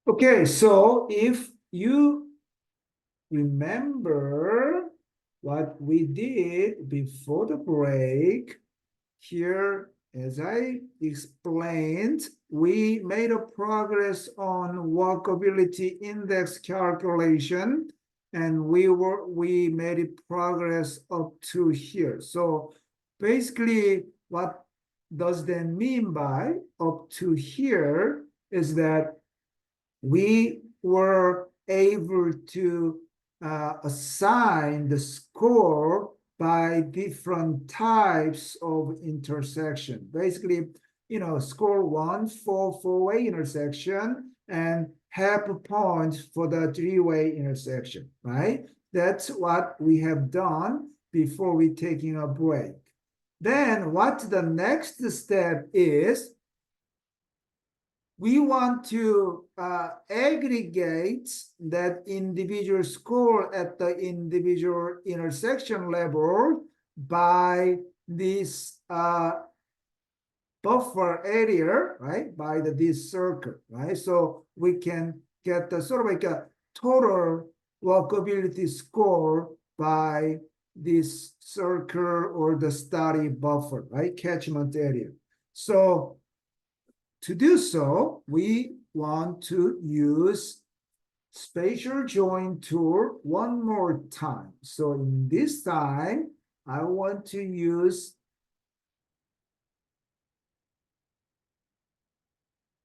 Okay, so if you remember what we did before the break, here, as I explained, we made a progress on walkability index calculation, and we made it progress up to here. So basically, what does that mean by up to here is that we were able to assign the score by different types of intersection. Basically, score one for four-way intersection and half a point for the three-way intersection, right? That's what we have done before we taking a break. Then what the next step is, we want to aggregate that individual score at the individual intersection level by this buffer area, right? By this circle, right? So we can get the sort of like a total walkability score by this circle or the study buffer, right? Catchment area. So to do so, we want to use spatial join tool one more time. So in this time, I want to use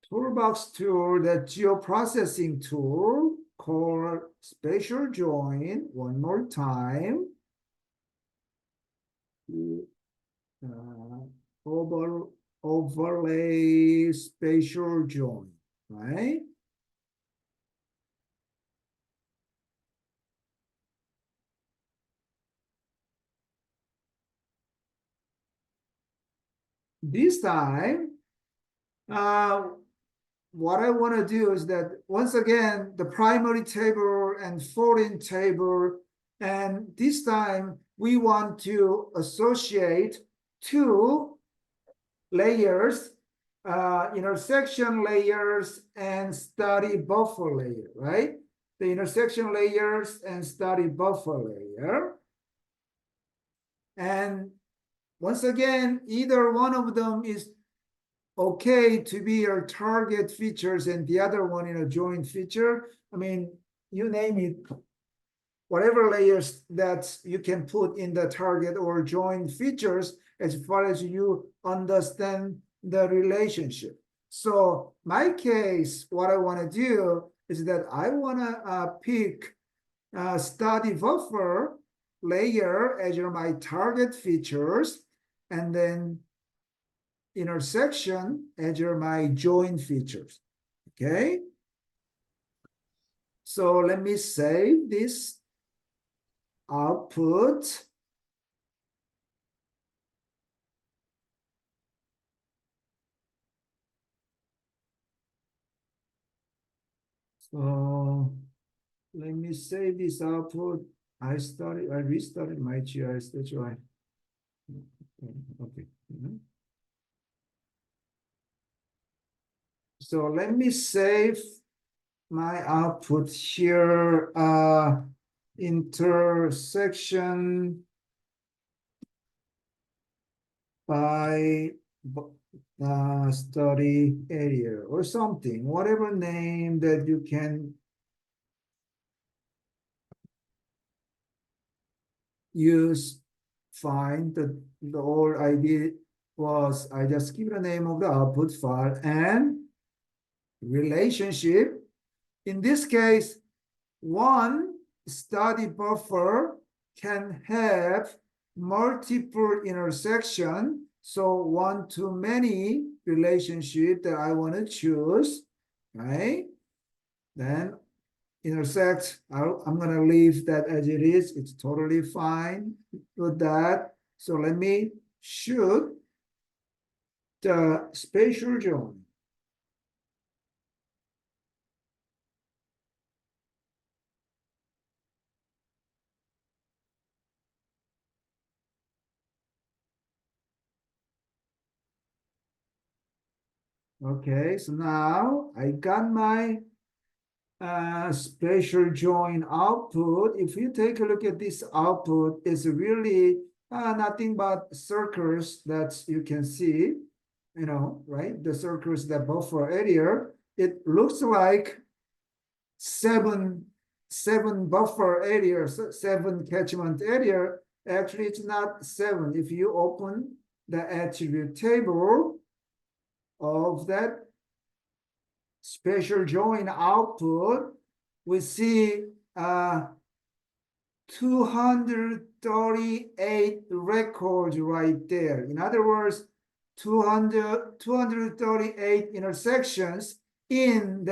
toolbox tool, that geoprocessing tool called spatial join one more time. Overlay spatial join, right? This time, what I want to do is that, once again, the primary table and foreign table, and this time we want to associate two layers, intersection layers and study buffer layer, right? The intersection layers and study buffer layer. And once again, either one of them is okay to be your target features and the other one in a joint feature. I mean, you name it, whatever layers that you can put in the target or joint features as far as you understand the relationship. So my case, what I want to do is that I want to pick study buffer layer as my target features, and then intersection as my join features. Okay. So let me save this output. So let me save this output. I restarted my GIS. That's right. Okay. So let me save my output here. Intersection by study area or something, whatever name that you can use. Fine. The whole idea was I just give the name of the output file and relationship. In this case, one study buffer can have multiple intersection. So one to many relationship that I want to choose, right? Then intersect, I'm going to leave that as it is. It's totally fine with that. So let me shoot the spatial join. Okay, so now I got my spatial join output. If you take a look at this output, it's really nothing but circles that you can see, right? The circles that buffer area. It looks like seven buffer areas, 7 catchment area. Actually, it's not 7. If you open the attribute table of that spatial join output, we see 238 records right there. In other words, 238 intersections within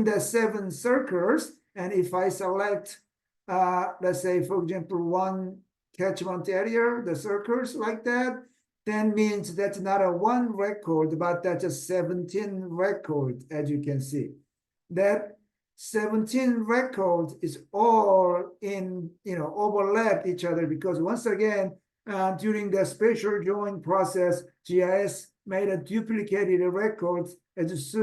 the 7 circles. And if I select, let's say, for example, 1 catchment area, the circles like that, then means that's not a 1 record, but that's a 17 record, as you can see. That 17 records is all in, overlap each other, because once again, during the spatial join process, GIS made a duplicated record as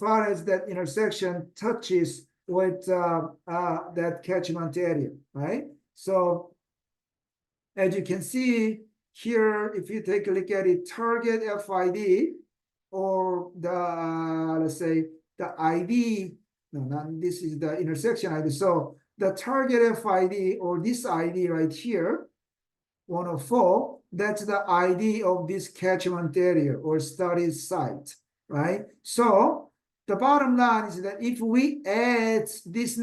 far as that intersection touches with that catchment area, right? So as you can see here, if you take a look at it, target FID or the, let's say, the ID, no, not this is the intersection ID. So the target FID or this ID right here, 104, that's the ID of this catchment area or study site, right? So the bottom line is that if we add this,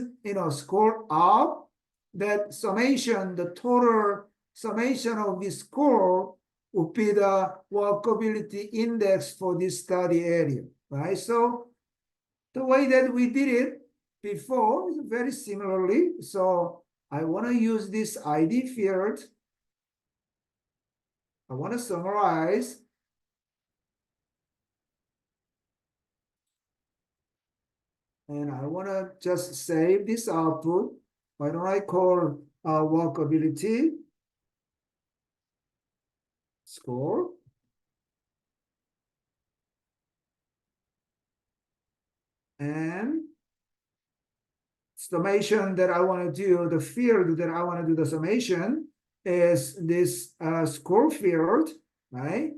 score up, that summation, the total summation of this score would be the walkability index for this study area, right? So the way that we did it before is very similarly. So I want to use this ID field. I want to summarize. And I want to just save this output. Why don't I call walkability score? And summation that I want to do, the field that I want to do the summation is this score field, right?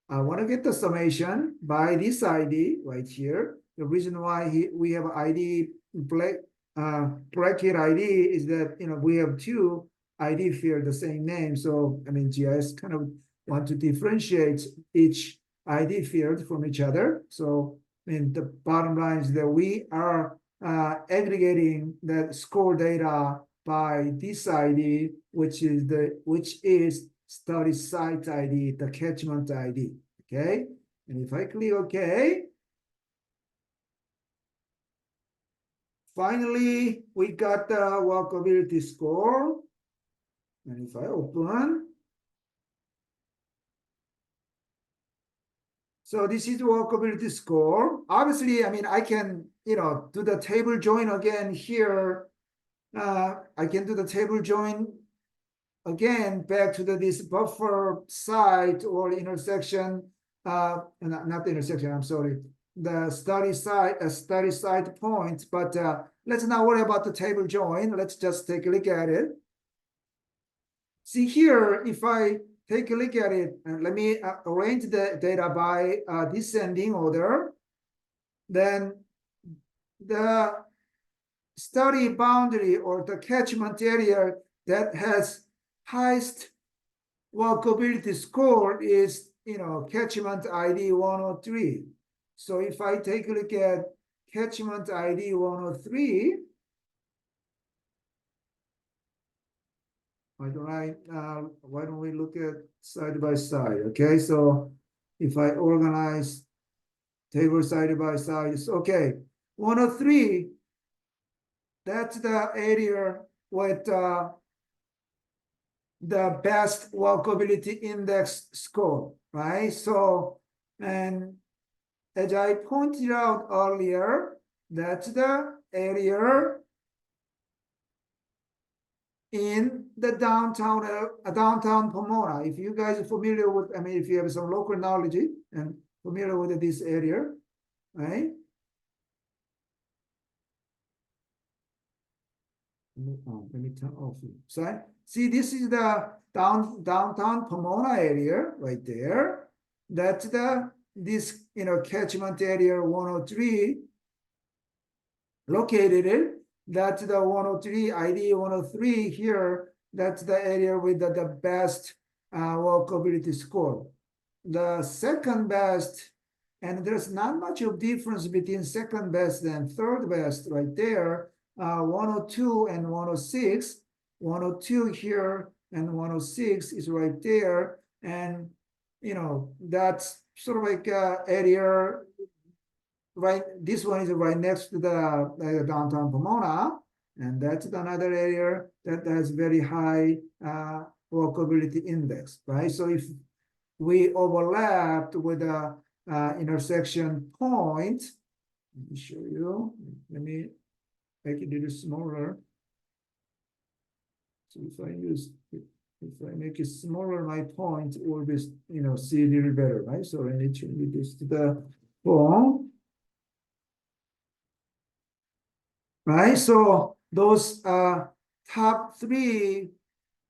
I want to get the summation by this ID right here. The reason why we have ID bracket ID is that we have 2 ID field the same name. So I mean GIS kind of want to differentiate each ID field from each other. So I mean the bottom line is that we are aggregating the score data by this ID, which is study site ID, the catchment ID. Okay, and if I click OK, finally we got the walkability score. And if I open, so this is the walkability score. Obviously, I mean I can do the table join again here. I can do the table join again back to this buffer site or intersection, not the intersection, I'm sorry, the study site point. But let's not worry about the table join. Let's just take a look at it. See here, if I take a look at it, and let me arrange the data by descending order, then the study boundary or the catchment area that has highest walkability score is catchment ID 103. So if I take a look at catchment ID 103, why don't we look at side by side? Okay, so if I organize table side by side, it's okay. 103, that's the area with the best walkability index score, right? So, and as I pointed out earlier, that's the area in the downtown Pomona. If you guys are familiar with, I mean, if you have some local knowledge and familiar with this area, right? let me turn off. So see, this is the downtown Pomona area right there. That's this catchment area 103 located it. That's the 103 ID 103 here. That's the area with the best walkability score. The second best, and there's not much of difference between second best and third best right there. 102 and 106. 102 here and 106 is right there. And that's sort of like area, right? This one is right next to the downtown Pomona. And that's another area that has very high walkability index, right? So if we overlapped with a intersection point, let me show you. Let me make it a little smaller. So if I make it smaller, my point will be, see a little better, right? So let me change this to the phone. Right, so those top three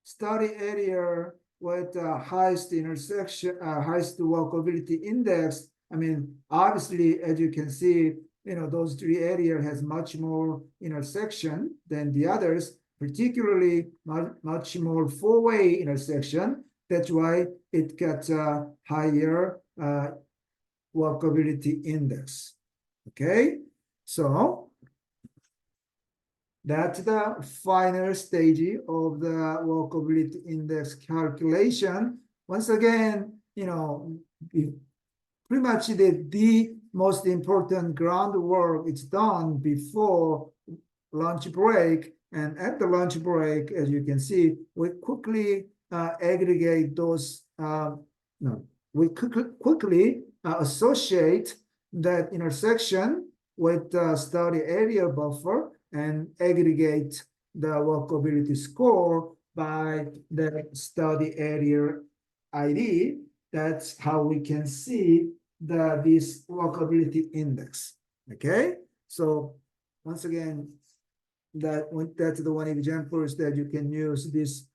study area with highest intersection, highest walkability index. I mean, obviously, as you can see, those three areas has much more intersection than the others, particularly much more four-way intersection. That's why it gets a higher walkability index. Okay, so that's the final stage of the walkability index calculation. Once again, pretty much the most important groundwork is done before lunch break. And at the lunch break, as you can see, we quickly aggregate those, we quickly associate that intersection with the study area buffer and aggregate the walkability score by the study area ID. That's how we can see this walkability index. Okay, so once again, that's the one example is that you can use this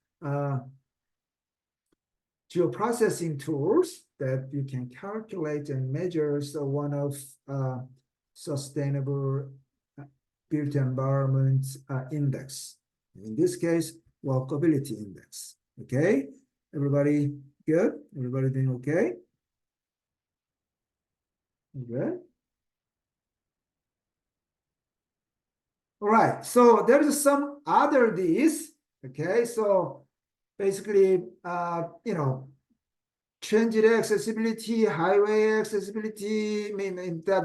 geoprocessing tools that you can calculate and measure one of sustainable built environment index. In this case, walkability index. Okay, everybody good? Everybody doing okay? Good. All right, so there's some other these. Okay, so basically, transit accessibility, highway accessibility,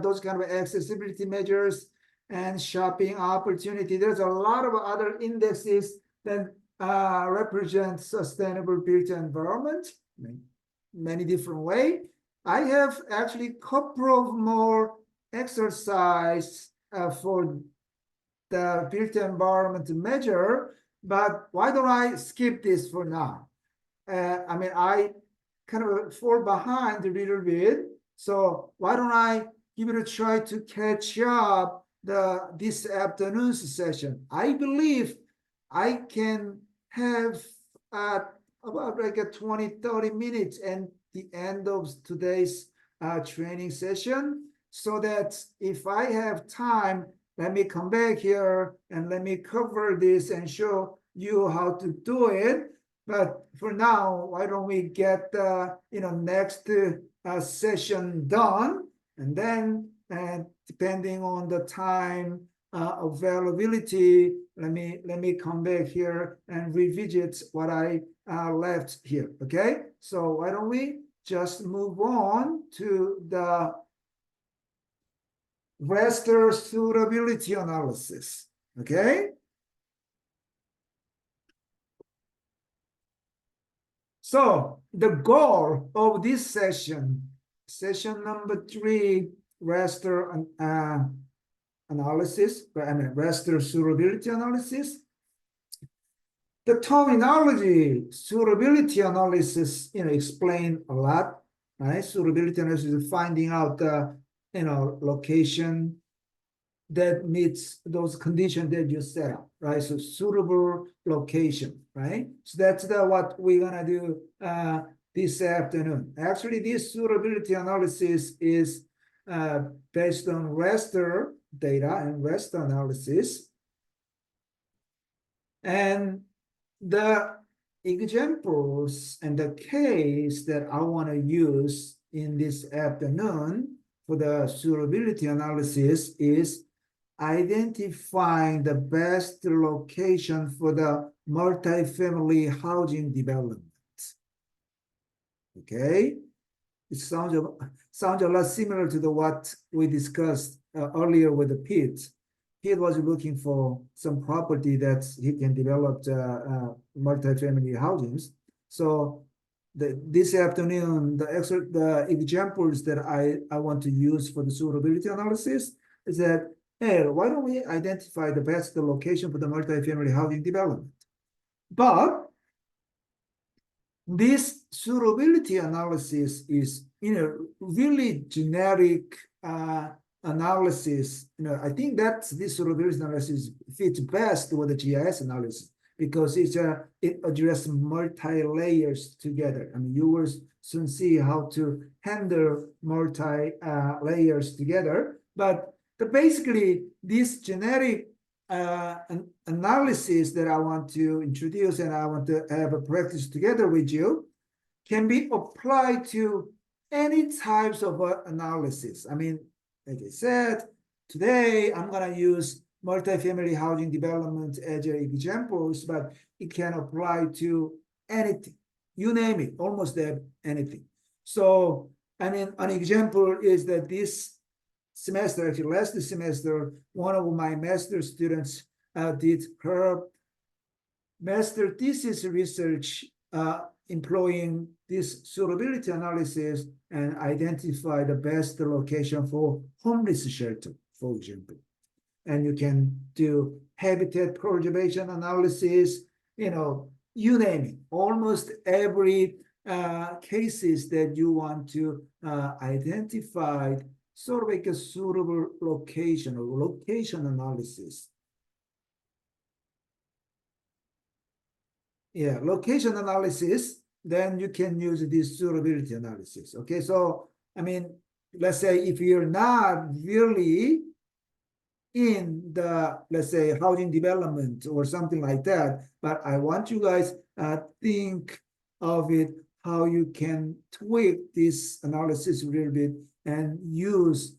those kind of accessibility measures, and shopping opportunity. There's a lot of other indexes that represent sustainable built environment, many different ways. I have actually a couple of more exercise for the built environment measure, but why don't I skip this for now? I kind of fall behind a little bit, so why don't I give it a try to catch up this afternoon's session. I believe I can have about like a 20-30 minutes and the end of today's training session, so that if I have time, let me come back here and let me cover this and show you how to do it. But for now, why don't we get the next session done, and then depending on the time availability, let me come back here and revisit what I left here. Okay, so why don't we just move on to the Raster suitability analysis. Okay. So the goal of this session number 3, raster analysis, raster suitability analysis. The terminology suitability analysis, explain a lot, right? Suitability analysis is finding out the, location, that meets those conditions that you set up, right? So suitable location, right? So that's what we're gonna do this afternoon. Actually, this suitability analysis is based on raster data and raster analysis. And the examples and the case that I want to use in this afternoon for the suitability analysis is identifying the best location for the multifamily housing development. Okay, it sounds a lot similar to what we discussed earlier with the Pete. Pete was looking for some property that he can develop multifamily housings. So this afternoon, the examples that I want to use for the suitability analysis is that, hey, why don't we identify the best location for the multifamily housing development? But this suitability analysis is, really generic analysis. I think that this suitability analysis fits best with the GIS analysis because it addresses multi-layers together. I mean, you will soon see how to handle multi-layers together. But basically, this generic analysis that I want to introduce and I want to have a practice together with you can be applied to any types of analysis. I mean, like I said, today I'm going to use multifamily housing development as examples, but it can apply to anything. You name it, almost anything. So, I mean, an example is that this semester, actually last semester, one of my master students did her master thesis research employing this suitability analysis and identify the best location for homeless shelter, for example. And you can do habitat preservation analysis, you name it. Almost every cases that you want to identify sort of like a suitable location or location analysis. Yeah, location analysis, then you can use this suitability analysis. Okay, so I mean, let's say if you're not really in the, let's say, housing development or something like that, but I want you guys think of it, how you can tweak this analysis a little bit and use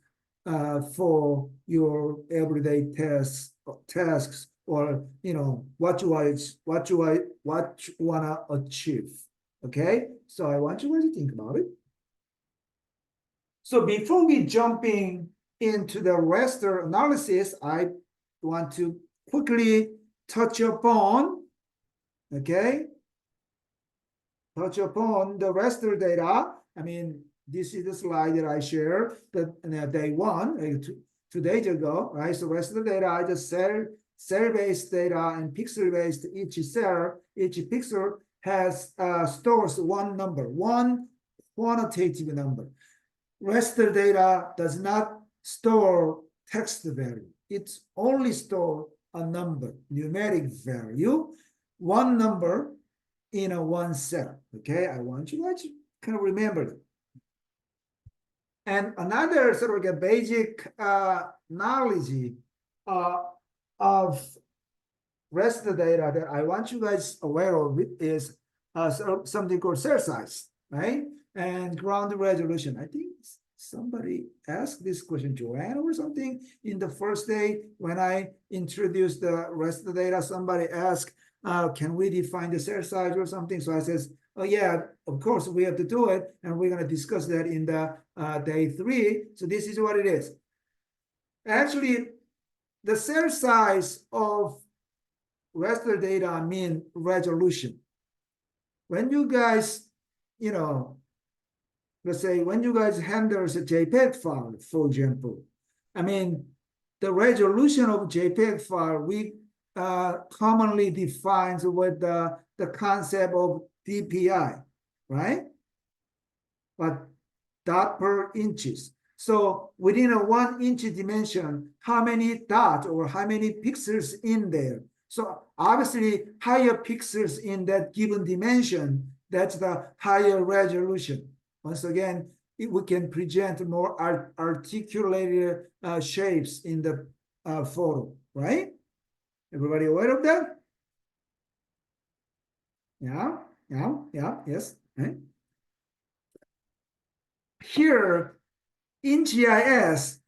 for your everyday tasks, or what you wanna achieve. Okay, so I want you guys to think about it. So before we jumping into the raster analysis, I want to quickly touch upon the raster data. I mean, this is the slide that I shared that day one, 2 days ago, right? So raster data, I just cell-based data and pixel-based. Each pixel has stores one number, one quantitative number. Raster data does not store text value. It's only store a number, numeric value, one number in a one cell. Okay, I want you guys to kind of remember that. And another sort of like a basic knowledge of raster data that I want you guys aware of it is something called cell size, right? And ground resolution. I think somebody asked this question, Joanne or something, in the first day when I introduced the raster data. Somebody asked, can we define the cell size or something? So I says, oh yeah, of course we have to do it, and we're going to discuss that in the day 3. So this is what it is. Actually, the cell size of raster data mean resolution. When you guys, let's say when you guys handle a JPEG file, for example, I mean, the resolution of JPEG file, we commonly defines with the concept of DPI, right? But dot per inches. So within a 1 inch dimension, how many dots or how many pixels in there? So obviously higher pixels in that given dimension, that's the higher resolution. Once again, we can present more articulated shapes in the photo, right? Everybody aware of that? Yeah, yes. Right? Here in GIS,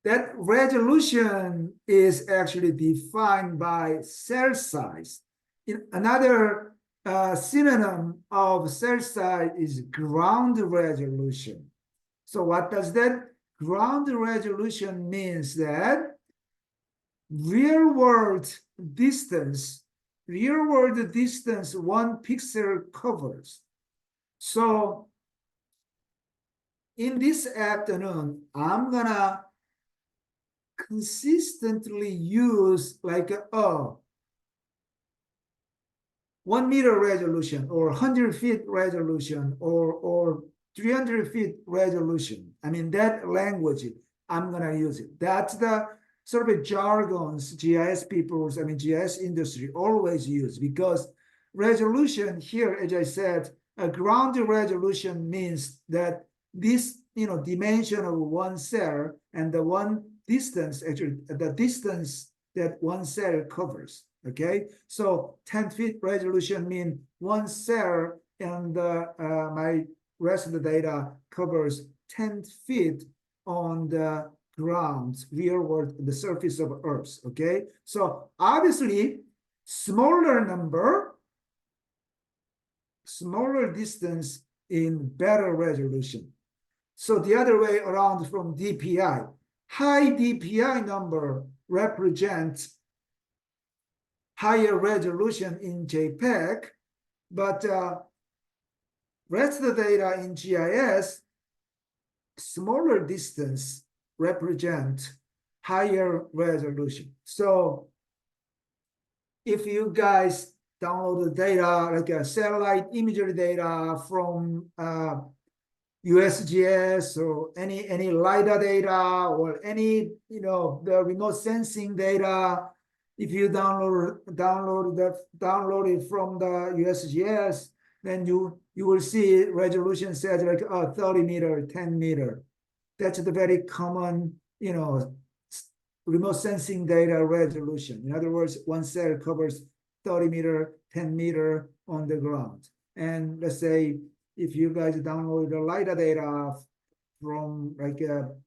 that resolution is actually defined by cell size. Another synonym of cell size is ground resolution. So what does that? Ground resolution means that real world distance 1 pixel covers. So in this afternoon, I'm gonna consistently use like 1 meter resolution or 100 feet resolution or 300 feet resolution. I mean, that language, I'm gonna use it. That's the sort of jargons GIS people, I mean, GIS industry always use, because resolution here, as I said, a ground resolution means that this, dimension of one cell and the one distance, actually, the distance that one cell covers. Okay, so 10 feet resolution means one cell, and my rest of the data covers 10 feet on the ground, real world, the surface of Earth. Okay, so obviously, smaller number, smaller distance in better resolution. So the other way around from DPI, high DPI number represents higher resolution in JPEG, but rest of the data in GIS, smaller distance represent higher resolution. So if you guys download the data, like a satellite imagery data from USGS or any LiDAR data or any, the remote sensing data, if you download it from the USGS, then you will see resolution says like 30 meter, 10 meter. That's the very common, remote sensing data resolution. In other words, one cell covers 30 meter, 10 meter on the ground. And let's say if you guys download the LiDAR data from like,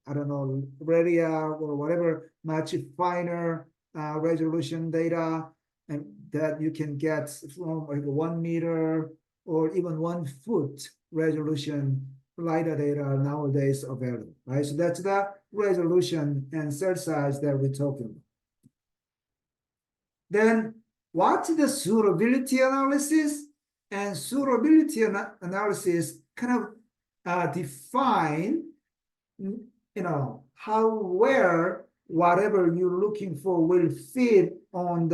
I don't know, Radia or whatever, much finer resolution data, and that you can get from like 1 meter or even 1 foot resolution LiDAR data nowadays available, right? So that's the resolution and cell size that we're talking about. Then what's the suitability analysis? And suitability analysis kind of define, where whatever you're looking for will fit on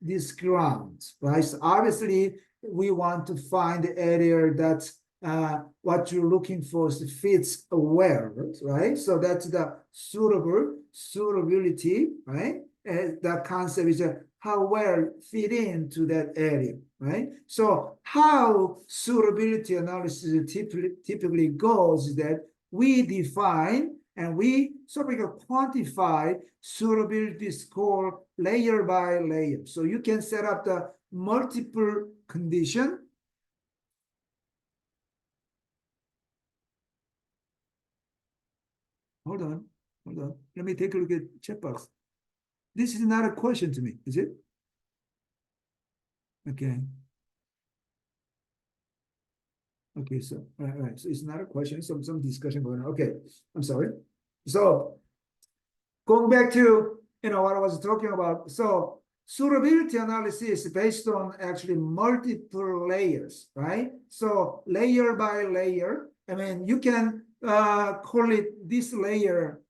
this ground, right? So obviously, we want to find the area that what you're looking for fits where, right? So that's the suitability, right? That concept is how well fit into that area, right? So how suitability analysis typically goes is that we define and we sort of quantify suitability score layer by layer. So you can set up the multiple condition. Hold on. Let me take a look at checkbox. This is not a question to me, is it? Okay. Okay, so all right. So it's not a question, some discussion going on. Okay, I'm sorry. So going back to what I was talking about. So suitability analysis is based on actually multiple layers, right? So layer by layer. I mean, you can call it this layer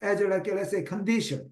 as like, let's say, condition.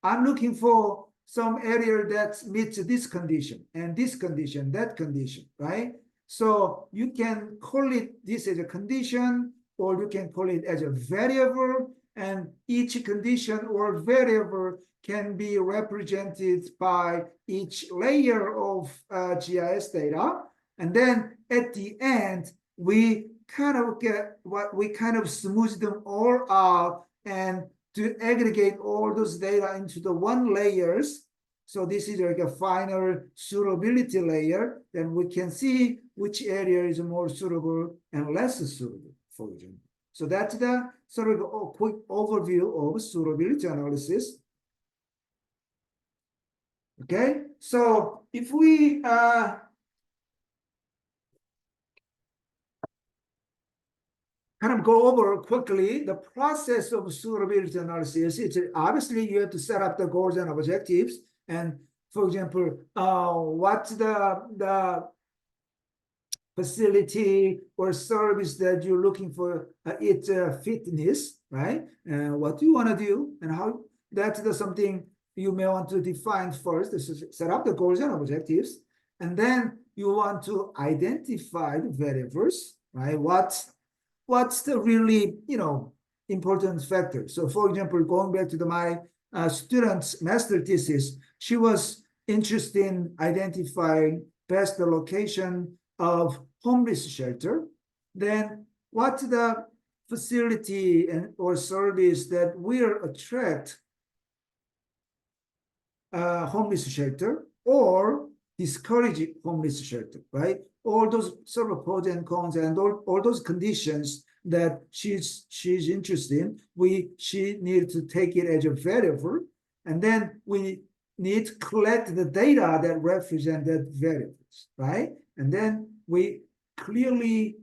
I'm looking for some area that meets this condition and this condition, that condition, right? So you can call it this as a condition, or you can call it as a variable, and each condition or variable can be represented by each layer of GIS data. And then at the end, we kind of get what we kind of smooth them all out and to aggregate all those data into the one layers. So this is like a final suitability layer. Then we can see which area is more suitable and less suitable, for example. So that's the sort of a quick overview of suitability analysis. Okay, so if we kind of go over quickly the process of suitability analysis, it's obviously you have to set up the goals and objectives. And for example, what's the facility or service that you're looking for, its fitness, right? What do you want to do, and how that's something you may want to define first. This is set up the goals and objectives, and then you want to identify the variables, right? What's the really important factor? So, for example, going back to my student's master thesis, she was interested in identifying best the location of homeless shelter. Then what's the facility or service that will attract homeless shelter or discourage homeless shelter, right? All those sort of pros and cons and all those conditions that she's interested in, she needs to take it as a variable, and then we need to collect the data that represent that variables, right? And then we clearly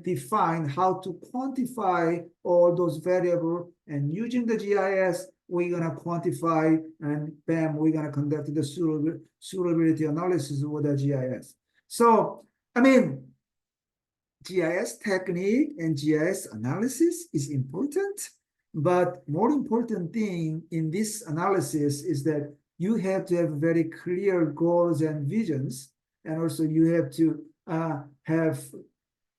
define how to quantify all those variables, and using the GIS, we're going to quantify, and bam, we're going to conduct the suitability analysis with the GIS. So, I mean, GIS technique and GIS analysis is important, but more important thing in this analysis is that you have to have very clear goals and visions, and also you have to have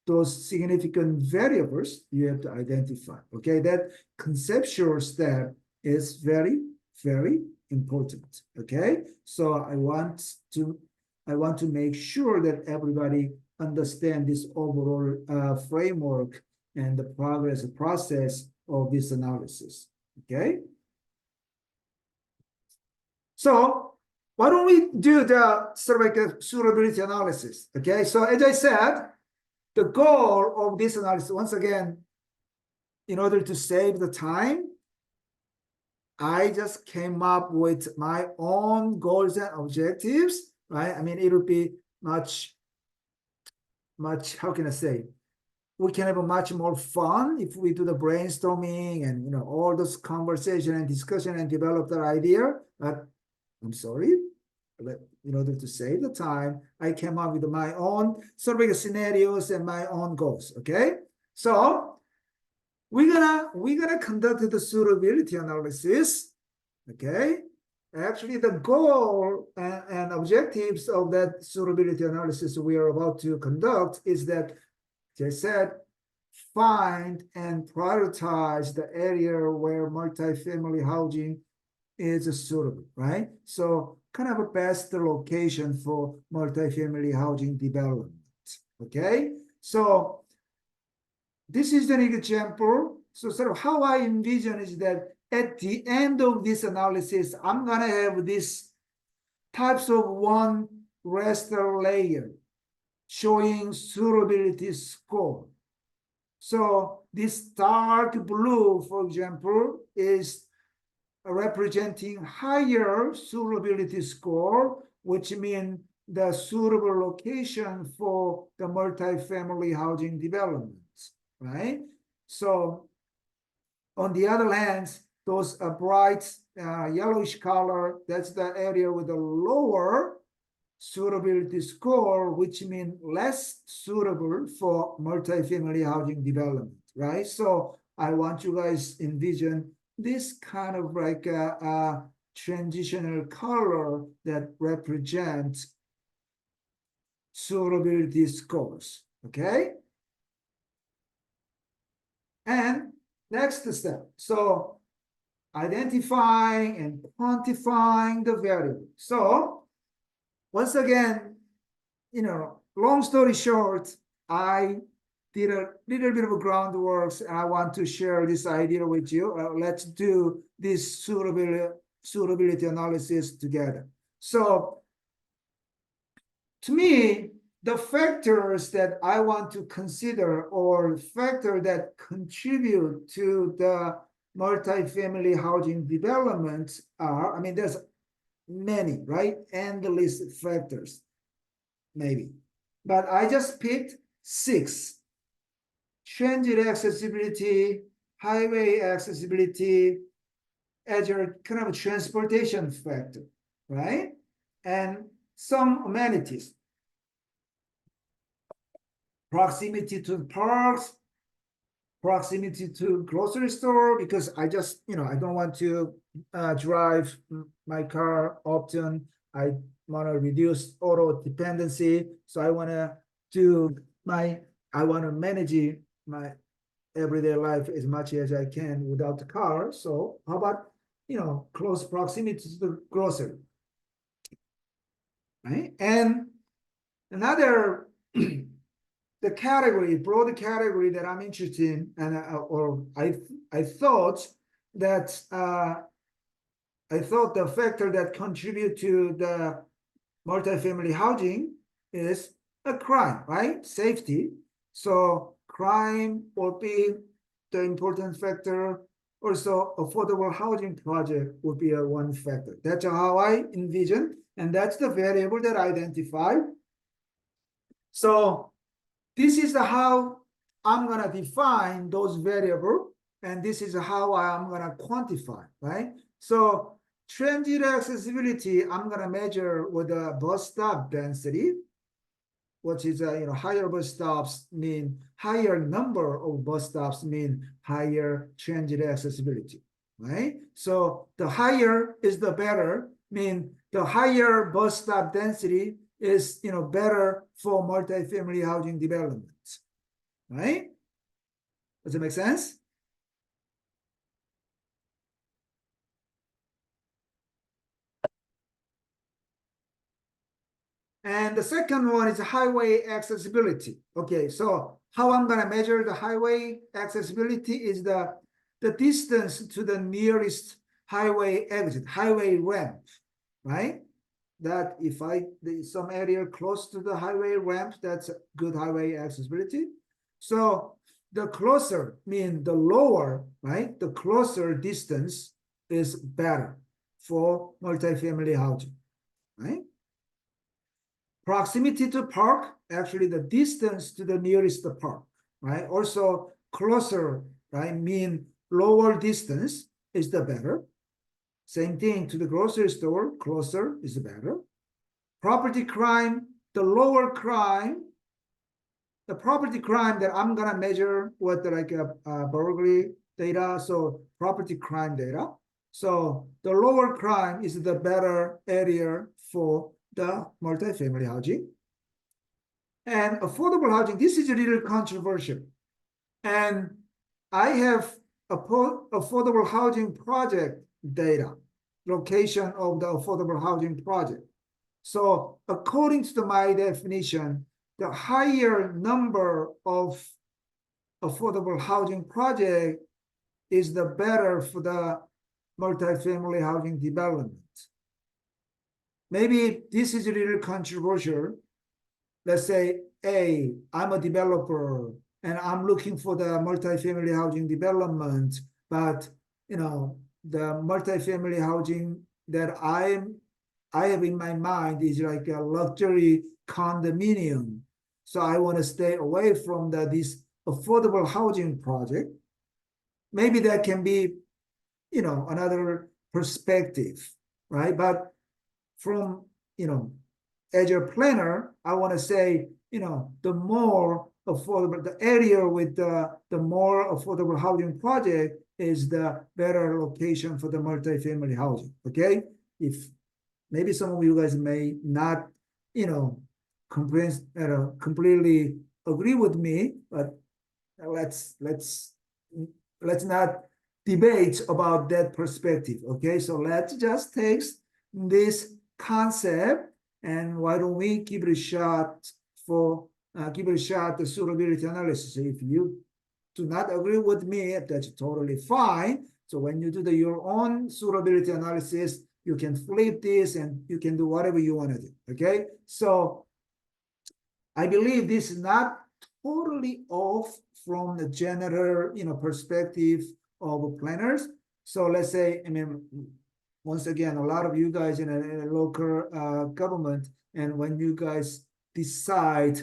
those significant variables you have to identify. Okay, that conceptual step is very, very important. Okay, so I want to make sure that everybody understand this overall framework and the process of this analysis. Okay, so why don't we do the sort of like a suitability analysis? Okay, so as I said, the goal of this analysis, once again, in order to save the time, I just came up with my own goals and objectives, right? I mean, it would be much, how can I say? We can have a much more fun if we do the brainstorming and, all those conversation and discussion and develop that idea. But I'm sorry, but in order to save the time, I came up with my own sort of scenarios and my own goals. Okay, so we're gonna conduct the suitability analysis. Okay, actually the goal and objectives of that suitability analysis we are about to conduct is that, as I said, find and prioritize the area where multifamily housing is suitable, right? So kind of a best location for multifamily housing development. Okay, so this is an example. So sort of how I envision is that at the end of this analysis, I'm gonna have this types of one raster layer showing suitability score. So this dark blue, for example, is representing higher suitability score, which means the suitable location for the multifamily housing developments, right? So on the other hand, those bright yellowish color, that's the area with a lower suitability score, which means less suitable for multifamily housing development, right? So I want you guys envision this kind of like a transitional color that represents suitability scores. Okay, And next step. So identifying and quantifying the variable. So once again, long story short, I did a little bit of groundwork, and I want to share this idea with you. Let's do this suitability analysis together. So to me, the factors that I want to consider, or factors that contribute to the multifamily housing development are, I mean, there's many, right? Endless factors, maybe. But I just picked 6. Transit accessibility, highway accessibility, as your kind of a transportation factor, right? And some amenities. Proximity to parks, proximity to grocery store, because I just, I don't want to drive my car often. I want to reduce auto dependency. So I want to manage my everyday life as much as I can without the car. So how about, close proximity to the grocery, right? And another the category, broad category that I'm interested in, and I thought that the factor that contribute to the multifamily housing is a crime, right? Safety. So crime will be the important factor. Also, affordable housing project would be one factor. That's how I envision, and that's the variable that I identify. So this is how I'm going to define those variables, and this is how I'm going to quantify, right? So transit accessibility, I'm going to measure with a bus stop density, which is, higher bus stops mean higher number of bus stops mean higher transit accessibility, right? So the higher is the better, mean the higher bus stop density is, better for multifamily housing development, right? Does it make sense? And the second one is highway accessibility. Okay, so how I'm going to measure the highway accessibility is the distance to the nearest highway exit, highway ramp, right? That if some area close to the highway ramp, that's good highway accessibility. So the closer mean the lower, right? The closer distance is better for multifamily housing, right? Proximity to park, actually the distance to the nearest park, right? Also closer, right? Mean lower distance is the better. Same thing to the grocery store, closer is better. Property crime, the lower crime, the property crime that I'm gonna measure with like a burglary data, so property crime data. So the lower crime is the better area for the multifamily housing. And affordable housing, this is a little controversial. And I have affordable housing project data, location of the affordable housing project. So according to my definition, the higher number of affordable housing project is the better for the multifamily housing development. Maybe this is a little controversial. Let's say, hey, I'm a developer and I'm looking for the multifamily housing development, but the multifamily housing that I have in my mind is like a luxury condominium. So I want to stay away from this affordable housing project. Maybe that can be, another perspective, right? But from, as a planner, I want to say, the more affordable, the area with the more affordable housing project is the better location for the multifamily housing, okay? If maybe some of you guys may not, completely agree with me, but let's let's not debate about that perspective. Okay, so let's just take this concept and why don't we give it a shot for the suitability analysis. If you do not agree with me, that's totally fine. So when you do your own suitability analysis, you can flip this and you can do whatever you want to do. Okay, so I believe this is not totally off from the general, perspective of planners. So let's say, I mean, once again, a lot of you guys in a local government, and when you guys decide,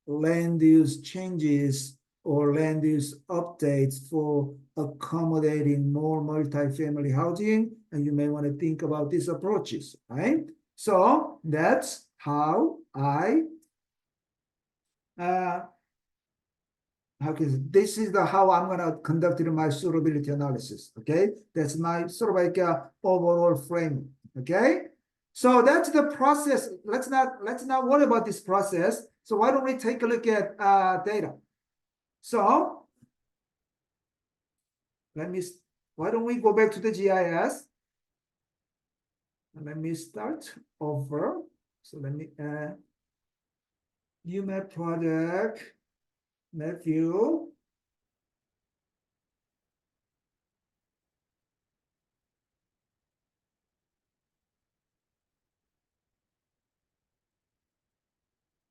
land use changes or land use updates for accommodating more multifamily housing, and you may want to think about these approaches, right? So that's how I this is how I'm going to conduct my suitability analysis. Okay, that's my sort of like overall frame. Okay, so that's the process. Let's not worry about this process. So why don't we take a look at data? So why don't we go back to the GIS? And let me start over. So let me new map project. Map view.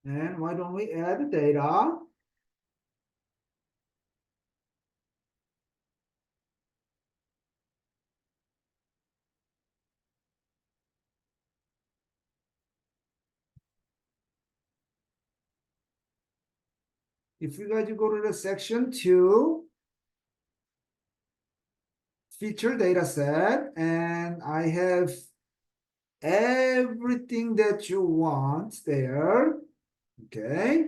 And why don't we add the data? If you guys go to the section 2, feature data set, and I have everything that you want there. Okay.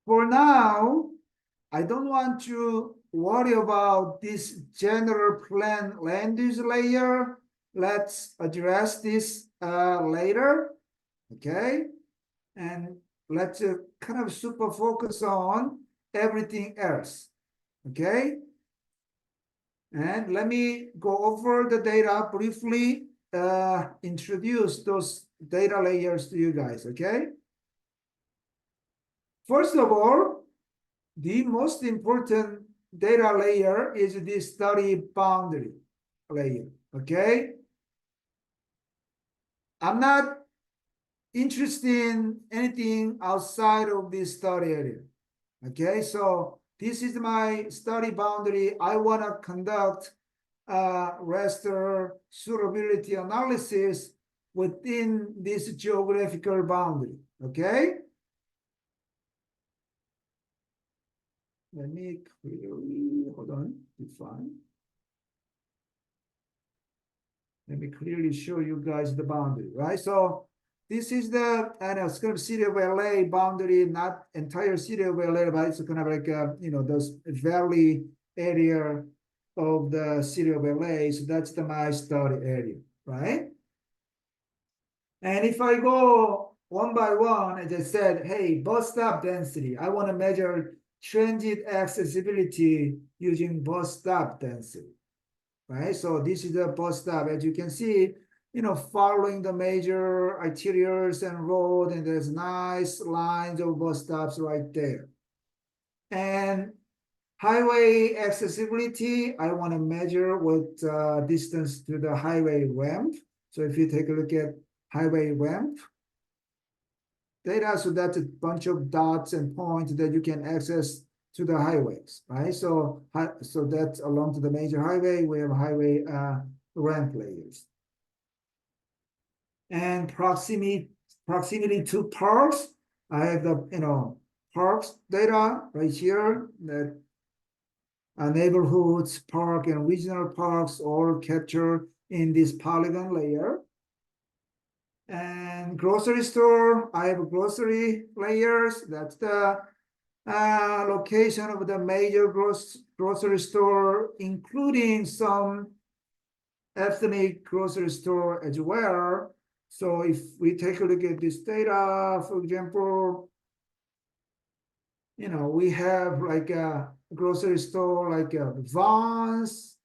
For now, I don't want to worry about this general plan land use layer. Let's address this later. Okay. And let's kind of super focus on everything else. Okay. And let me go over the data briefly, introduce those data layers to you guys. Okay. First of all, the most important data layer is the study boundary layer. Okay. I'm not interested in anything outside of this study area. Okay, so this is my study boundary. I want to conduct raster suitability analysis within this geographical boundary. Okay. Let me clearly, hold on, define. Let me clearly show you guys the boundary, right? So this is the, and it's kind of city of LA boundary, not entire city of LA, but it's kind of like, those valley area of the city of LA. So that's the my study area, right? And if I go one by one, as I said, hey, bus stop density, I want to measure transit accessibility using bus stop density, right? So this is the bus stop, as you can see, following the major arterials and road, and there's nice lines of bus stops right there. And highway accessibility, I want to measure with distance to the highway ramp. So if you take a look at highway ramp data, so that's a bunch of dots and points that you can access to the highways, right? So that's along to the major highway, we have highway ramp layers. And proximity to parks, I have the parks data right here, that neighborhoods, park, and regional parks all captured in this polygon layer. And grocery store, I have grocery layers. That's the location of the major grocery store, including some ethnic grocery store as well. So if we take a look at this data, for example, we have like a grocery store like Vons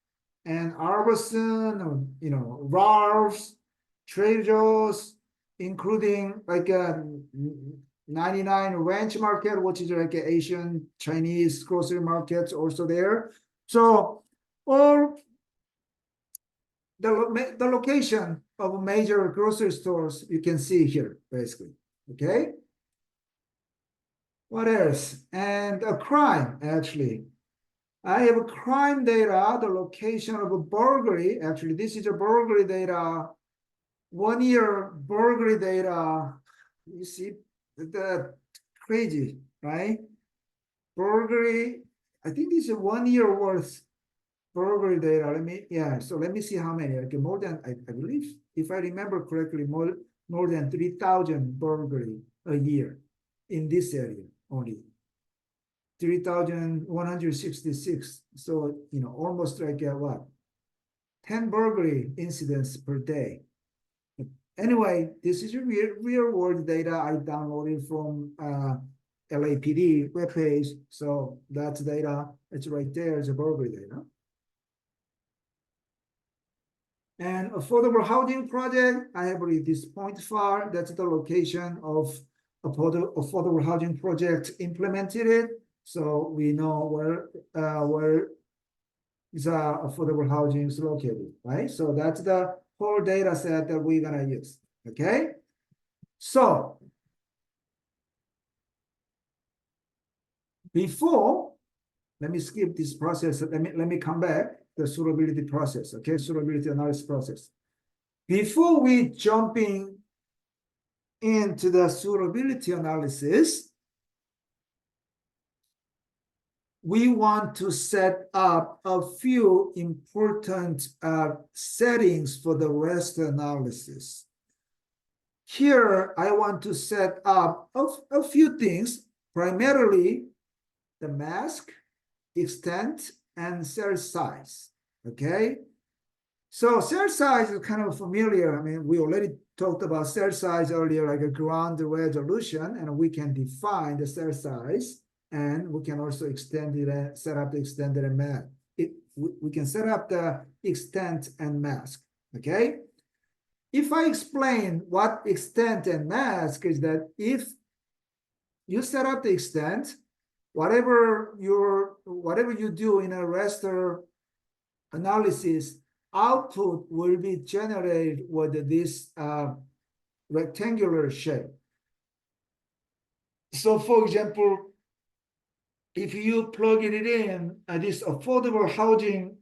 and Arboson, or, Ralph's, Trader Joe's, including like a 99 Ranch Market, which is like an Asian Chinese grocery markets also there. So all the location of major grocery stores you can see here, basically. Okay. What else? And a crime, actually. I have a crime data, the location of a burglary. Actually, this is a burglary data, 1 year burglary data. You see that crazy, right? Burglary, I think this is 1 year worth burglary data. So let me see how many. Like more than, I believe, if I remember correctly, more than 3,000 burglary a year in this area only. 3,166. So, almost like what? 10 burglary incidents per day. Anyway, this is real world data I downloaded from LAPD webpage. So that's data. It's right there. It's a burglary data. And affordable housing project, I have already this point far. That's the location of affordable housing project implemented it. So we know where is affordable housing is located, right? So that's the whole data set that we're gonna use. Okay. So before, let me skip this process. Let me come back the suitability process. Okay, suitability analysis process. Before we jumping into the suitability analysis, we want to set up a few important settings for the raster analysis. Here, I want to set up a few things, primarily the mask, extent, and cell size, okay? So cell size is kind of familiar. I mean, we already talked about cell size earlier, like a ground resolution, and we can define the cell size, and we can also extend it and set up the extended and mask. We can set up the extent and mask, okay? If I explain what extent and mask is, that if you set up the extent, whatever you do in a raster analysis, output will be generated with this rectangular shape. So for example, if you plug it in, this affordable housing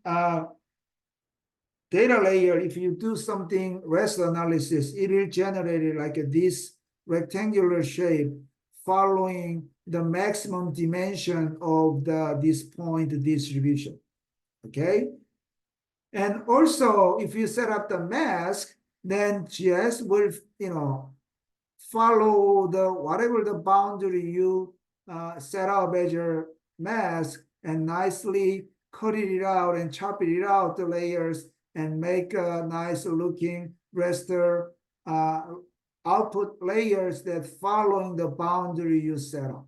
data layer, if you do something raster analysis, it will generate like this rectangular shape following the maximum dimension of this point distribution, okay? And also, if you set up the mask, then GIS will, follow whatever the boundary you set up as your mask, and nicely cut it out and chop it out the layers and make a nice looking raster output layers that following the boundary you set up.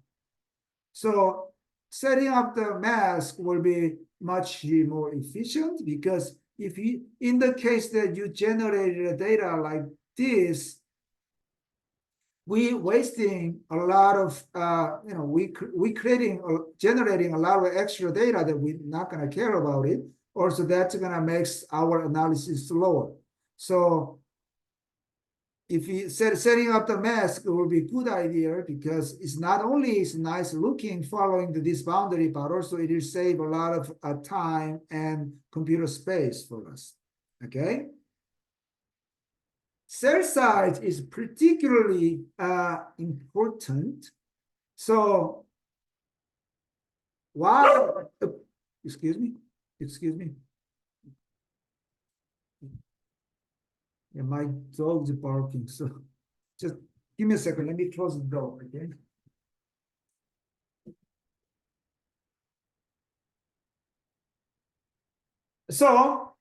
So setting up the mask will be much more efficient, because if you, in the case that you generated data like this, we wasting a lot of, generating a lot of extra data that we're not going to care about it. Also, that's going to make our analysis slower. So if you setting up the mask, it will be a good idea, because it's not only it's nice looking following this boundary, but also it will save a lot of time and computer space for us. Okay. Cell size is particularly important. So while, excuse me. Yeah, my dog's barking, so just give me a second. Let me close the door, okay? So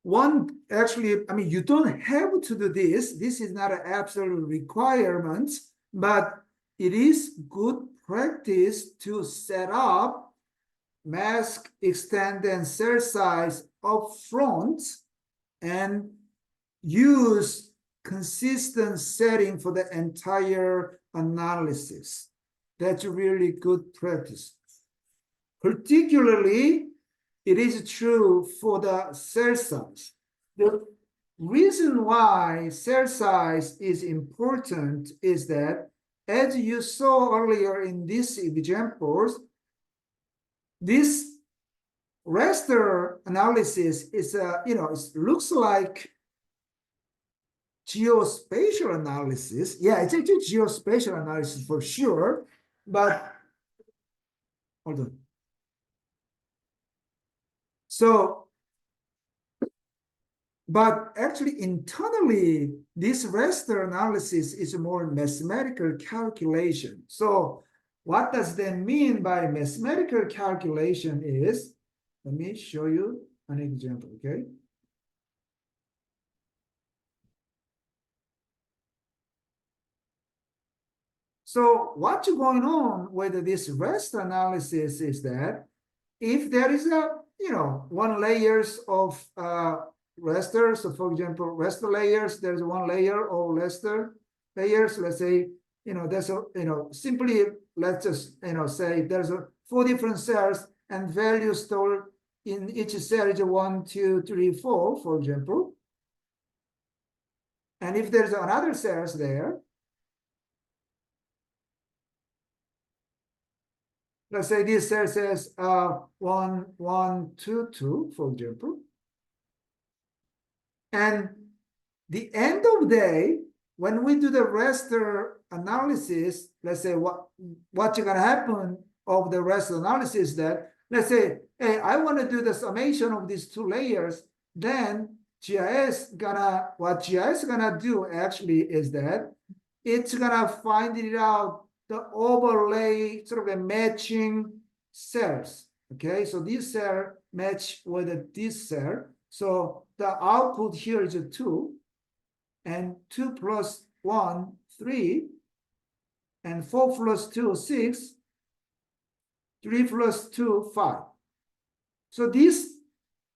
one actually, I mean, you don't have to do this. This is not an absolute requirement, but it is good practice to set up mask, extend, and cell size up front and use consistent setting for the entire analysis. That's really good practice. Particularly, it is true for the cell size. The reason why cell size is important is that, as you saw earlier in these examples, this raster analysis is it looks like geospatial analysis. Yeah, it's actually geospatial analysis for sure, but hold on. So, but actually internally, this raster analysis is a more mathematical calculation. So what does that mean by mathematical calculation is, let me show you an example, okay? So what's going on with this rest analysis is that if there is a, one layers of raster, so for example, raster layers, there's one layer of raster layers, let's say, there's a, simply, let's just, say there's a 4 different cells and values stored in each cell is 1, 2, 3, 4, for example. And if there's another cells there, let's say this cell says 1, 1, 2, 2, for example. And the end of day, when we do the raster analysis, let's say what's going to happen of the raster analysis that, let's say, hey, I want to do the summation of these 2 layers, then what GIS gonna do actually is that it's gonna find it out the overlay, sort of a matching cells. Okay, so this cell match with this cell. So the output here is a 2, and 2 plus 1, 3, and 4 plus 2, 6, 3 plus 2, 5. So this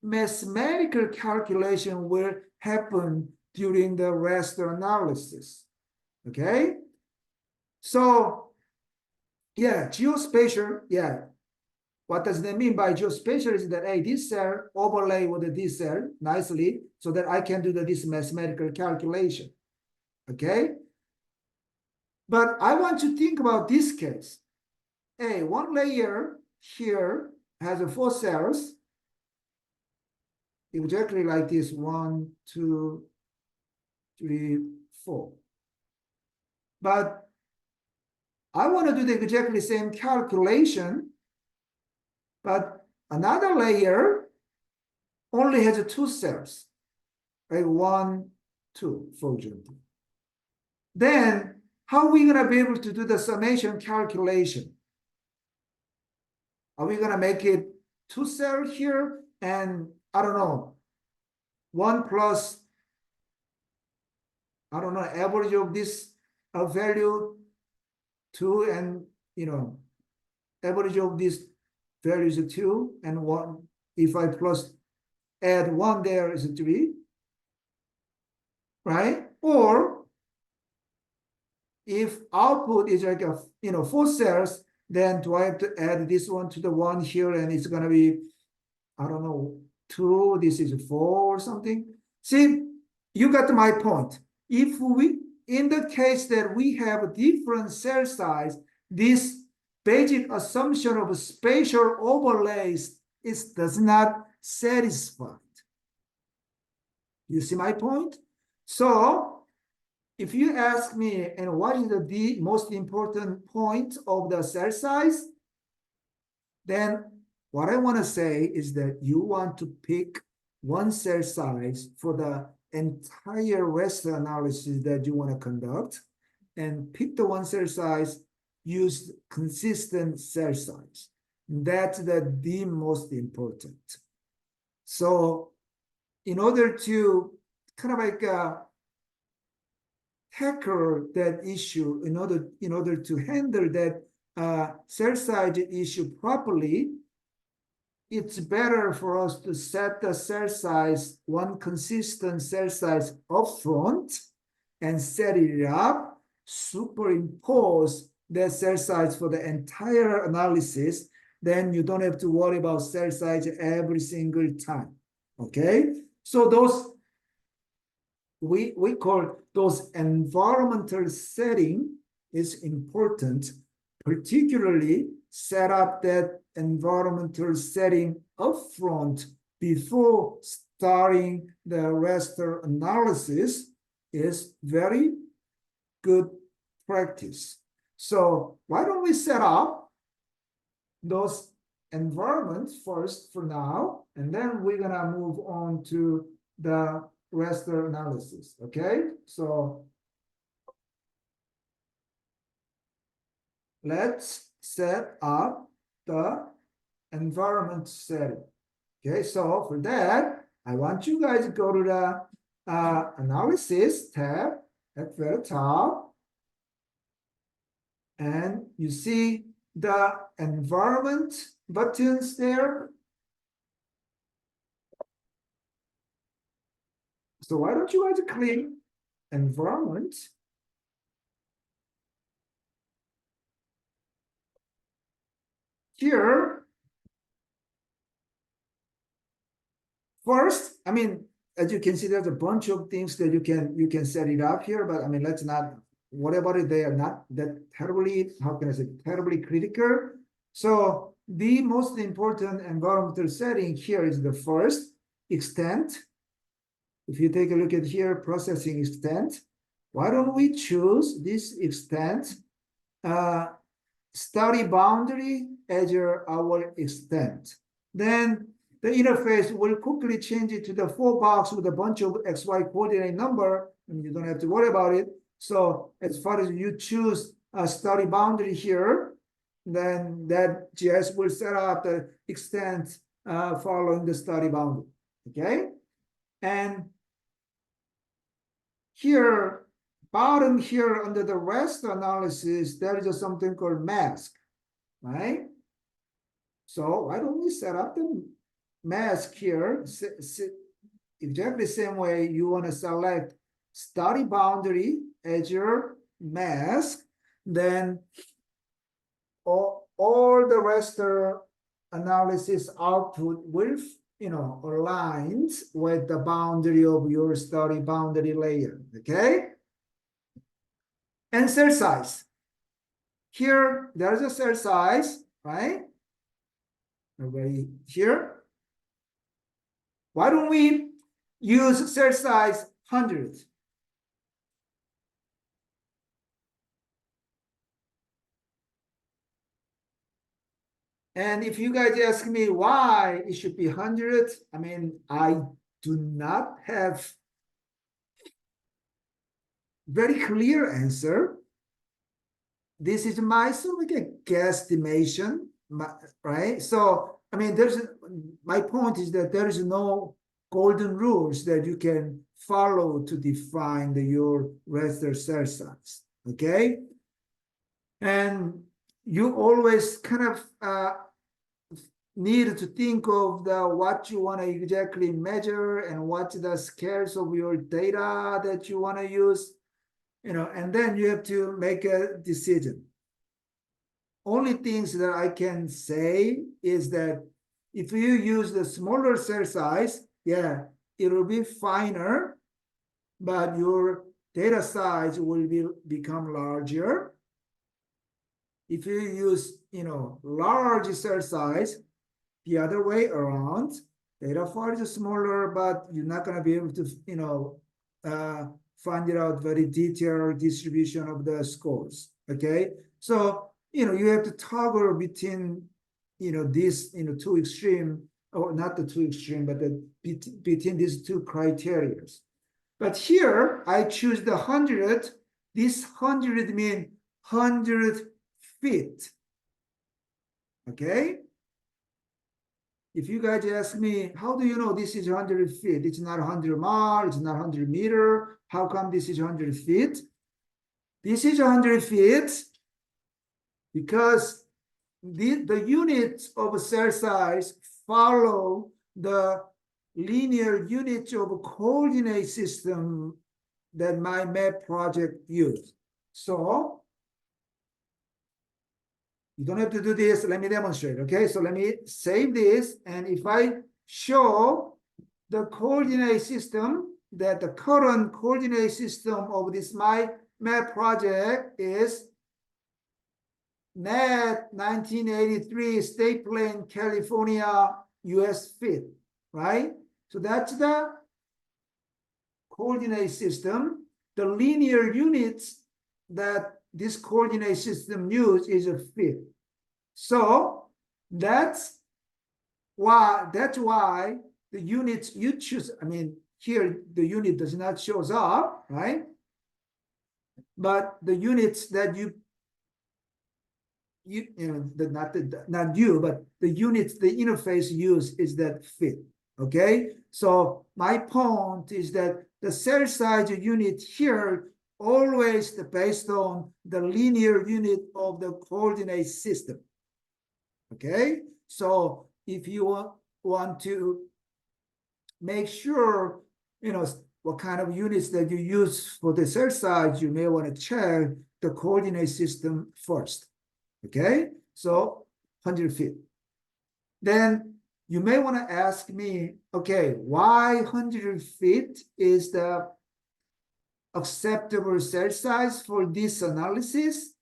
mathematical calculation will happen during the raster analysis. Okay? So, yeah, geospatial, yeah. What does that mean by geospatial is that, hey, this cell overlay with this cell nicely so that I can do this mathematical calculation. Okay? But I want to think about this case. Hey, one layer here has 4 cells, exactly like this, 1, 2, 3, 4. But I want to do the exactly same calculation, but another layer only has 2 cells, right? 1, 2, for example. Then how are we going to be able to do the summation calculation? Are we going to make it 2 cells here and, I don't know, 1 plus, I don't know, average of this value, 2, and, average of this value is 2, and 1, if I add 1 there is 3, right? Or if output is like 4 cells, then do I have to add this one to the 1 here, and it's going to be, I don't know, 2, this is 4 or something. See, you got my point. If we, in the case that we have different cell size, this basic assumption of spatial overlays does not satisfy. You see my point? So if you ask me, and what is the most important point of the cell size, then what I want to say is that you want to pick one cell size for the entire raster analysis that you want to conduct, and pick the one cell size, use consistent cell size. That's the most important. So in order to kind of like tackle that issue, in order to handle that cell size issue properly, it's better for us to set the cell size, one consistent cell size up front, and set it up, superimpose that cell size for the entire analysis. Then you don't have to worry about cell size every single time. Okay? So those, we call those environmental setting is important, particularly set up that environmental setting upfront before starting the raster analysis is very good practice. So why don't we set up those environments first for now, and then we're gonna move on to the raster analysis, okay? So let's set up the environment setting. Okay, so for that, I want you guys to go to the analysis tab at the very top, and you see the environment buttons there. So why don't you guys click environment? Here, first, I mean, as you can see, there's a bunch of things that you can set it up here, but I mean, let's not worry about it. They are not that terribly, how can I say, terribly critical. So the most important environmental setting here is the first, extent. If you take a look at here, processing extent, why don't we choose this extent, study boundary as our extent. Then the interface will quickly change it to the 4-box with a bunch of XY coordinate number, and you don't have to worry about it. So as far as you choose a study boundary here, then that GIS will set up the extent following the study boundary, okay? And here, bottom here under the raster analysis, there is something called mask, right? So why don't we set up the mask here? Exactly the same way you want to select study boundary as your mask, then all the raster analysis output will, aligns with the boundary of your study boundary layer, okay? And cell size. Here, there's a cell size, right? Everybody here. Why don't we use cell size 100? And if you guys ask me why it should be 100, I mean, I do not have very clear answer. This is my sort of like a guesstimation, right? So, I mean, my point is that there is no golden rules that you can follow to define your raster cell size, okay? And you always kind of need to think of what you want to exactly measure and what's the scales of your data that you want to use, and then you have to make a decision. Only things that I can say is that if you use the smaller cell size, yeah, it will be finer, but your data size will become larger. If you use, large cell size, the other way around, data file is smaller, but you're not going to be able to, find it out very detailed distribution of the scores. Okay, so you have to toggle between these two extreme or not the two extreme, but between these two criteria. But here I choose the 100. This 100 means 100 feet. Okay. If you guys ask me, how do you know this is 100 feet? It's not 100 miles, it's not 100 meters. How come this is 100 feet? This is 100 feet because the units of cell size follow the linear units of coordinate system that my map project used. So you don't have to do this. Let me demonstrate. Okay, so let me save this. And if I show the coordinate system, that the current coordinate system of this my map project is net 1983 state plane, California, US feet, right? So that's the coordinate system. The linear units that this coordinate system use is a feet. So that's why the units you choose, I mean, here the unit does not shows up, right? But the units that you know, not you, but the units the interface use is that fit. Okay, so my point is that the cell size unit here always based on the linear unit of the coordinate system. Okay, so if you want to make sure, you know, what kind of units that you use for the cell size, you may want to check the coordinate system first. Okay, so 100 feet. Then you may want to ask me, okay, why 100 feet is the acceptable cell size for this analysis?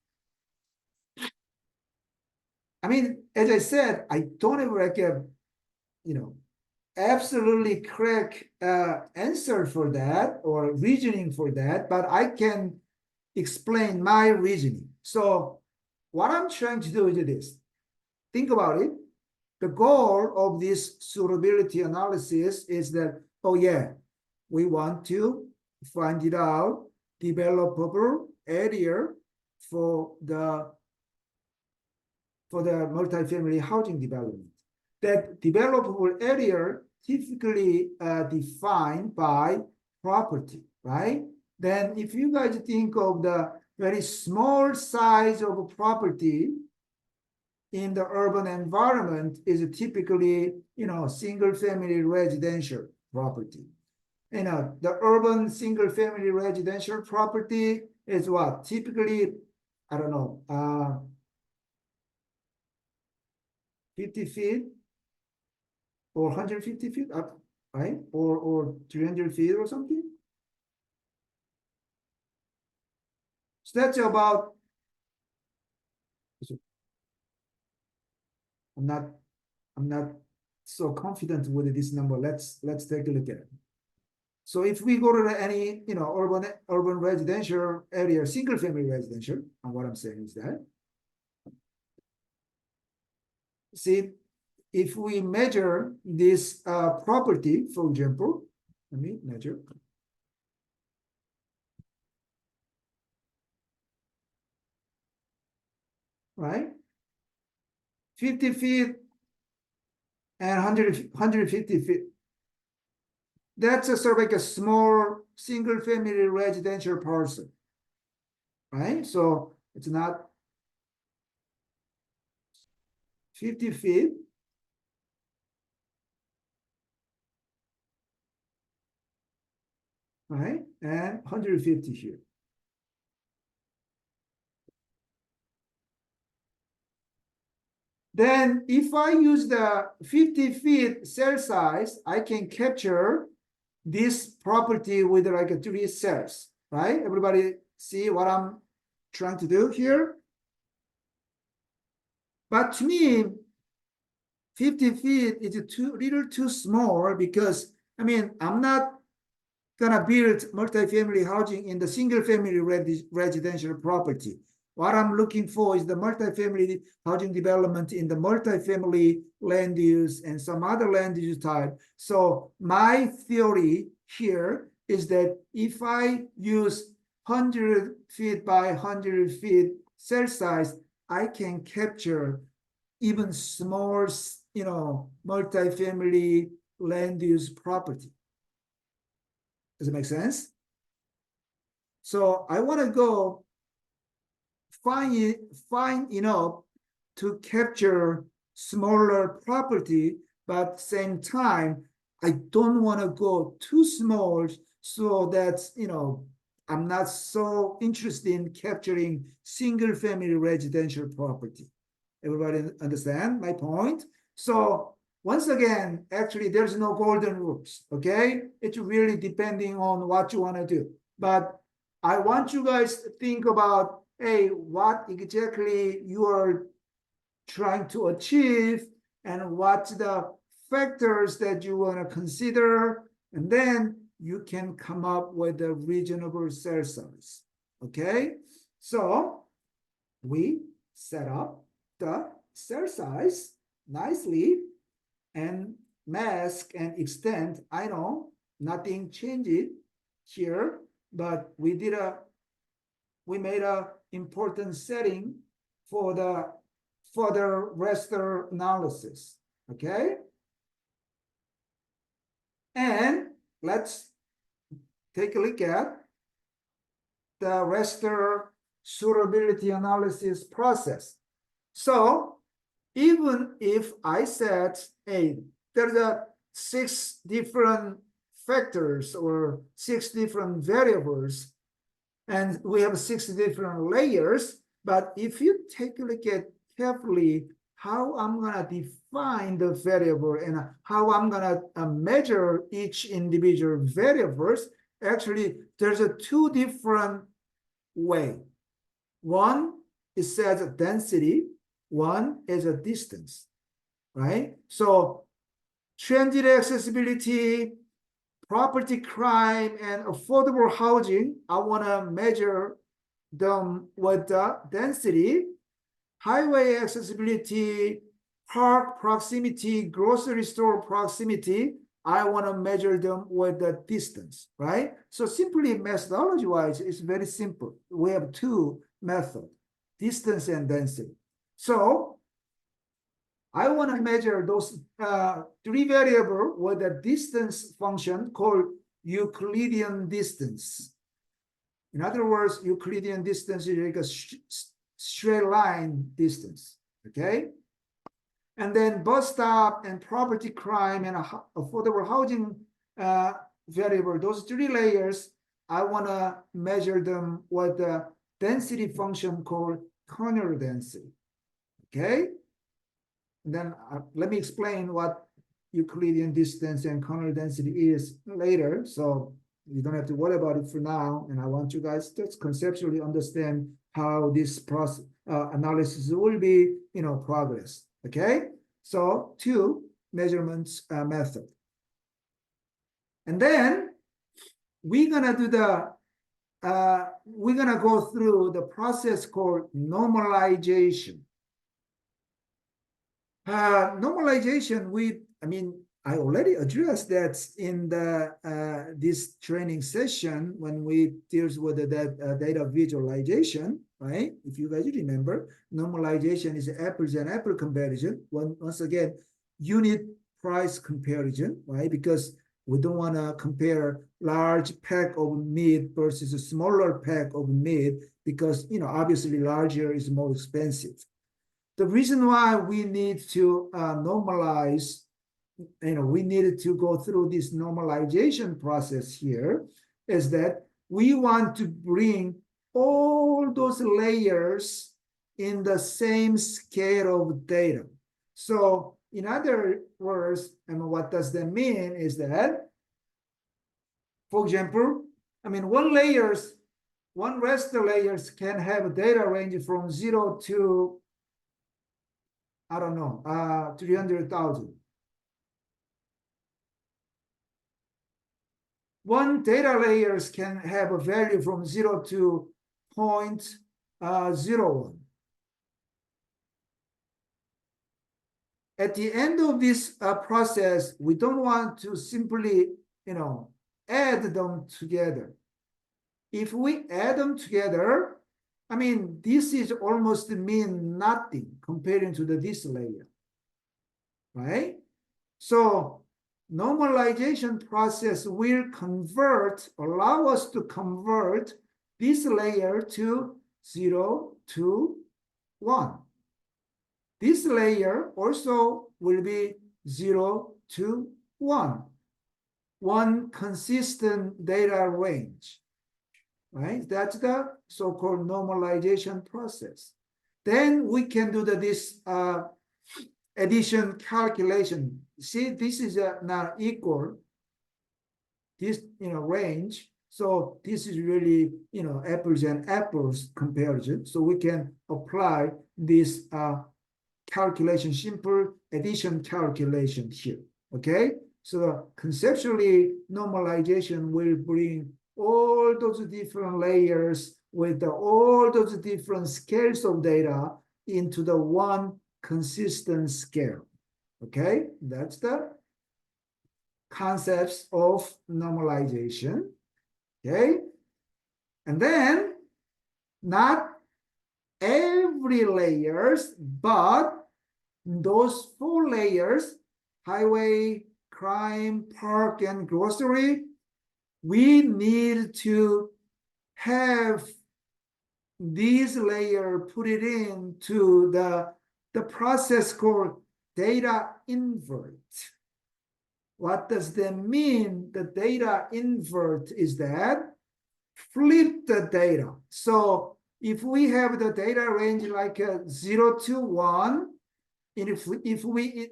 I mean, as I said, I don't have like a, you know, absolutely correct answer for that or reasoning for that, but I can explain my reasoning. So what I'm trying to do is this. Think about it. The goal of this suitability analysis is that, oh yeah, we want to find it out, developable area for the multifamily housing development. That developable area typically defined by property, right? Then if you guys think of the very small size of a property in the urban environment is typically, you know, single family residential property. You know, the urban single family residential property is what? Typically, I don't know, 50 feet or 150 feet up, right? Or 300 feet or something. So that's about, I'm not so confident with this number. Let's take a look at it. So if we go to any, you know, urban residential area, single family residential, and what I'm saying is that, see, if we measure this property, for example, let me measure. Right? 50 feet and 150 feet. That's a sort of like a small single family residential parcel. Right? So it's not 50 feet. Right? And 150 here. Then if I use the 50 feet cell size, I can capture this property with like a 3 cells, right? Everybody see what I'm trying to do here? But to me, 50 feet is little too small because, I mean, I'm not gonna build multifamily housing in the single family residential property. What I'm looking for is the multifamily housing development in the multifamily land use and some other land use type. So my theory here is that if I use 100 feet by 100 feet cell size, I can capture even small, multifamily land use property. Does it make sense? So I want to go fine enough to capture smaller property, but at the same time, I don't want to go too small so that, I'm not so interested in capturing single family residential property. Everybody understand my point? So once again, actually, there's no golden rules, okay? It's really depending on what you want to do. But I want you guys to think about, hey, what exactly you are trying to achieve and what's the factors that you want to consider, and then you can come up with a reasonable cell size, okay? So we set up the cell size nicely and mask and extend. I know nothing changed here, but we made a important setting for the raster analysis, okay? And let's take a look at the raster suitability analysis process. So even if I said, hey, there's 6 different factors or 6 different variables, and we have 6 different layers, but if you take a look at carefully how I'm going to define the variable and how I'm going to measure each individual variables, actually, there's 2 different ways. One, it says a density. One is a distance, right? So transit accessibility, property crime, and affordable housing, I want to measure them with the density. Highway accessibility, park proximity, grocery store proximity, I want to measure them with the distance, right? So simply methodology-wise, it's very simple. We have 2 methods, distance and density. So I want to measure those 3 variables with a distance function called Euclidean distance. In other words, Euclidean distance is like a straight line distance, okay? And then bus stop and property crime and affordable housing variable, those 3 layers, I want to measure them with the density function called corner density, okay? And then let me explain what Euclidean distance and corner density is later, so you don't have to worry about it for now. And I want you guys to conceptually understand how this process analysis will be, progress. Okay, so 2 measurements method, and then we're gonna do we're gonna go through the process called normalization. Normalization, I already addressed that in the this training session when we deals with the data visualization, right? If you guys remember, normalization is apples and apple comparison. Once again, unit price comparison, right? Because we don't want to compare large pack of meat versus a smaller pack of meat because, obviously larger is more expensive. The reason why we need to normalize, we needed to go through this normalization process here is that we want to bring all those layers in the same scale of data. So in other words, what does that mean is that, for example, one raster layers can have a data range from 0 to, I don't know, 300,000. One data layers can have a value from 0 to 0, 1. At the end of this process, we don't want to simply, add them together. If we add them together, I mean, this is almost mean nothing comparing to this layer, right? So normalization process will allow us to convert this layer to 0 to 1. This layer also will be 0 to 1. One consistent data range, right? That's the so-called normalization process. Then we can do this addition calculation. See, this is not equal, this range. So this is really apples and apples comparison. So we can apply this calculation, simple addition calculation here. Okay, so conceptually normalization will bring all those different layers with all those different scales of data into the one consistent scale. Okay, that's the concepts of normalization. Okay, and then not every layers, but those 4 layers, highway, crime, park, and grocery, we need to have these layer put it into the process called data invert. What does that mean? The data invert is that flip the data. So if we have the data range like 0 to 1, and if we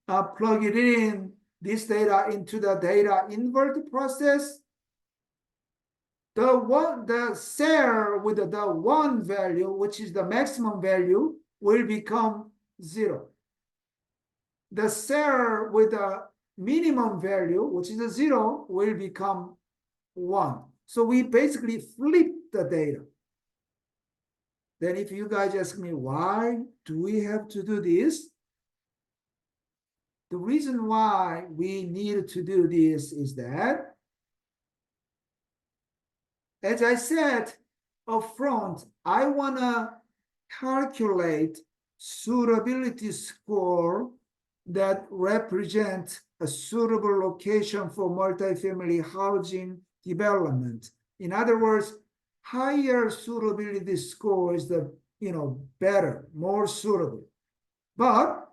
plug it in, this data into the data invert process, the cell with the 1 value, which is the maximum value, will become 0. The cell with the minimum value, which is a 0, will become 1. So we basically flip the data. Then if you guys ask me, why do we have to do this? The reason why we need to do this is that, as I said up front, I want to calculate suitability score that represent a suitable location for multifamily housing development. In other words, higher suitability score is the better, more suitable. But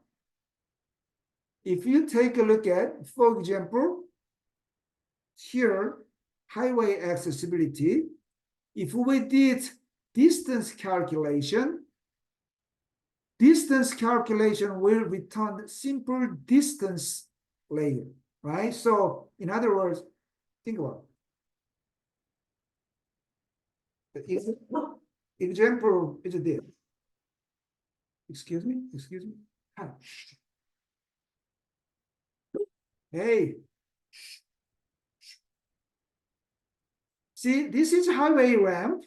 if you take a look at, for example, here, highway accessibility, if we did distance calculation will return simple distance layer, right? So in other words, think about it. The example is this. Excuse me. Hi. Hey. See, this is highway ramp.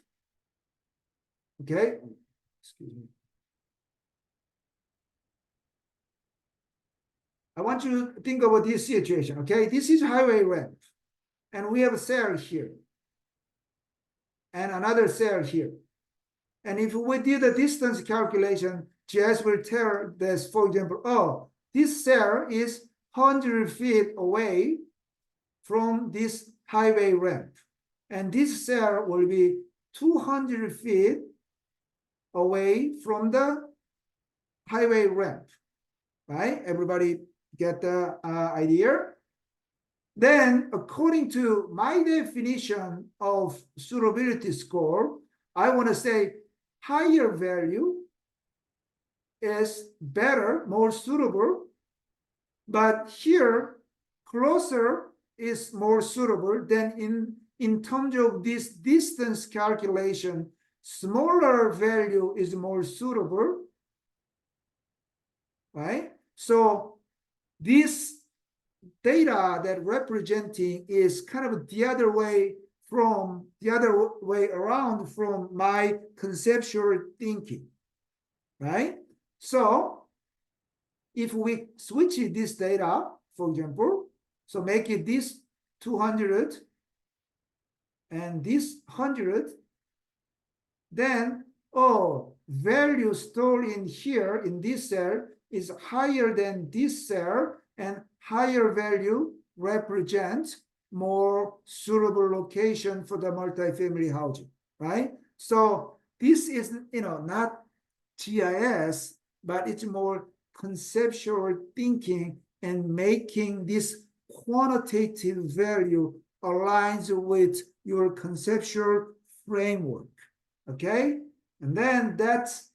Okay. Excuse me. I want you to think about this situation. Okay. This is highway ramp. And we have a cell here. And another cell here. And if we did a distance calculation, GIS will tell this, for example, oh, this cell is 100 feet away from this highway ramp. And this cell will be 200 feet away from the highway ramp, right? Everybody get the idea? Then, according to my definition of suitability score, I want to say higher value is better, more suitable, but here, closer is more suitable than in terms of this distance calculation, smaller value is more suitable, right? So this data that representing is kind of the other way from the other way around from my conceptual thinking, right? So if we switch this data, for example, so make it this 200 and this 100, then, oh, value stored in here in this cell is higher than this cell, and higher value represents more suitable location for the multifamily housing, right? So this is, not GIS, but it's more conceptual thinking and making this quantitative value aligns with your conceptual framework, okay? And then that's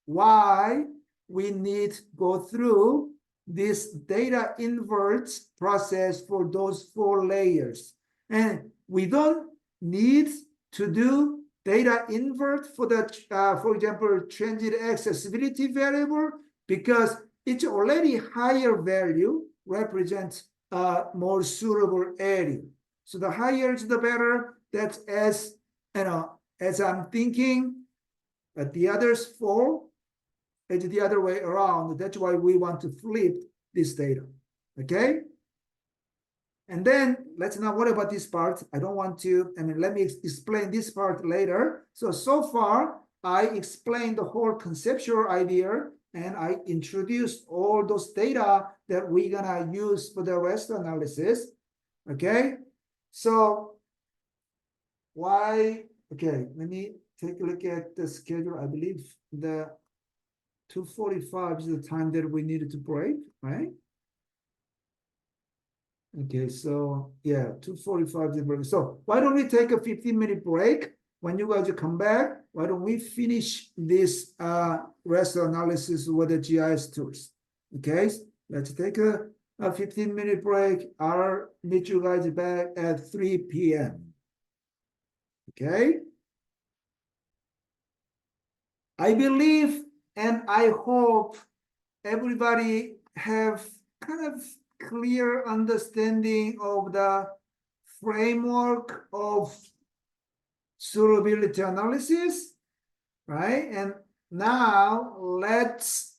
why we need to go through this data invert process for those 4 layers. And we don't need to do data invert for the, for example, transit accessibility variable, because it's already higher value represents a more suitable area. So the higher the better. That's as I'm thinking. But the others 4, it's the other way around. That's why we want to flip this data. Okay. And then let's not worry about this part. I don't want to, let me explain this part later. So far, I explained the whole conceptual idea, and I introduced all those data that we're gonna use for the rest analysis. Okay. So why, okay, let me take a look at the schedule. I believe the 2:45 is the time that we needed to break, right? Okay, so yeah, 2:45 is the break. So why don't we take a 15-minute break? When you guys come back, why don't we finish this rest analysis with the GIS tools? Okay, let's take a 15-minute break. I'll meet you guys back at 3 p.m. Okay. I believe and I hope everybody have kind of clear understanding of the framework of suitability analysis, right? And now let's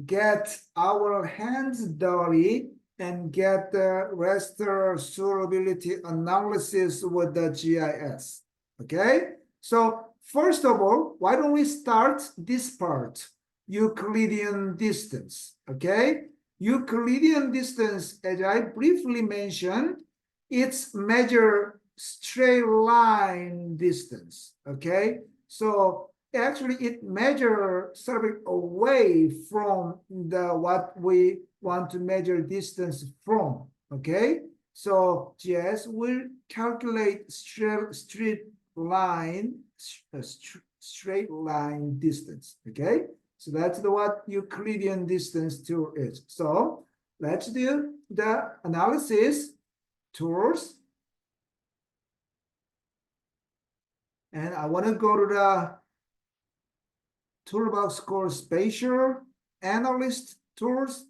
get our hands dirty and get the Raster suitability analysis with the GIS, okay? So first of all, why don't we start this part, Euclidean distance, okay? Euclidean distance, as I briefly mentioned, it's measure straight line distance, okay? So actually it measures sort of away from the what we want to measure distance from, okay? So GIS will calculate straight line distance, okay? So that's what Euclidean distance tool is. So let's do the analysis tools. And I want to go to the toolbox called spatial analyst tools.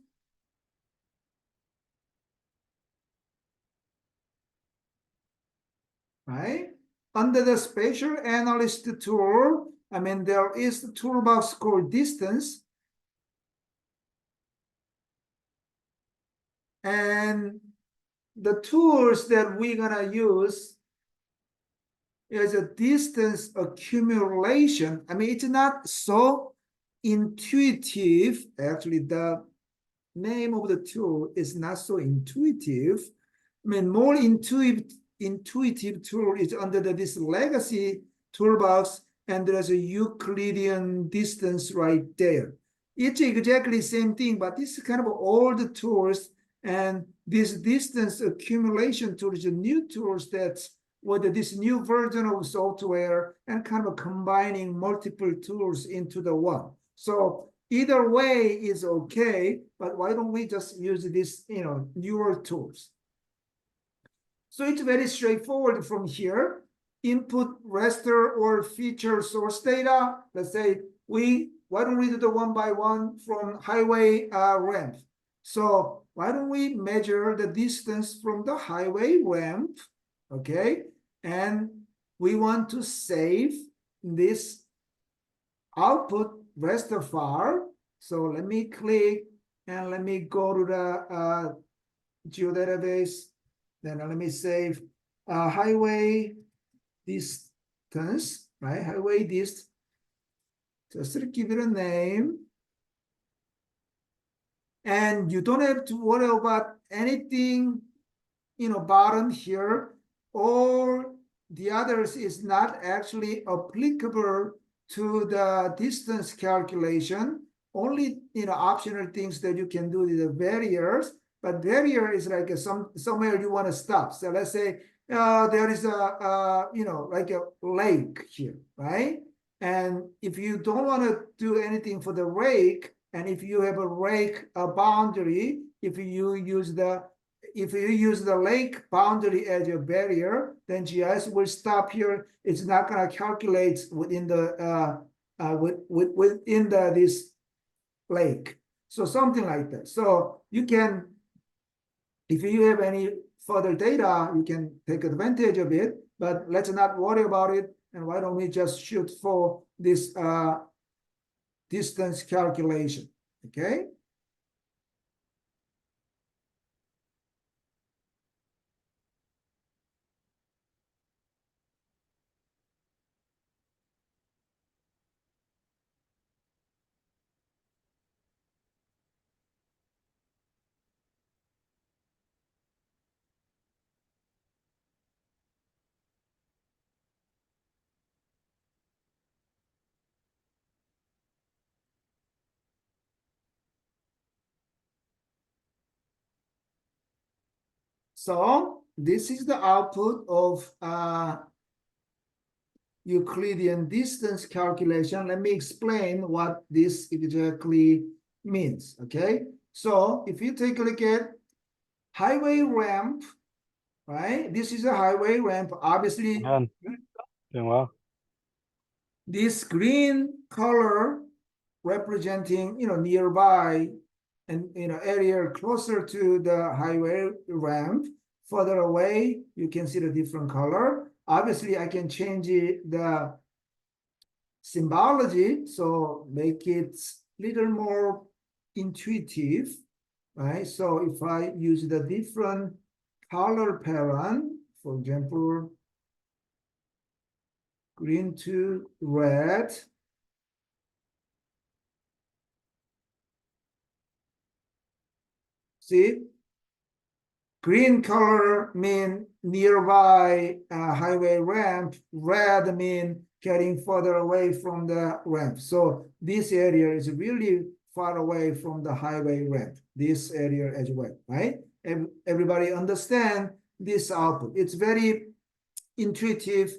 Right? Under the spatial analyst tool, there is the toolbox called distance. And the tools that we're gonna use is a distance accumulation. It's not so intuitive. Actually, the name of the tool is not so intuitive. More intuitive tool is under this legacy toolbox, and there's a Euclidean distance right there. It's exactly the same thing, but this is kind of old tools, and this distance accumulation tool is a new tools that's with this new version of software and kind of combining multiple tools into the one. So either way is okay, but why don't we just use this, newer tools? So it's very straightforward from here. Input raster or feature source data. Let's say why don't we do the one by one from highway ramp? So why don't we measure the distance from the highway ramp, okay? and we want to save this output raster file. So let me click and let me go to the geodatabase. Then let me save highway distance, right? Highway distance. Just give it a name. And you don't have to worry about anything, bottom here, or the others is not actually applicable to the distance calculation. Only, optional things that you can do is the barriers, but barrier is like somewhere you want to stop. So let's say there is like a lake here, right? And if you don't want to do anything for the lake, and if you have a lake boundary, if you use the lake boundary as your barrier, then GIS will stop here. It's not going to calculate within the within this lake. So something like that. So you can, if you have any further data, you can take advantage of it. But let's not worry about it. And why don't we just shoot for this distance calculation? Okay. So this is the output of Euclidean distance calculation. Let me explain what this exactly means, okay? So if you take a look at highway ramp, right? This is a highway ramp. Obviously, Doing well. this green color representing, nearby and, area closer to the highway ramp. Further away, you can see the different color. Obviously, I can change the symbology, so make it little more intuitive, right? So if I use the different color pattern, for example, green to red, see, green color mean nearby highway ramp, red mean getting further away from the ramp. So this area is really far away from the highway ramp, this area as well, right? Everybody understand this output. It's very intuitive,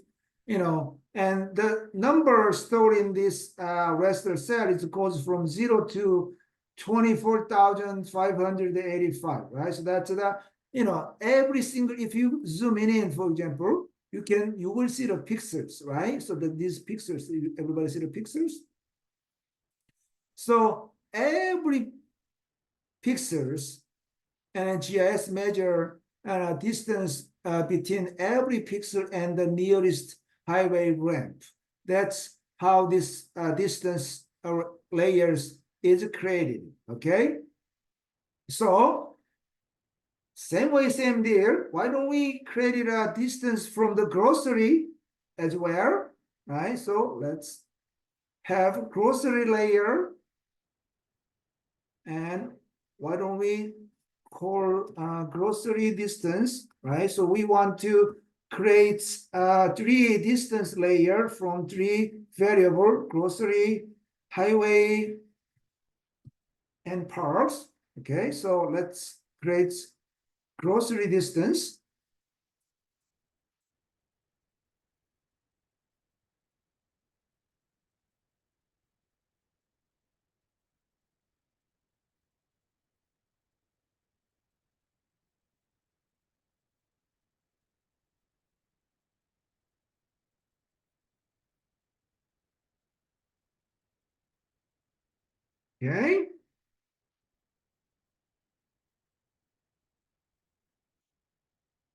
and the number stored in this raster cell, it goes from 0 to 24,585, right? So that's the, every single, if you zoom in, for example, you will see the pixels, right? So that these pixels, everybody see the pixels? So every pixels and a GIS measure a distance between every pixel and the nearest highway ramp. That's how this distance layers is created, okay? So, same way, same deal. Why don't we create a distance from the grocery as well, right? So let's have grocery layer, and why don't we call grocery distance, right? So we want to create 3 distance layer from 3 variable: grocery, highway, and parks. Okay, so let's create grocery distance. Okay.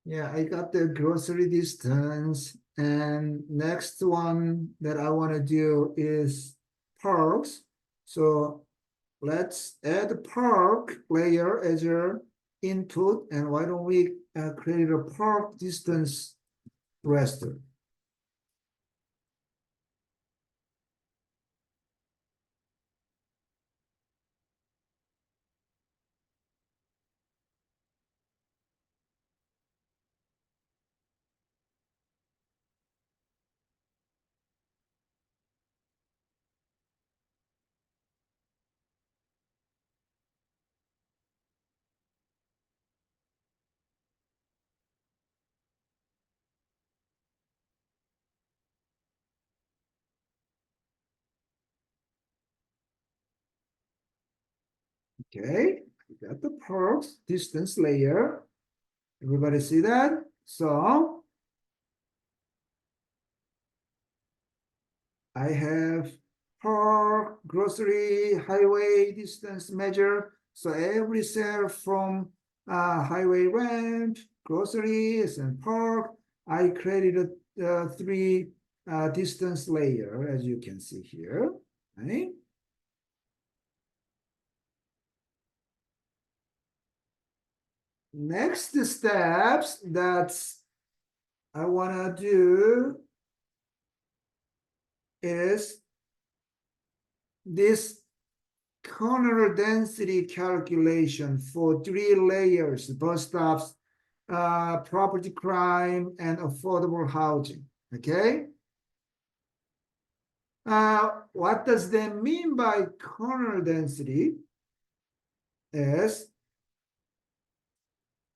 Yeah, I got the grocery distance. And next one that I want to do is parks. So let's add the park layer as your input. And why don't we create a park distance raster? Okay, we got the parks distance layer. Everybody see that? So I have park, grocery, highway distance measure. So every cell from highway ramp, groceries, and park, I created three distance layer, as you can see here. Right? Next steps that I want to do is this corner density calculation for three layers: bus stops, property crime, and affordable housing. Okay. What does that mean by corner density? Is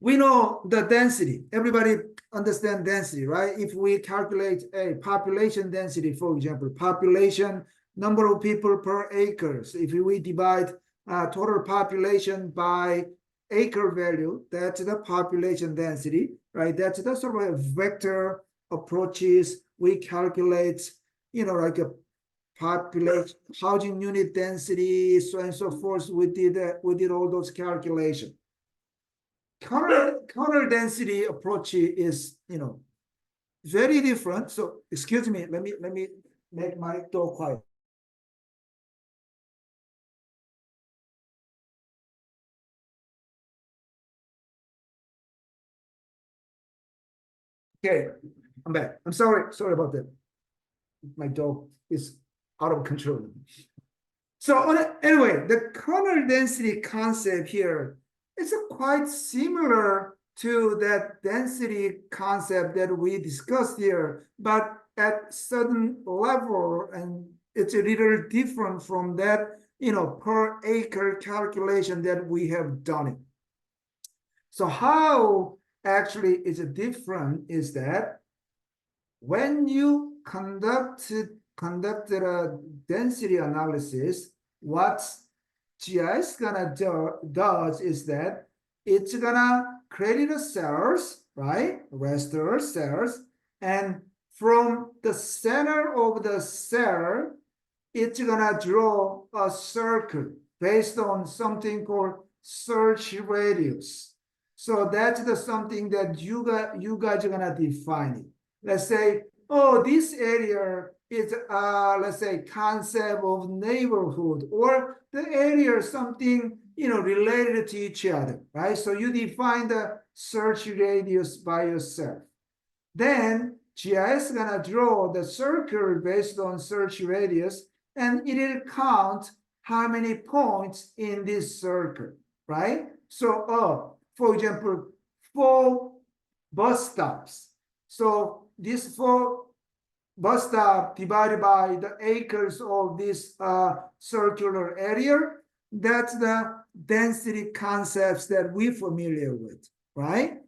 we know the density. Everybody understand density, right? If we calculate a population density, for example, population number of people per acres, if we divide total population by acre value, that's the population density, right? That's the sort of vector approaches we calculate, like a population, housing unit density, so on and so forth. We did all those calculations. Corner density approach is, very different. So excuse me, let me make my door quiet. Okay, I'm back. I'm sorry about that. My dog is out of control. So anyway, the corner density concept here is quite similar to that density concept that we discussed here, but at certain level, and it's a little different from that, per acre calculation that we have done it. So how actually is it different is that when you conducted a density analysis, what GIS gonna does is that it's gonna create the cells, right? Raster cells, and from the center of the cell, it's gonna draw a circle based on something called search radius. So that's the something that you guys are gonna define it. Let's say, oh, this area is let's say concept of neighborhood, or the area is something related to each other, right? So you define the search radius by yourself. Then GIS is gonna draw the circle based on search radius, and it will count how many points in this circle, right? So, for example, 4 bus stops. So this 4 bus stop divided by the acres of this circular area, that's the density concepts that we're familiar with, right?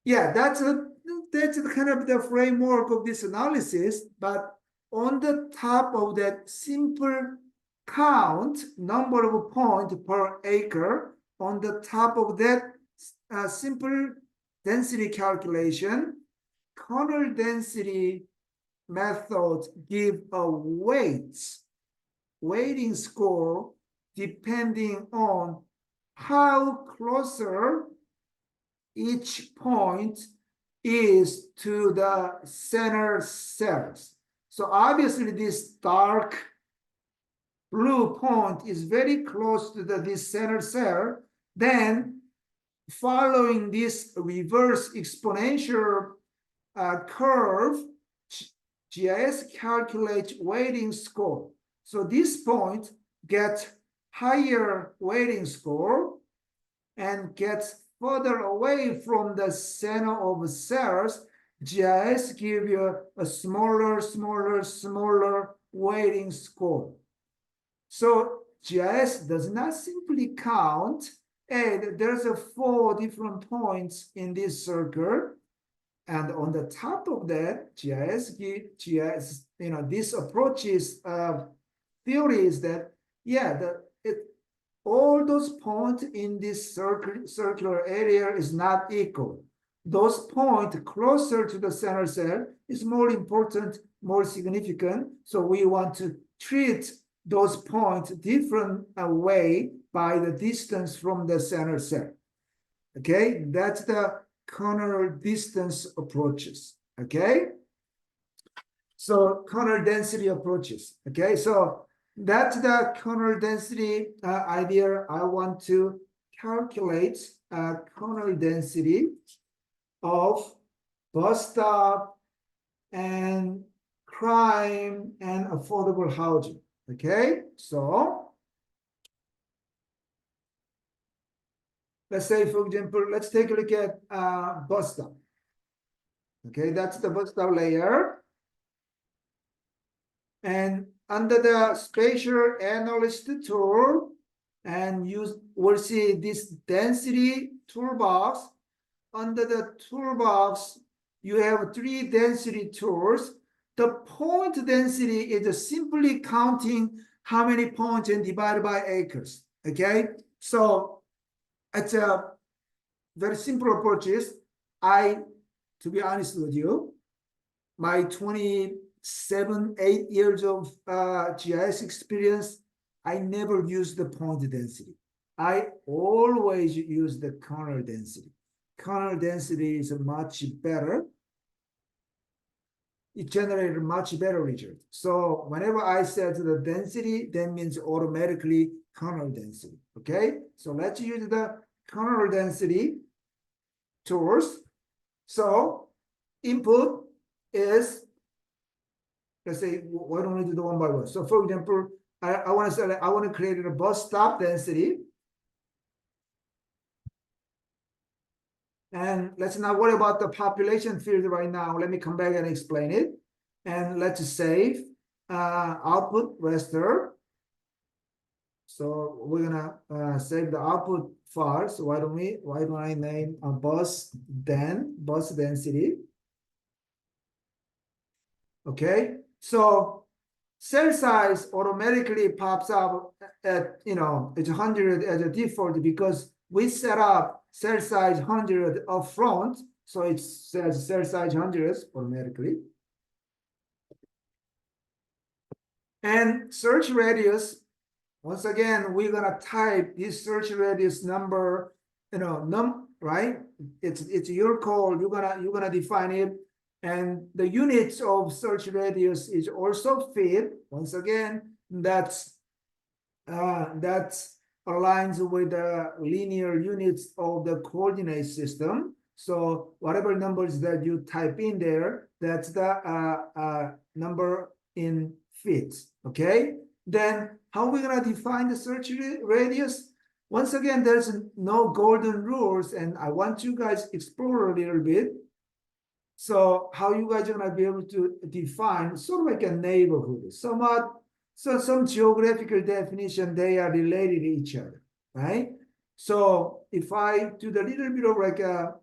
Yeah, that's kind of the framework of this analysis, but on the top of that simple count, number of points per acre, on the top of that simple density calculation, corner density methods give a weighting score depending on how closer each point is to the center cells. So obviously this dark blue point is very close to this center cell. Then following this reverse exponential curve, GIS calculates weighting score. So this point gets higher weighting score and gets further away from the center of cells. GIS give you a smaller weighting score. So GIS does not simply count, hey, there's 4 different points in this circle. And on the top of that, GIS, this approaches theory is that, yeah, all those points in this circular area is not equal. Those points closer to the center cell is more important, more significant. So we want to treat those points different way by the distance from the center cell. Okay, that's the corner distance approaches. Okay, so corner density approaches. Okay, so that's the corner density idea. I want to calculate corner density of bus stop and crime and affordable housing. Okay, so let's say, for example, let's take a look at bus stop. Okay, that's the bus stop layer. And under the spatial analyst tool, and we'll see this density toolbox. Under the toolbox, you have 3 density tools. The point density is simply counting how many points and divided by acres. Okay, so it's a very simple approach. To be honest with you, my 27-8 years of GIS experience, I never used the point density. I always use the corner density. Corner density is much better. It generated much better result. So whenever I set the density, that means automatically corner density. Okay, so let's use the corner density tools. So input is, let's say, why don't we do the one by one? So for example, I want to create a bus stop density. And let's not worry about the population field right now. Let me come back and explain it. And let's save output raster. So we're gonna save the output file. So why don't I name a bus density? Okay. So cell size automatically pops up at it's 100 as a default because we set up cell size 100 up front, so it says cell size 100 automatically. And search radius, once again, we're gonna type this search radius number, right? It's your call. You're gonna define it, and the units of search radius is also feet. Once again, that's aligns with the linear units of the coordinate system. So whatever numbers that you type in there, that's the number in feet. Okay. Then how are we gonna define the search radius? Once again, there's no golden rules, and I want you guys explore a little bit. So how you guys are gonna be able to define sort of like a neighborhood, somewhat. So some geographical definition, they are related to each other, right? So if I do the little bit of like a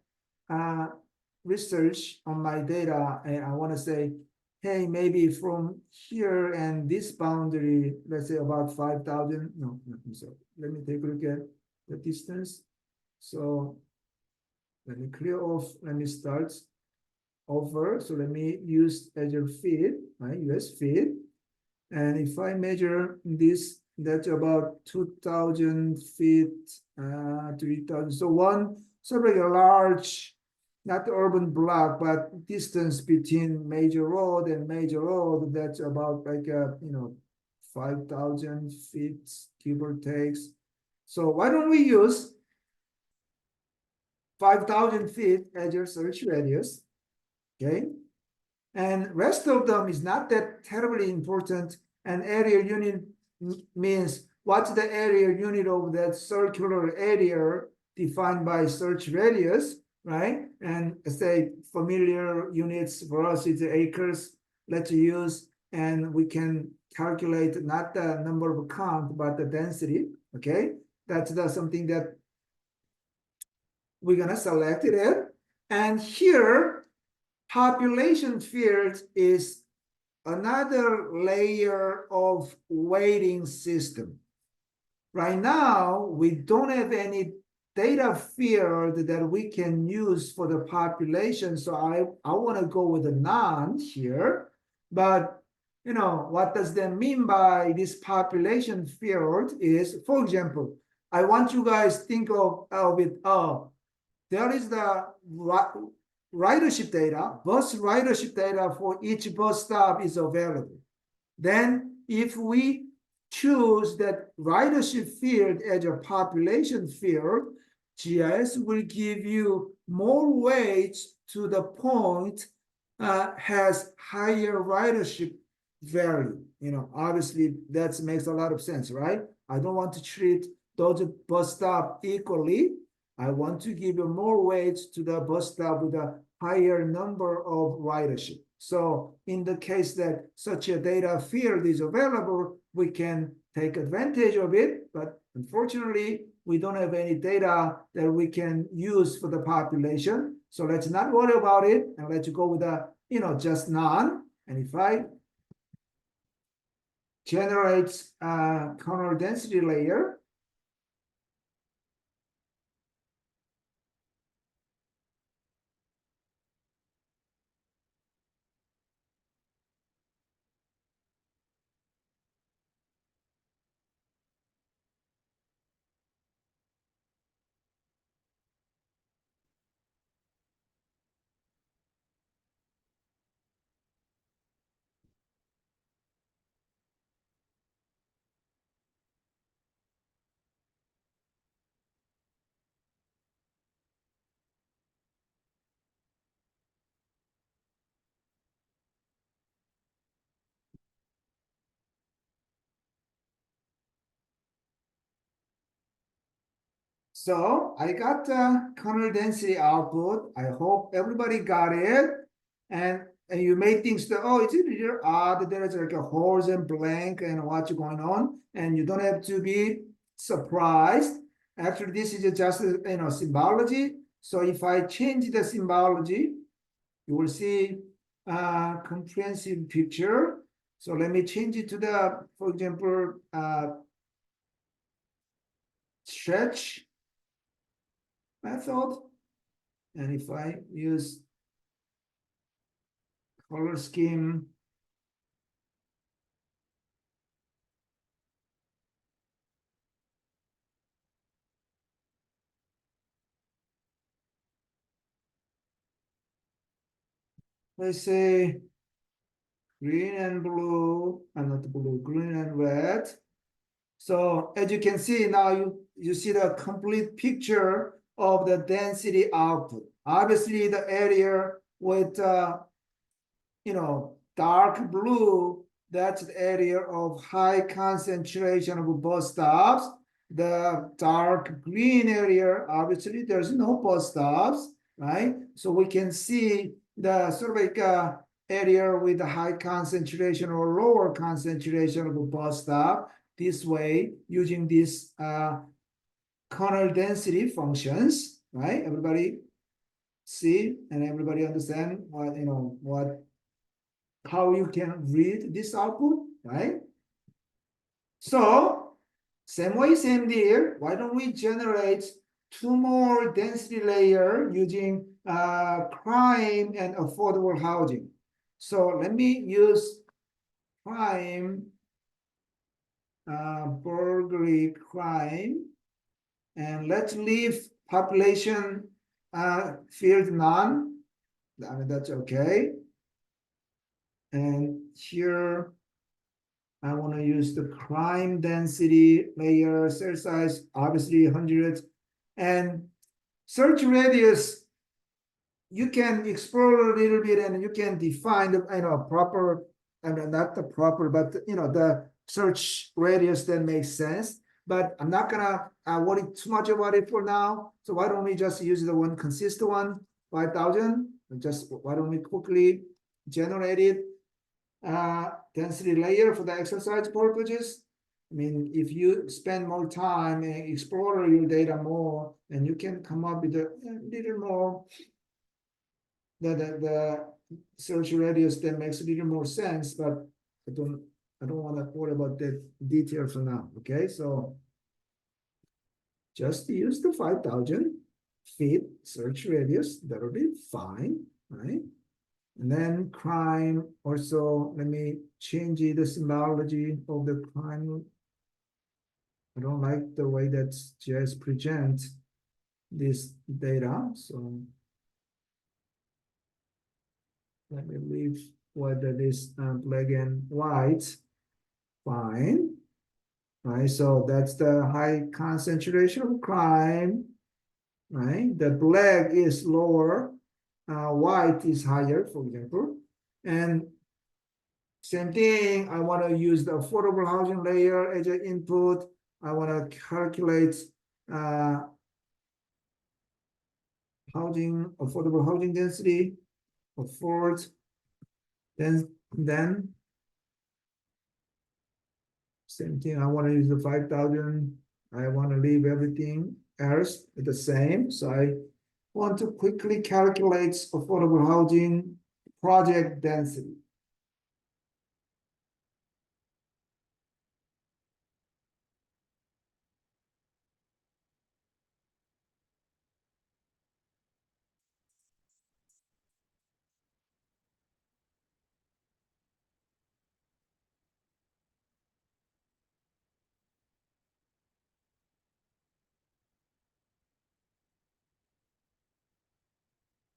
research on my data, and I want to say, hey, maybe from here and this boundary, let's say about 5,000. No, so let me take a look at the distance. So let me clear off. Let me start over. So let me use Azure feed, right? US feed. And if I measure this, that's about 2,000 feet, 3,000. So sort of like a large, not the urban block, but distance between major road and major road, that's about like 5,000 feet, give or takes. So why don't we use 5,000 feet as your search radius, okay? And rest of them is not that terribly important. And area unit means what's the area unit of that circular area defined by search radius, right? And say familiar units for us is acres. Let's use, and we can calculate not the number of count, but the density, okay? That's something that we're gonna select it. And here, population field is another layer of weighting system. Right now, we don't have any data field that we can use for the population. So I want to go with a none here. But what does that mean by this population field is, for example, I want you guys think of it. There is the ridership data, bus ridership data for each bus stop is available. Then if we choose that ridership field as a population field, GIS will give you more weights to the point has higher ridership value. Obviously that makes a lot of sense, right? I don't want to treat those bus stop equally. I want to give you more weights to the bus stop with a higher number of ridership. So in the case that such a data field is available, we can take advantage of it. But unfortunately, we don't have any data that we can use for the population. So let's not worry about it. And let's go with a, just none. And if I generate a kernel density layer, so I got the kernel density output. I hope everybody got it. And you may think that, oh, it's really odd. There's like a holes and blank and what's going on. And you don't have to be surprised. Actually, this is just symbology. So if I change the symbology, you will see a comprehensive picture. So let me change it to the, for example, stretch method. And if I use color scheme, let's say green and blue, and not blue, green and red. So as you can see now, you see the complete picture of the density output. Obviously, the area with dark blue, that's the area of high concentration of bus stops. The dark green area, obviously, there's no bus stops, right? So we can see the sort of like area with a high concentration or lower concentration of a bus stop this way using these kernel density functions, right? Everybody see and everybody understand how you can read this output, right? So same way, same deal. Why don't we generate two more density layer using crime and affordable housing? So let me use crime, burglary crime, and let's leave population field none. I mean, that's okay. And here, I want to use the crime density layer, cell size, obviously 100. And search radius, you can explore a little bit and you can define the proper, I mean, not the proper, but the search radius that makes sense. But I'm not gonna worry too much about it for now. So why don't we just use the one consistent one, 5,000? Just why don't we quickly generate it? Density layer for the exercise purposes. I mean, if you spend more time and explore your data more, and you can come up with a little more the search radius that makes a little more sense, but I don't want to worry about the details for now. Okay, so just use the 5,000 feet search radius, that'll be fine, right? And then crime also, let me change the symbology of the crime. I don't like the way that GIS presents this data, so let me leave what that is black and white. Fine. Right, so that's the high concentration of crime, right? The black is lower, white is higher, for example. And same thing, I want to use the affordable housing layer as an input. I want to calculate affordable housing density, afford, then same thing, I want to use the 5,000. I want to leave everything else the same. So I want to quickly calculate affordable housing project density.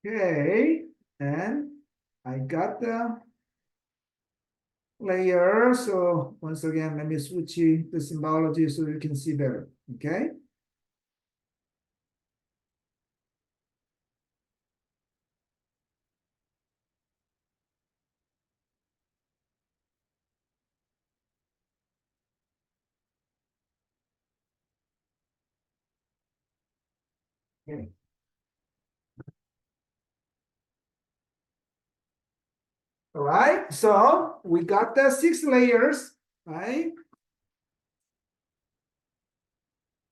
Okay, and I got the layer. So once again, let me switch the symbology so you can see better. Okay. Okay. All right, so we got the 6 layers, right?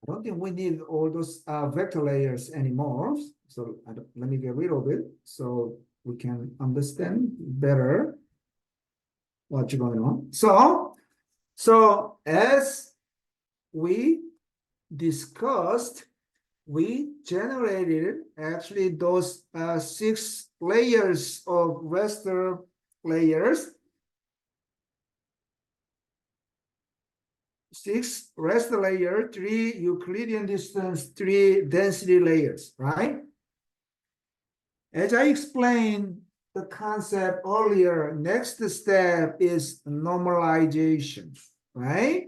I don't think we need all those vector layers anymore. So let me get rid of it so we can understand better what's going on. So as we discussed, we generated actually those 6 layers of raster layers. 6 raster layer, 3 Euclidean distance, 3 density layers, right? As I explained the concept earlier, next step is normalization, right?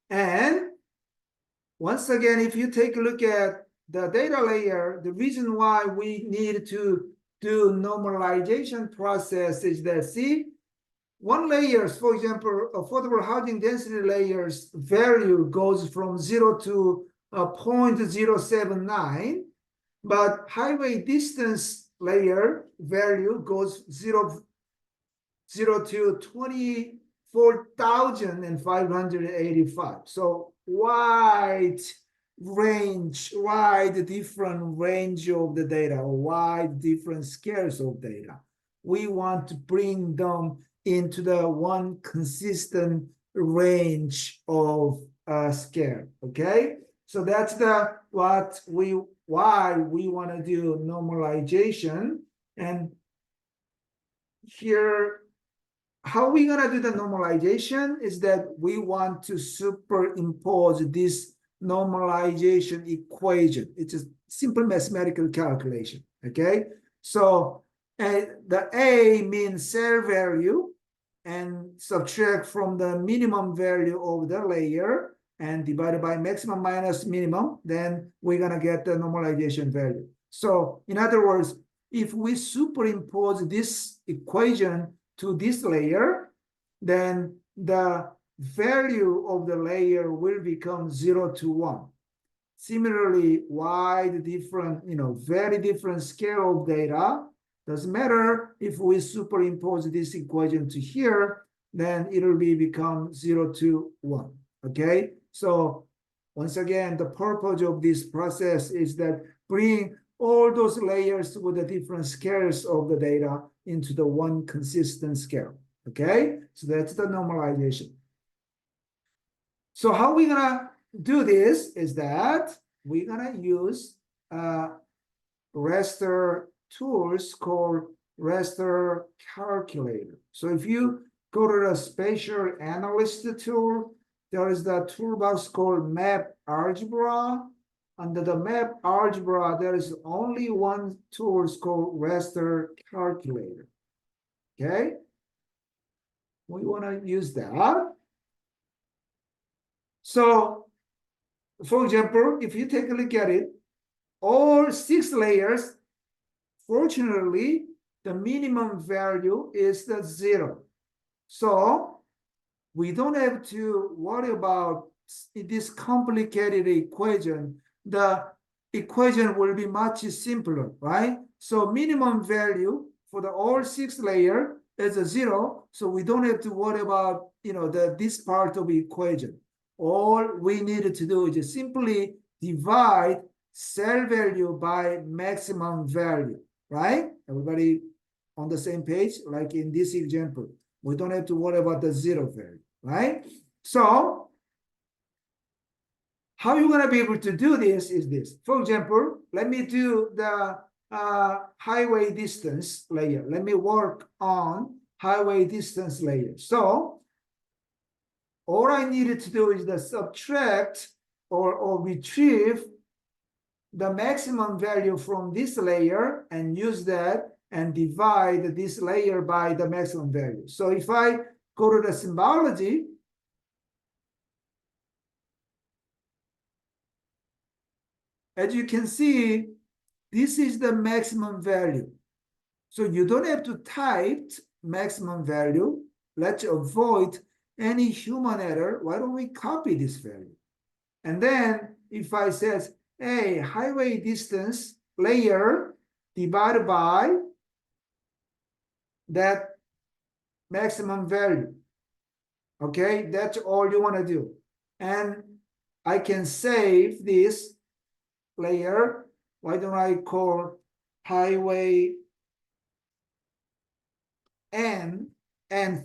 And once again, if you take a look at the data layer, the reason why we need to do normalization process is that, see, one layers, for example, affordable housing density layers value goes from 0 to 0.079, but highway distance layer value goes 0 to 24,585. So wide different range of the data, wide different scales of data. We want to bring them into the one consistent range of scale. Okay, so that's why we want to do normalization. And here, how we're gonna do the normalization is that we want to superimpose this normalization equation. It's a simple mathematical calculation, okay? So the A means cell value, and subtract from the minimum value of the layer and divided by maximum minus minimum, then we're gonna get the normalization value. So in other words, if we superimpose this equation to this layer, then the value of the layer will become 0 to 1. Similarly, wide different, very different scale of data. Doesn't matter if we superimpose this equation to here, then it will become 0 to 1. Okay, so once again, the purpose of this process is that bring all those layers with the different scales of the data into the one consistent scale. Okay, so that's the normalization. So how we're gonna do this is that we're gonna use Raster tools called Raster calculator. So if you go to the spatial analyst tool, there is the toolbox called map algebra. Under the map algebra, there is only one tool called Raster calculator. Okay, we want to use that. So, for example, if you take a look at it, all 6 layers, fortunately, the minimum value is the 0. So we don't have to worry about this complicated equation. The equation will be much simpler, right? So minimum value for the all 6 layer is a 0. So we don't have to worry about, this part of the equation. All we needed to do is simply divide cell value by maximum value, right? Everybody on the same page? Like in this example, we don't have to worry about the 0 value, right? So how you're going to be able to do this is this. For example, let me do the highway distance layer. Let me work on highway distance layer. So all I needed to do is the subtract or retrieve the maximum value from this layer and use that and divide this layer by the maximum value. So if I go to the symbology, as you can see, this is the maximum value. So you don't have to type maximum value. Let's avoid any human error. Why don't we copy this value? And then if I says, hey, highway distance layer divided by that maximum value. Okay, that's all you want to do. And I can save this layer. Why don't I call highway N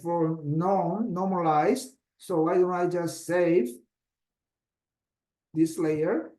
for normalized? So why don't I just save this layer?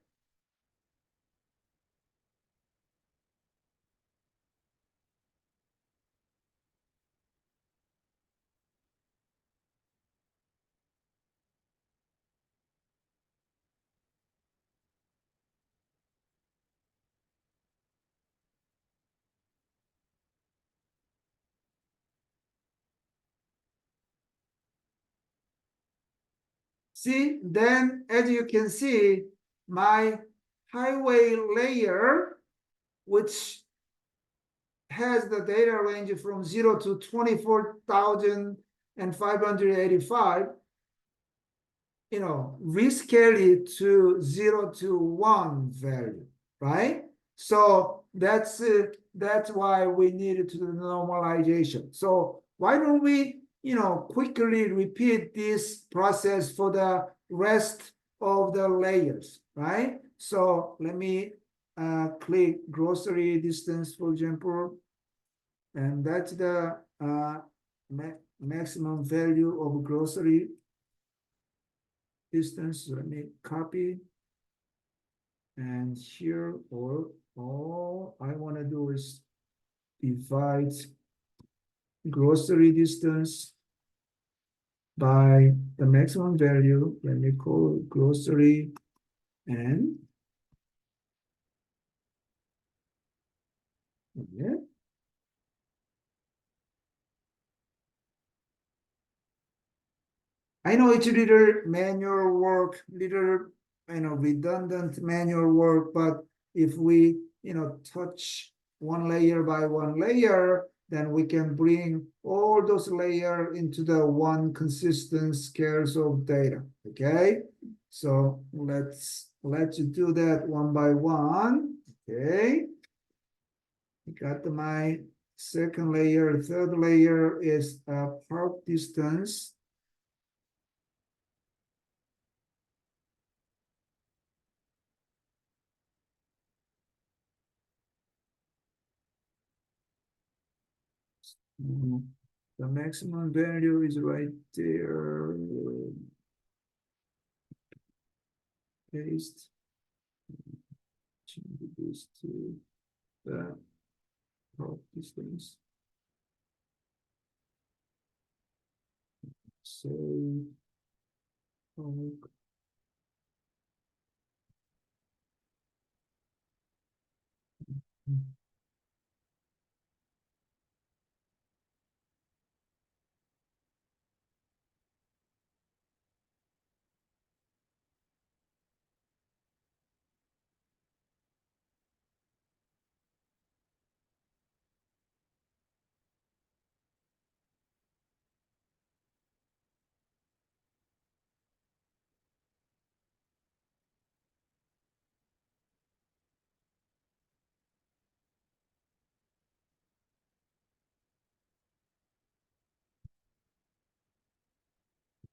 See, then as you can see, my highway layer, which has the data range from 0 to 24,585, rescale it to 0 to 1 value, right? So that's why we needed to do normalization. So why don't we quickly repeat this process for the rest of the layers, right? So let me click grocery distance, for example, and that's the maximum value of grocery distance. Let me copy, and here all I want to do is divide grocery distance by the maximum value. Let me call grocery And yeah. I know it's a little manual work, little, redundant manual work, but if we, touch one layer by one layer, then we can bring all those layers into the one consistent scales of data, okay? So let's do that one by one, okay? I got my second layer, third layer is park distance. The maximum value is right there. Paste. Change this to the park distance. So, park.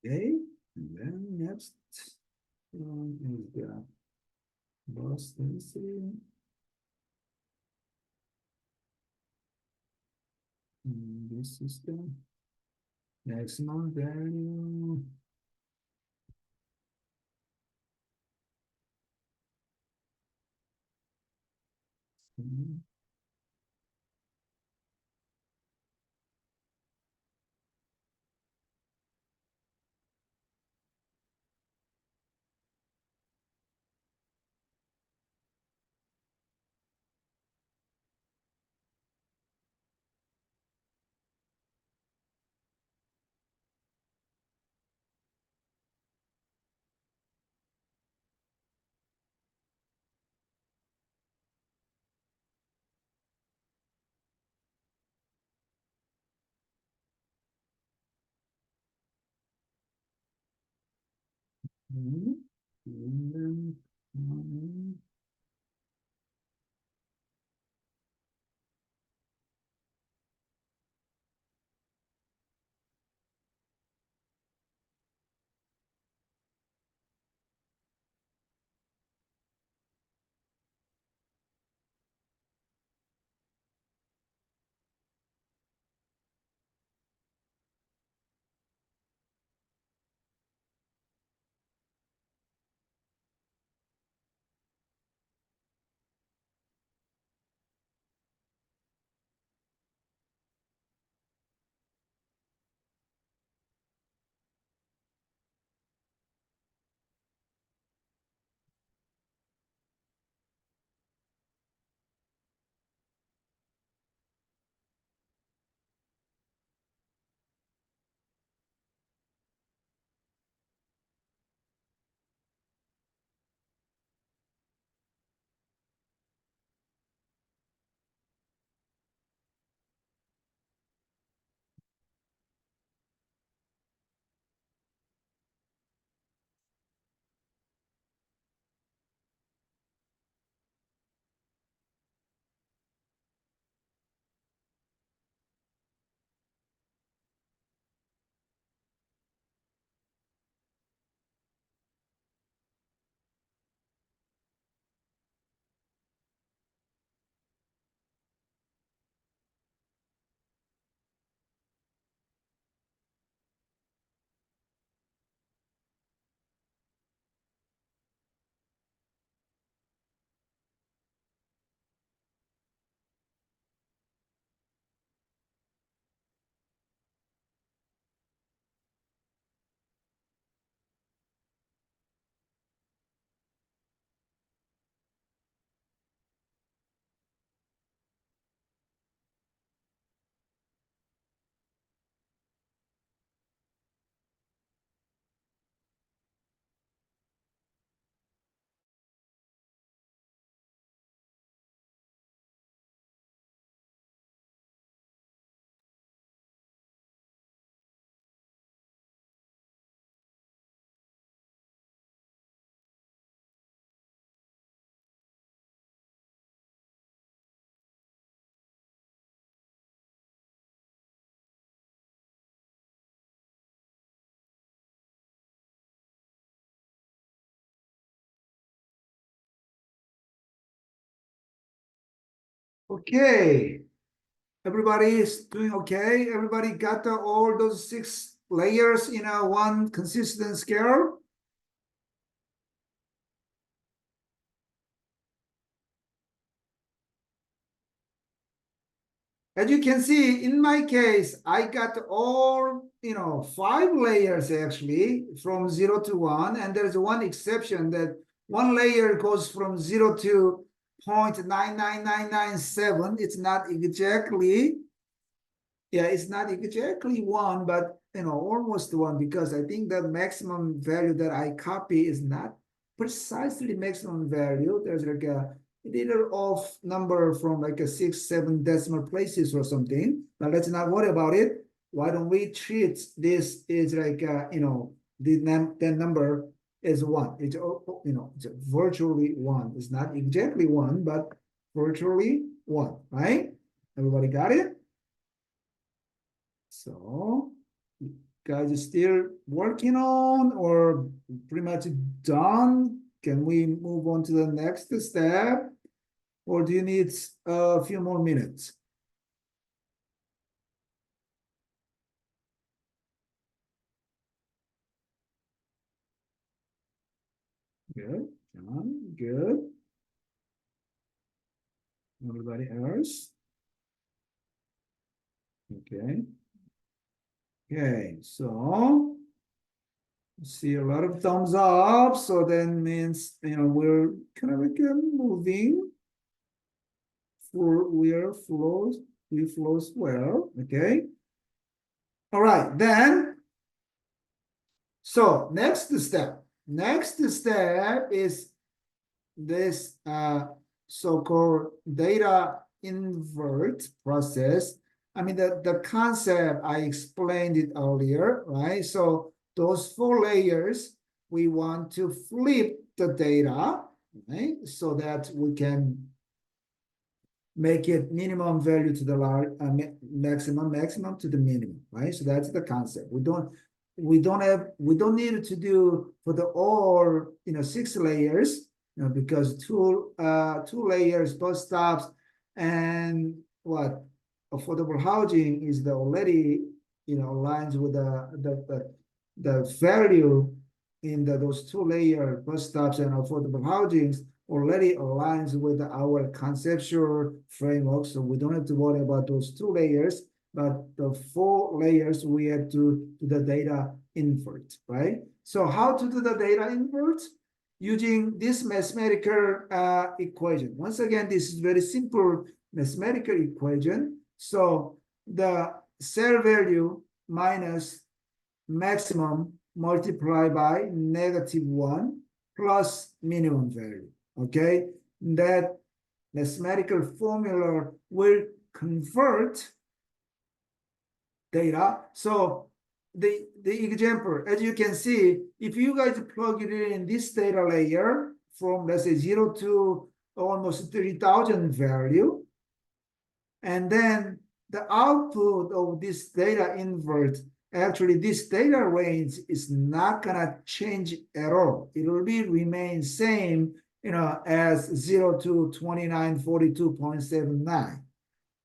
Okay, and then next one is the bus density. In this system, maximum value. And then, Okay. Everybody is doing okay. Everybody got all those 6 layers in a one consistent scale. As you can see, in my case, I got all, 5 layers actually from 0 to 1. And there's one exception that one layer goes from 0 to 0.99997. It's not exactly, it's not exactly 1, but, almost 1, because I think the maximum value that I copy is not precisely maximum value. There's like a little off number from like a 6, 7 decimal places or something, but let's not worry about it. Why don't we treat this is like, that number is 1. It's, it's virtually 1. It's not exactly 1, but virtually 1, right? Everybody got it? So, you guys are still working on or pretty much done? Can we move on to the next step? Or do you need a few more minutes? Good, John, good. Everybody else? Okay. Okay, so see a lot of thumbs up. So that means, we're kind of like moving. We flows well, okay? All right, then. So next step is this so-called data invert process. I mean, the concept, I explained it earlier, right? So those 4 layers, we want to flip the data, right? So that we can make it minimum value to the maximum to the minimum, right? So that's the concept. We don't need to do for the all 6 layers, because two layers, bus stops, and what affordable housing is the already aligns with the value in those 2 layer bus stops and affordable housings already aligns with our conceptual framework, so we don't have to worry about those 2 layers. But the 4 layers we have to do the data invert, right? So how to do the data invert? Using this mathematical equation. Once again, this is very simple mathematical equation. So the cell value minus maximum multiplied by -1 plus minimum value. Okay, that mathematical formula will convert data. So the example, as you can see, if you guys plug it in this data layer from, let's say, 0 to almost 30,000 value, and then the output of this data invert, actually this data range is not gonna change at all. It will remain same, as 0 to 2942.79.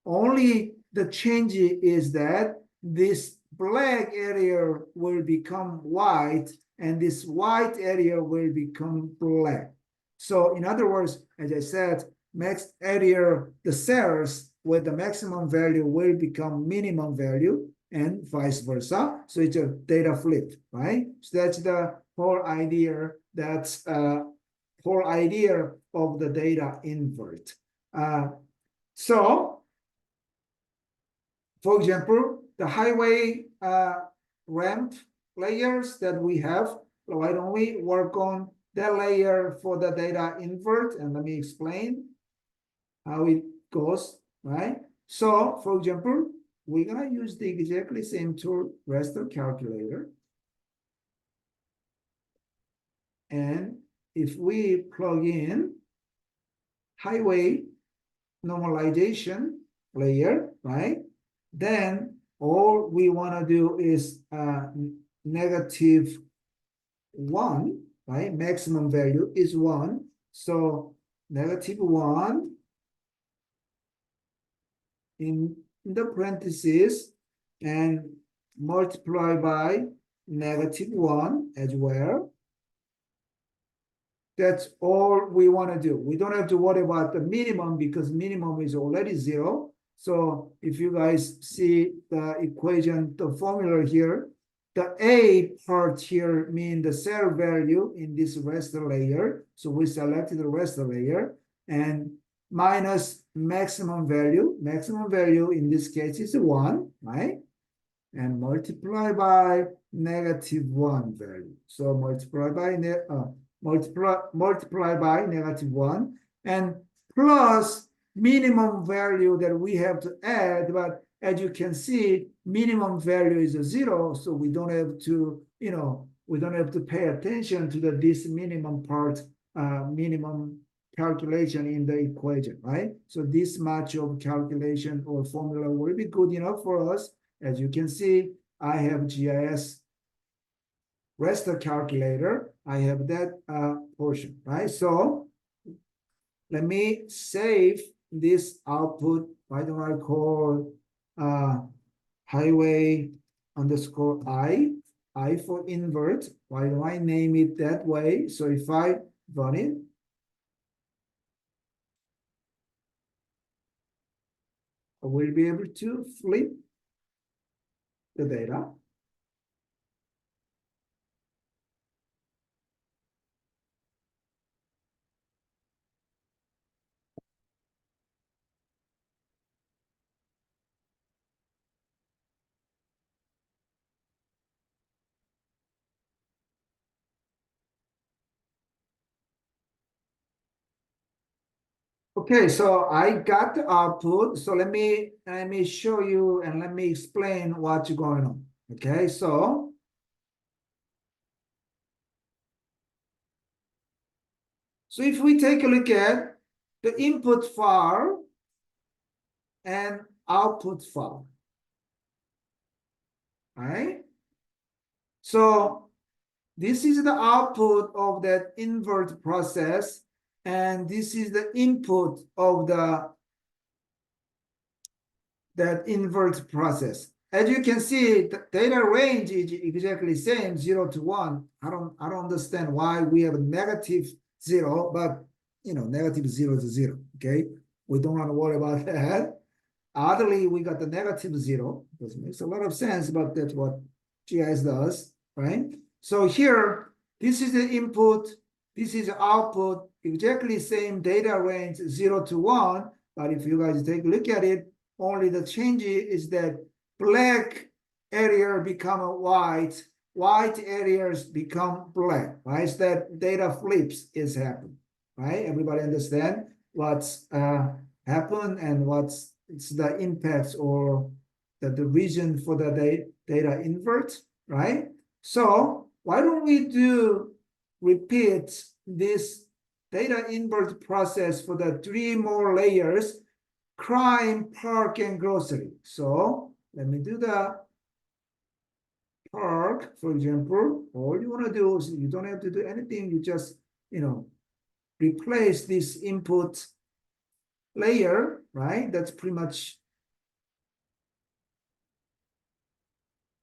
Only the change is that this black area will become white and this white area will become black. So in other words, as I said, max area, the cells with the maximum value will become minimum value and vice versa. So it's a data flip, right? So that's the whole idea. That's whole idea of the data invert. So, for example, the highway ramp layers that we have, why don't we work on that layer for the data invert? And let me explain how it goes, right? So, for example, we're gonna use the exactly same tool, Raster calculator. And if we plug in highway normalization layer, right? Then all we want to do is -1, right? Maximum value is 1. So -1 in the parentheses and multiply by -1 as well. That's all we want to do. We don't have to worry about the minimum because minimum is already 0. So if you guys see the equation, the formula here, the A part here means the cell value in this raster layer. So we selected the raster layer and minus maximum value. Maximum value in this case is 1, right? And multiply by -1 value. So multiply by -1 and plus minimum value that we have to add. But as you can see, minimum value is 0, so we don't have to, we don't have to pay attention to this minimum part, minimum calculation in the equation, right? So this much of calculation or formula will be good enough for us. As you can see, I have GIS raster calculator. I have that portion, right? So let me save this output. Why don't I call highway underscore I for invert. Why do I name it that way? So if I run it, I will be able to flip the data. Okay, so I got the output. So let me show you and let me explain what's going on. Okay, so if we take a look at the input file and output file, right? So this is the output of that invert process, and this is the input of that invert process. As you can see, the data range is exactly same, 0 to 1. I don't understand why we have a -0, but -0 is 0. Okay, we don't want to worry about that. Oddly, we got the -0. Doesn't make a lot of sense, but that's what GIS does, right? So here, this is the input, this is the output, exactly same data range 0 to 1. But if you guys take a look at it, only the change is that black area become a white areas become black, right? So that data flips is happening, right? Everybody understand what's happened and what's the impacts or the reason for the data invert, right? So why don't we repeat this data invert process for the 3 more layers: crime, park, and grocery. So let me do the park, for example. All you want to do is you don't have to do anything. You just, replace this input layer, right? That's pretty much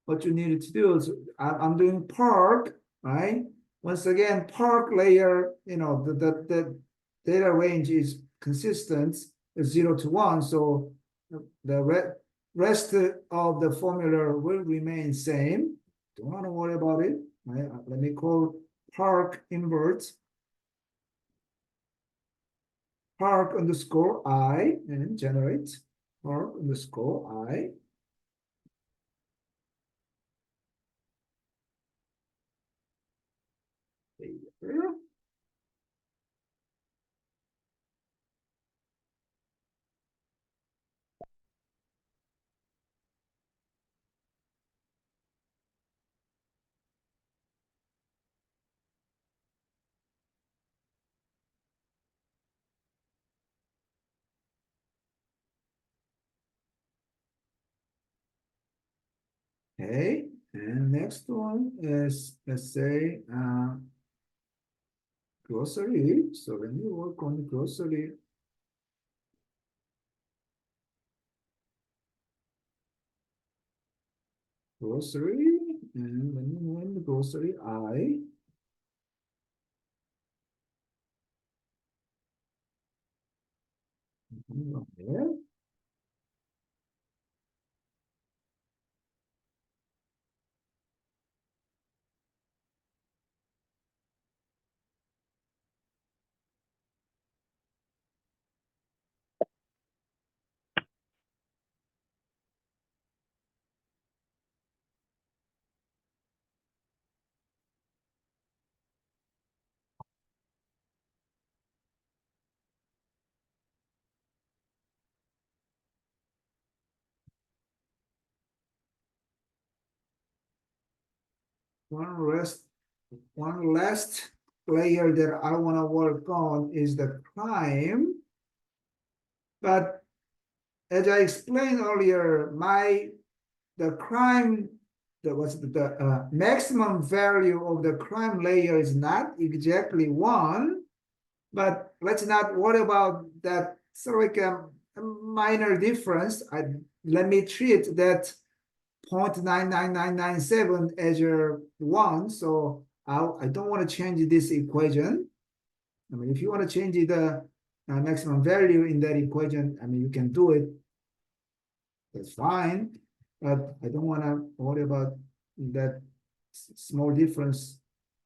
what you needed to do. So I'm doing park, right? Once again, park layer, the data range is consistent, 0 to 1. So the rest of the formula will remain same. Don't want to worry about it. Right? Let me call park invert park underscore I and generate park underscore I. There. Okay, and next one is, let's say, grocery. So let me work on grocery. grocery, and when you name the grocery I. Okay. One last layer that I want to work on is the crime. But as I explained earlier, the crime, the maximum value of the crime layer is not exactly 1, but let's not worry about that. So like a minor difference. Let me treat that 0.99997 as your 1. So I don't want to change this equation. I mean, if you want to change the maximum value in that equation, I mean, you can do it. That's fine. But I don't want to worry about that small difference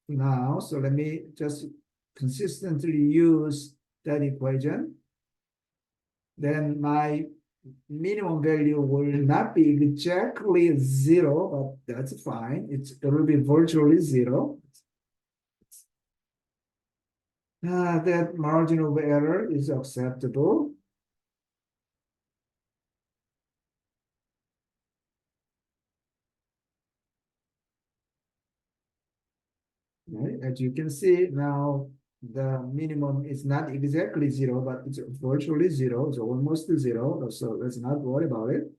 now. So let me just consistently use that equation. Then my minimum value will not be exactly 0, but that's fine. It will be virtually 0. That margin of error is acceptable. Right? As you can see now, the minimum is not exactly 0, but it's virtually 0. It's almost 0. So let's not worry about it.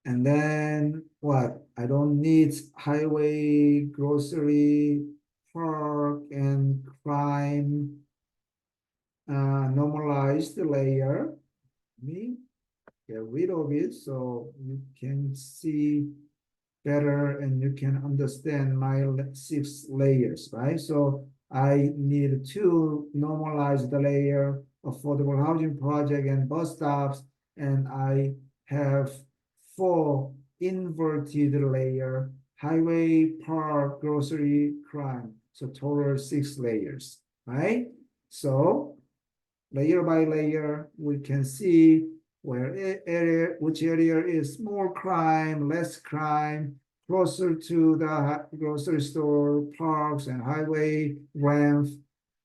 And then what? I don't need highway, grocery, park, and crime normalized layer. Me get rid of it so you can see better and you can understand my 6 layers, right? So I need to normalize the layer affordable housing project and bus stops, and I have 4 inverted layer highway, park, grocery, crime. So total 6 layers, right? So layer by layer, we can see which area is more crime, less crime, closer to the grocery store, parks and highway, ramp,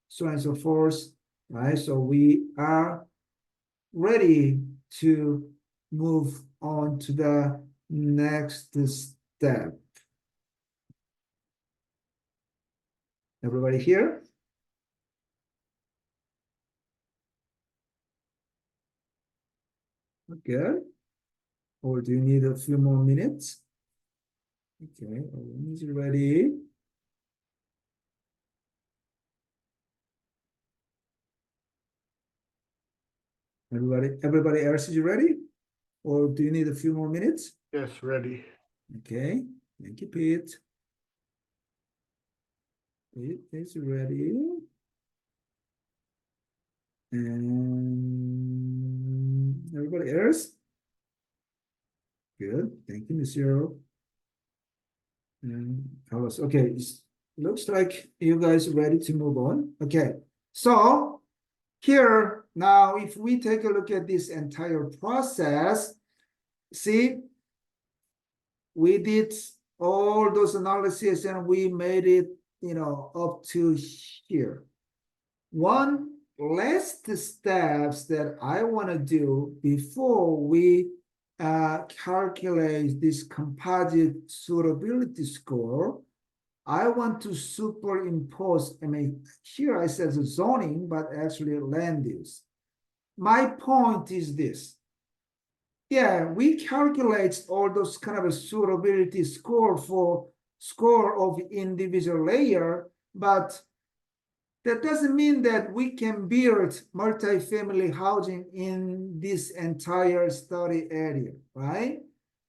so on and so forth, right? So we are ready to move on to the next step. Everybody here? Okay. Or do you need a few more minutes? Okay, everyone is ready. Everybody else is ready? Or do you need a few more minutes? Yes, ready. Okay, thank you, Pete. Pete is ready. And everybody else? Good, thank you, Monsieur. And Carlos, okay, looks like you guys are ready to move on. Okay, so here, now, if we take a look at this entire process, see, we did all those analyses and we made it, up to here. One last steps that I want to do before we calculate this composite suitability score, I want to superimpose, here I said zoning, but actually land use. My point is this. Yeah, we calculate all those kind of a suitability score of individual layer, but that doesn't mean that we can build multifamily housing in this entire study area, right?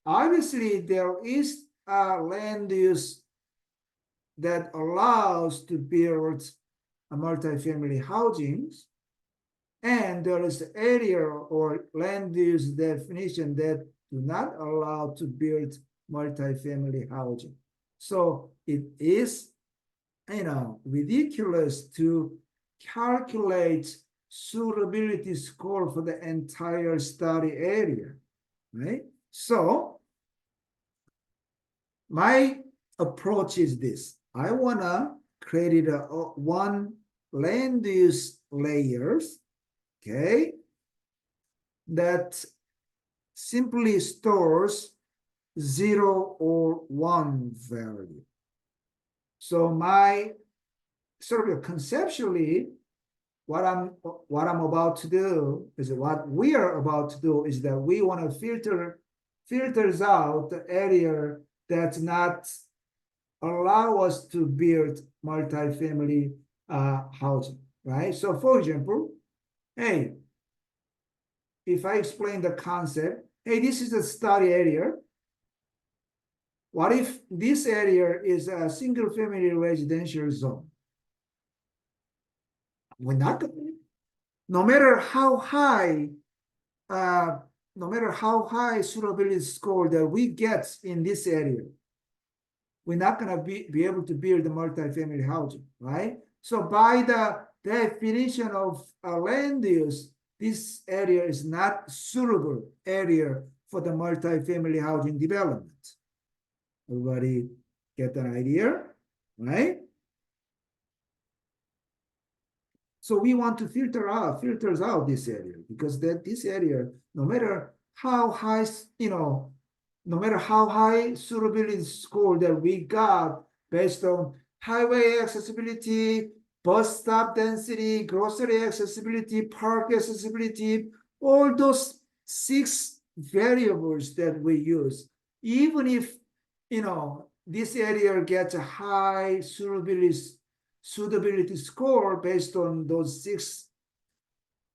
obviously there is a land use that allows to build a multifamily housings, and there is area or land use definition that do not allow to build multifamily housing. So it is, ridiculous to calculate suitability score for the entire study area, right? So my approach is this. I wanna create a one land use layers, okay, that simply stores 0 or 1 value. So my sort of conceptually, what I'm about to do is what we are about to do is that we want to filters out the area that's not allow us to build multifamily housing, right? So for example, hey, if I explain the concept, hey, this is a study area. What if this area is a single family residential zone? We're not going to, no matter how high suitability score that we get in this area, we're not going to be able to build the multifamily housing, right? So by the definition of a land use, this area is not suitable area for the multifamily housing development. Everybody get an idea, right? So we want to filters out this area, because this area, no matter how high, no matter how high suitability score that we got based on highway accessibility, bus stop density, grocery accessibility, park accessibility, all those 6 variables that we use, even if, this area gets a high suitability score based on those 6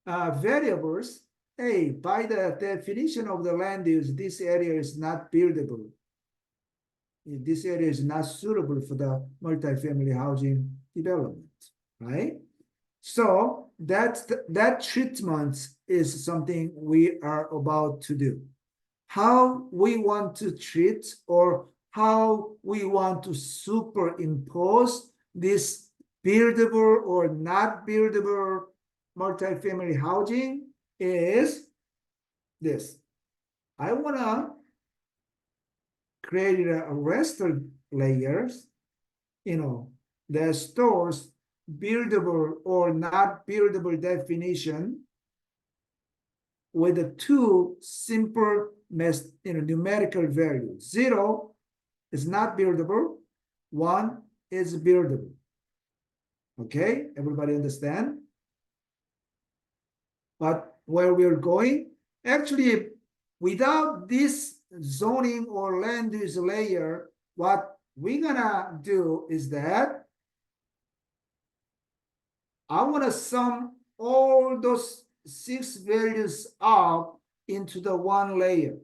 variables, hey, by the definition of the land use, this area is not buildable. This area is not suitable for the multifamily housing development, right? So that treatment is something we are about to do. How we want to treat or how we want to superimpose this buildable or not buildable multifamily housing is this. I want to create a raster layers, that stores buildable or not buildable definition with the 2 simple numerical values. 0 is not buildable, 1 is buildable. Okay, everybody understand? But where we're going, actually, without this zoning or land use layer, what we're gonna do is that I want to sum all those 6 values up into the 1 layer.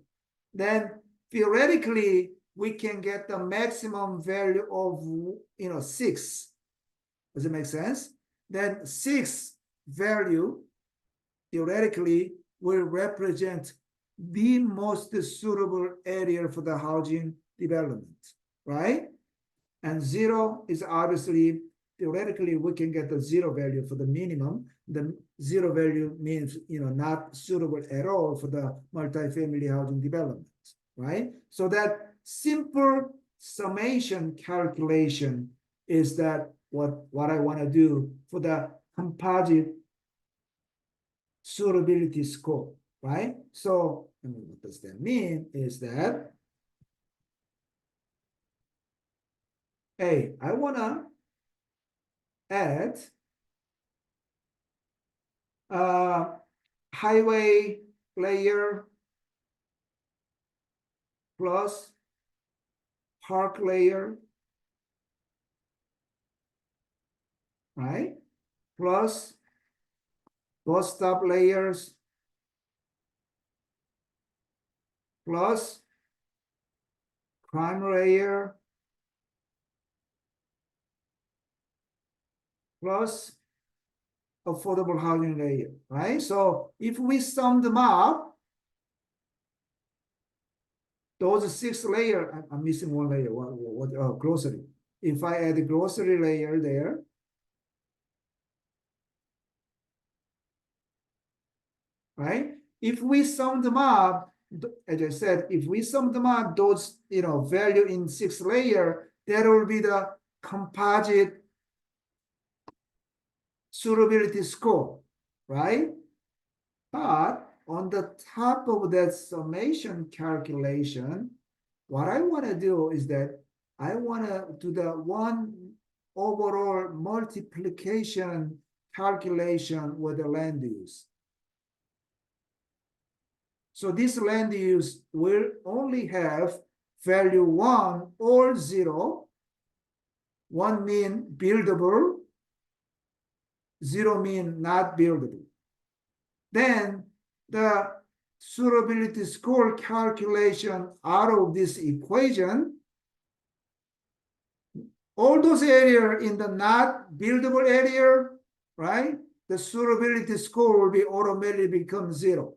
Then theoretically, we can get the maximum value of 6. Does it make sense? Then 6 value theoretically will represent the most suitable area for the housing development, right? And 0 is obviously, theoretically, we can get the 0 value for the minimum. The 0 value means, not suitable at all for the multifamily housing development, right? So that simple summation calculation is that what I want to do for the composite suitability score, right? So what does that mean is that, hey, I want to add highway layer plus park layer, right? Plus bus stop layers plus prime layer plus affordable housing layer, right? So if we sum them up, those 6 layers, I'm missing one layer, what grocery. If I add the grocery layer there, right? If we sum them up, as I said, if we sum them up, those value in 6 layer, that will be the composite suitability score, right? But on the top of that summation calculation, what I want to do is that I want to do the one overall multiplication calculation with the land use. So this land use will only have value 1 or 0. 1 mean buildable, 0 mean not buildable. Then the suitability score calculation out of this equation, all those areas in the not buildable area, right? The suitability score will be automatically become 0.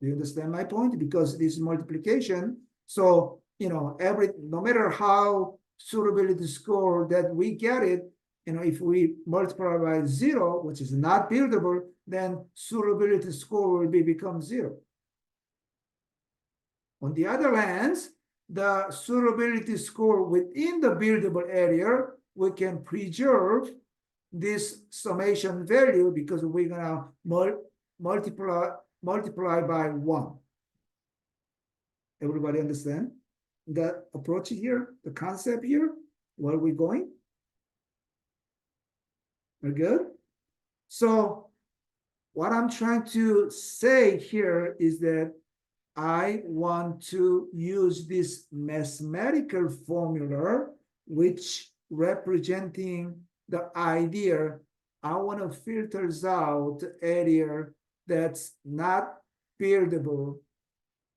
Do you understand my point? Because this is multiplication. So, no matter how suitability score that we get it, if we multiply by 0, which is not buildable, then suitability score will become 0. On the other hand, the suitability score within the buildable area, we can preserve this summation value because we're gonna multiply by 1. Everybody understand the approach here, the concept here, where are we going? We're good? So what I'm trying to say here is that I want to use this mathematical formula, which representing the idea, I want to filter out area that's not buildable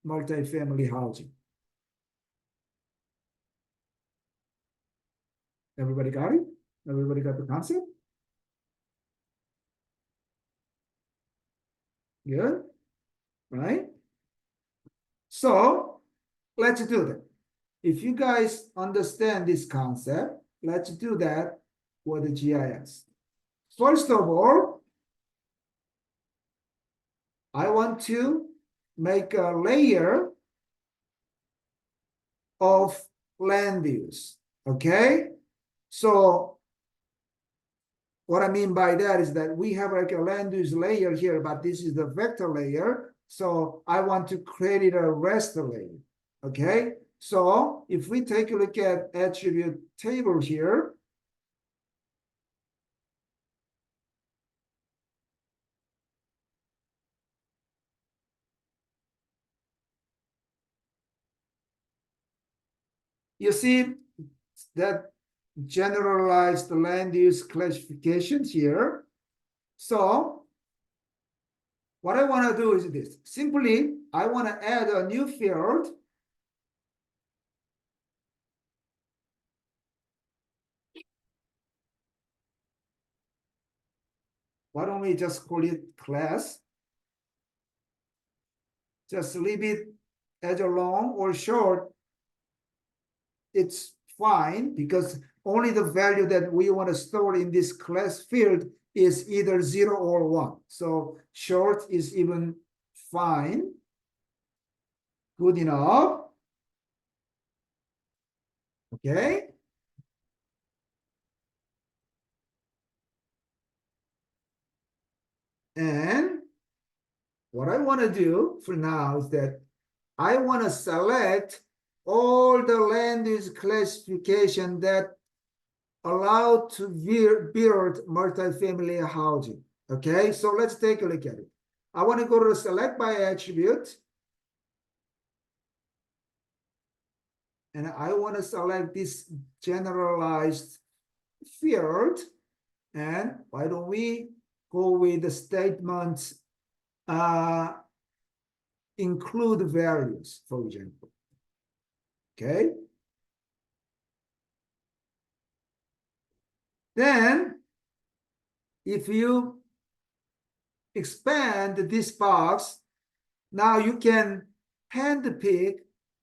multifamily housing. Everybody got it? Everybody got the concept? Good, right? So let's do that. If you guys understand this concept, let's do that with the GIS. First of all, I want to make a layer of land use, okay? So what I mean by that is that we have like a land use layer here, but this is the vector layer. So I want to create a raster layer, okay? So if we take a look at attribute table here, you see that generalized land use classifications here. So what I want to do is this. Simply, I want to add a new field. Why don't we just call it class? Just leave it as a long or short. It's fine because only the value that we want to store in this class field is either 0 or 1. So short is even fine. Good enough. Okay. And what I want to do for now is that I want to select all the land use classification that allow to build multifamily housing. Okay, so let's take a look at it. I want to go to the select by attribute. And I want to select this generalized field. And why don't we go with the statement include values, for example. Okay. Then, if you expand this box, now you can handpick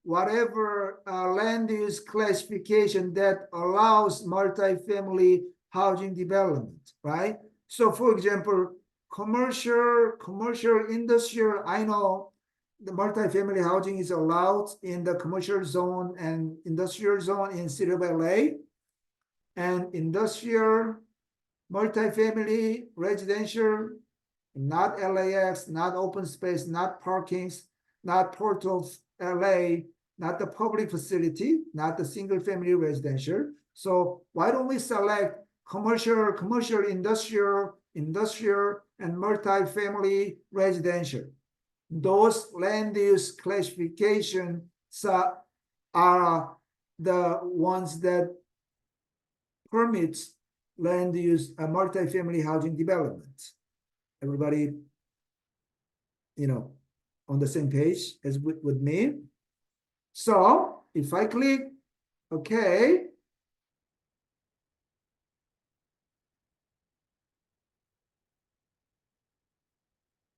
whatever land use classification that allows multifamily housing development, right? So, for example, commercial, industrial, I know the multifamily housing is allowed in the commercial zone and industrial zone in City of LA, and industrial, multifamily, residential, not LAX, not open space, not parkings, not Port of LA, not the public facility, not the single family residential. So why don't we select commercial, industrial, and multifamily residential? Those land use classifications are the ones that permits land use multifamily housing development. Everybody, on the same page as with me. So if I click OK,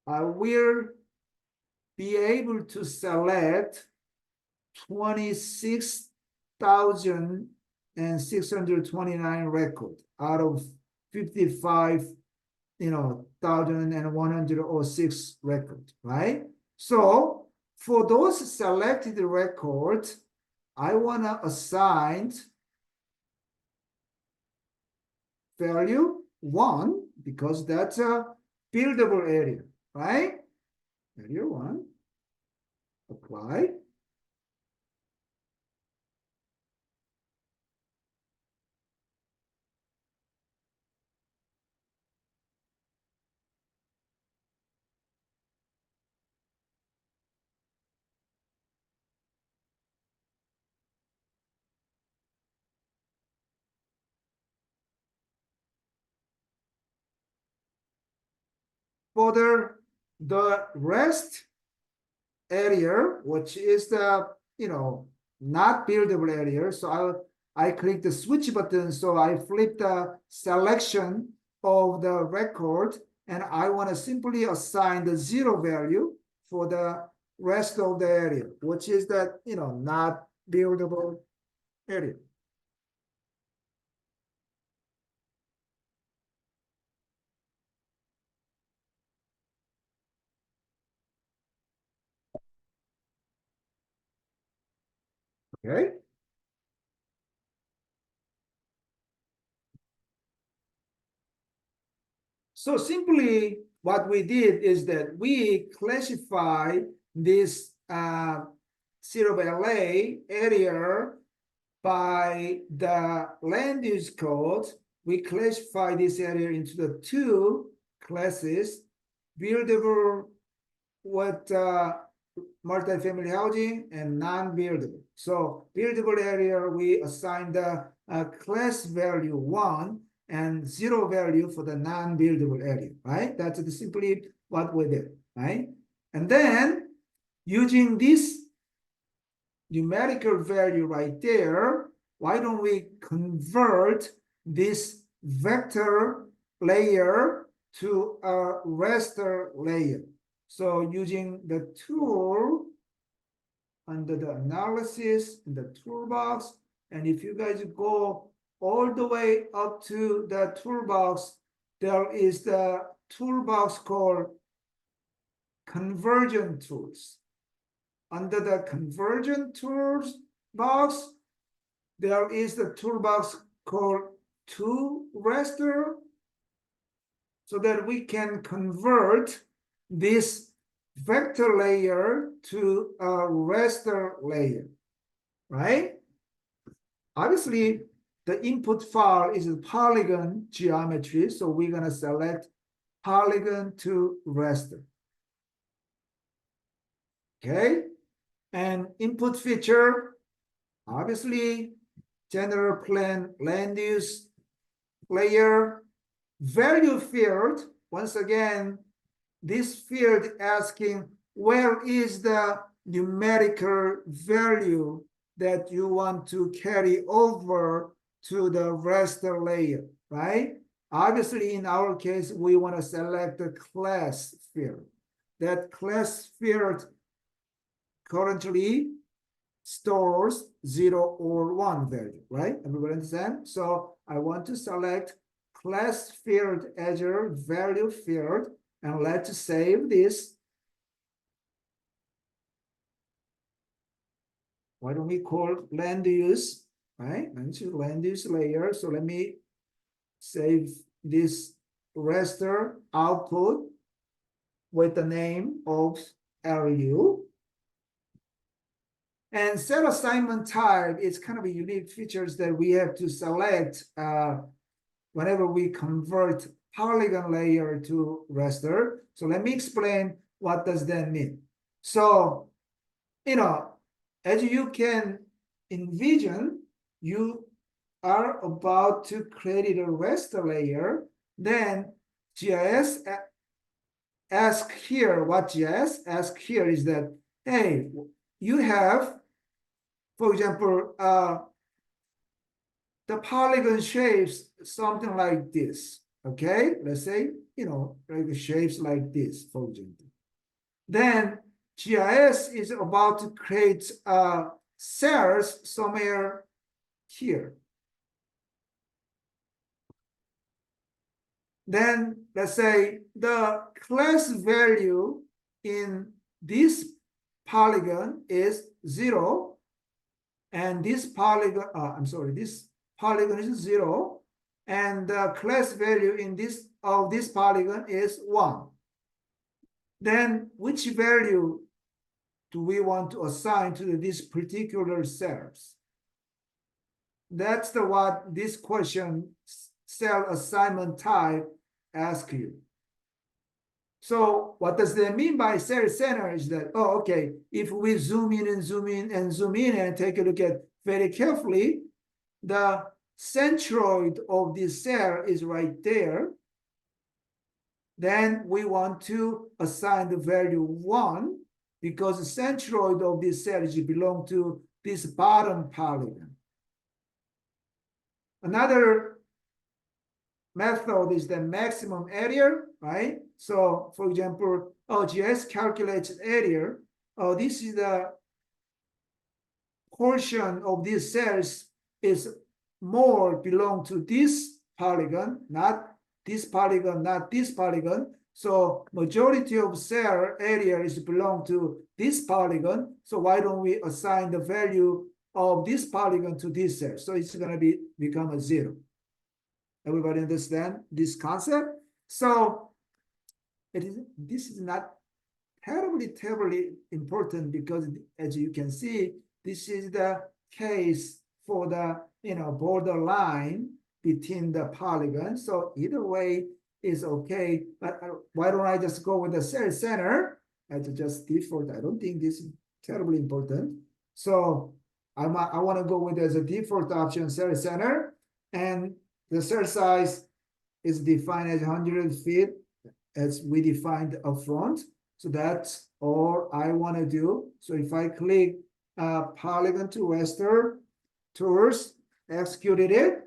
I will be able to select 26,629 records out of 55,106 records, right? So for those selected records, I want to assign value 1 because that's a buildable area, right? Value 1, apply. For the rest area, which is the not buildable area, so I click the switch button, so I flip the selection of the record, and I want to simply assign the 0 value for the rest of the area, which is that not buildable area. Okay. So simply what we did is that we classify this City of LA area by the land use code. We classify this area into the 2 classes, buildable with multifamily housing and non-buildable. So buildable area, we assign the class value 1 and 0 value for the non-buildable area, right? That's simply what we did, right? And then using this numerical value right there, why don't we convert this vector layer to a raster layer? So using the tool under the analysis in the toolbox, and if you guys go all the way up to the toolbox, there is the toolbox called conversion tools. Under the conversion tools box, there is the toolbox called to raster, so that we can convert this vector layer to a raster layer, right? Obviously, the input file is a polygon geometry, so we're going to select polygon to raster. Okay, and input feature, obviously, general plan land use layer. Value field, once again, this field asking where is the numerical value that you want to carry over to the raster layer, right? Obviously, in our case, we want to select the class field. That class field currently stores 0 or 1 value, right? Everybody understand? So I want to select class field as your value field, and let's save this. Why don't we call land use, right? Land use layer. So let me save this raster output with the name of LU. And set assignment type is kind of a unique features that we have to select whenever we convert polygon layer to raster. So let me explain what does that mean. So, as you can envision, you are about to create a raster layer. Then GIS ask here, what GIS ask here is that, hey, you have, for example, the polygon shapes something like this. Okay, let's say, like shapes like this, for example. Then GIS is about to create cells somewhere here. Then let's say the class value in this polygon is 0, and this polygon, this polygon is 0, and the class value in this polygon is 1. Then which value do we want to assign to this particular cells? That's what this question, cell assignment type, ask you. So what does that mean by cell center is that, oh, okay, if we zoom in and zoom in and zoom in and take a look at very carefully, the centroid of this cell is right there. Then we want to assign the value 1 because the centroid of this cell is belong to this bottom polygon. Another method is the maximum area, right? So, for example, GIS calculates area. This is the portion of these cells is more belong to this polygon, not this polygon, not this polygon. So majority of cell area is belong to this polygon. So why don't we assign the value of this polygon to this cell? So it's going to become a 0. Everybody understand this concept? So this is not terribly important because, as you can see, this is the case for the border line between the polygons. So either way is okay. But why don't I just go with the cell center as just default? I don't think this is terribly important. So I want to go with as a default option cell center, and the cell size is defined as 100 feet as we defined upfront. So that's all I want to do. So if I click polygon to raster tools, executed it.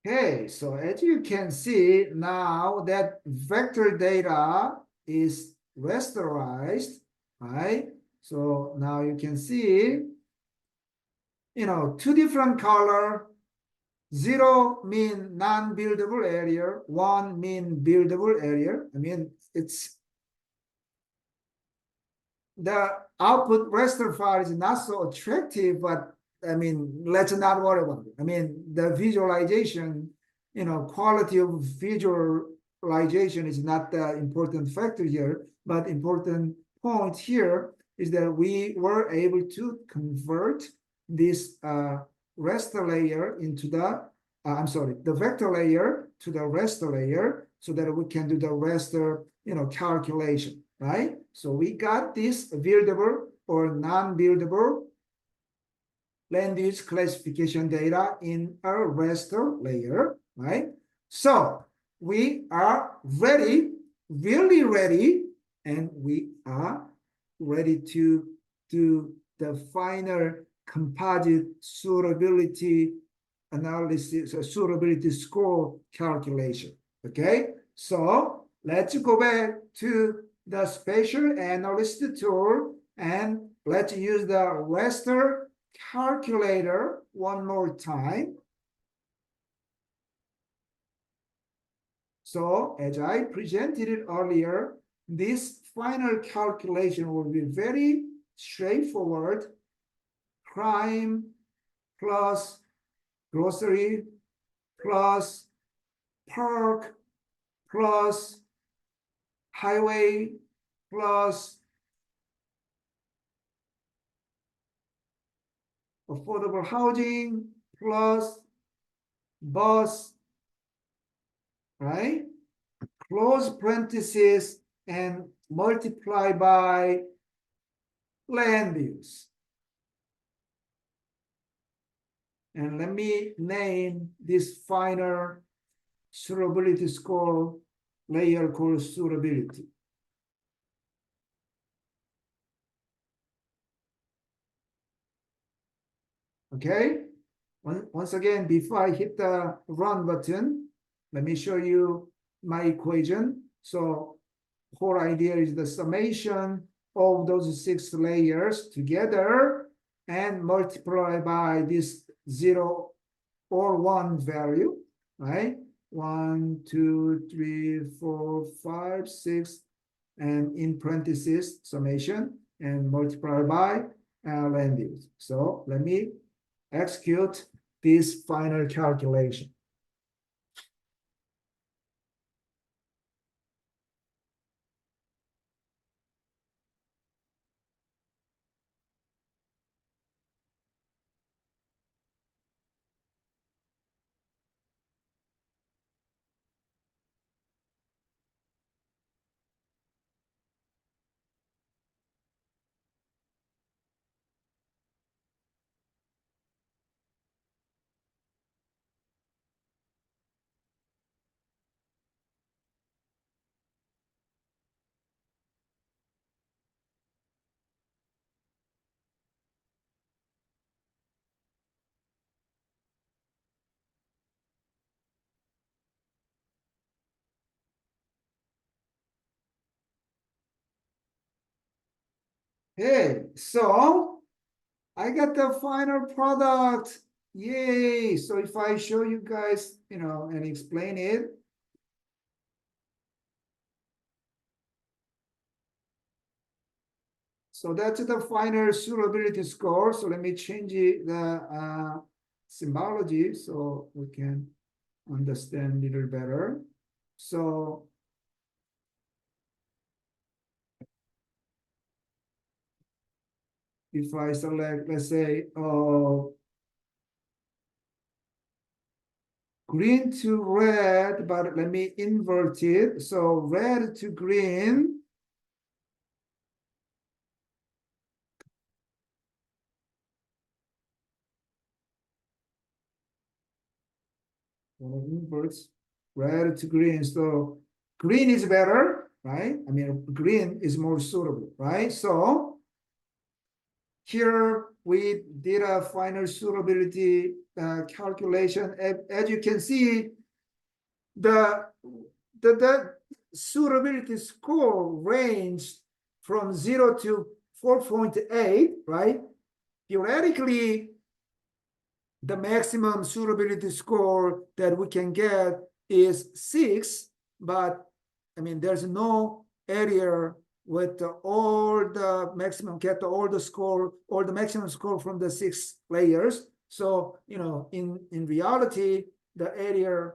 Okay, so as you can see now that vector data is rasterized, right? So now you can see, 2 different color, 0 mean non-buildable area, 1 mean buildable area. I mean, it's the output raster file is not so attractive, but I mean, let's not worry about it. I mean, the visualization, quality of visualization is not the important factor here, but important point here is that we were able to convert this raster layer into the, the vector layer to the raster layer so that we can do the raster, calculation, right? So we got this buildable or non-buildable land use classification data in a raster layer, right? So we are ready, really ready, and we are ready to do the final composite suitability analysis, suitability score calculation, okay? So let's go back to the spatial analyst tool and let's use the raster calculator one more time. So as I presented it earlier, this final calculation will be very straightforward. Crime plus grocery plus park plus highway plus affordable housing plus bus, right? Close parentheses and multiply by land use. And let me name this final suitability score layer called suitability. Okay, once again, before I hit the run button, let me show you my equation. So whole idea is the summation of those 6 layers together and multiply by this 0 or 1 value, right? 1, 2, 3, 4, 5, 6, and in parentheses summation and multiply by land use. So let me execute this final calculation. Hey, so I got the final product. Yay. So if I show you guys, and explain it. So that's the final suitability score. So let me change the symbology so we can understand a little better. So if I select, let's say, green to red, but let me invert it. So red to green. Inverts red to green. So green is better, right? I mean, green is more suitable, right? So here we did a final suitability calculation. As you can see, the suitability score ranged from 0 to 4.8, right? Theoretically, the maximum suitability score that we can get is 6, but I mean, there's no area with all the maximum, get all the score, all the maximum score from the 6 layers. So, you know, in reality, the area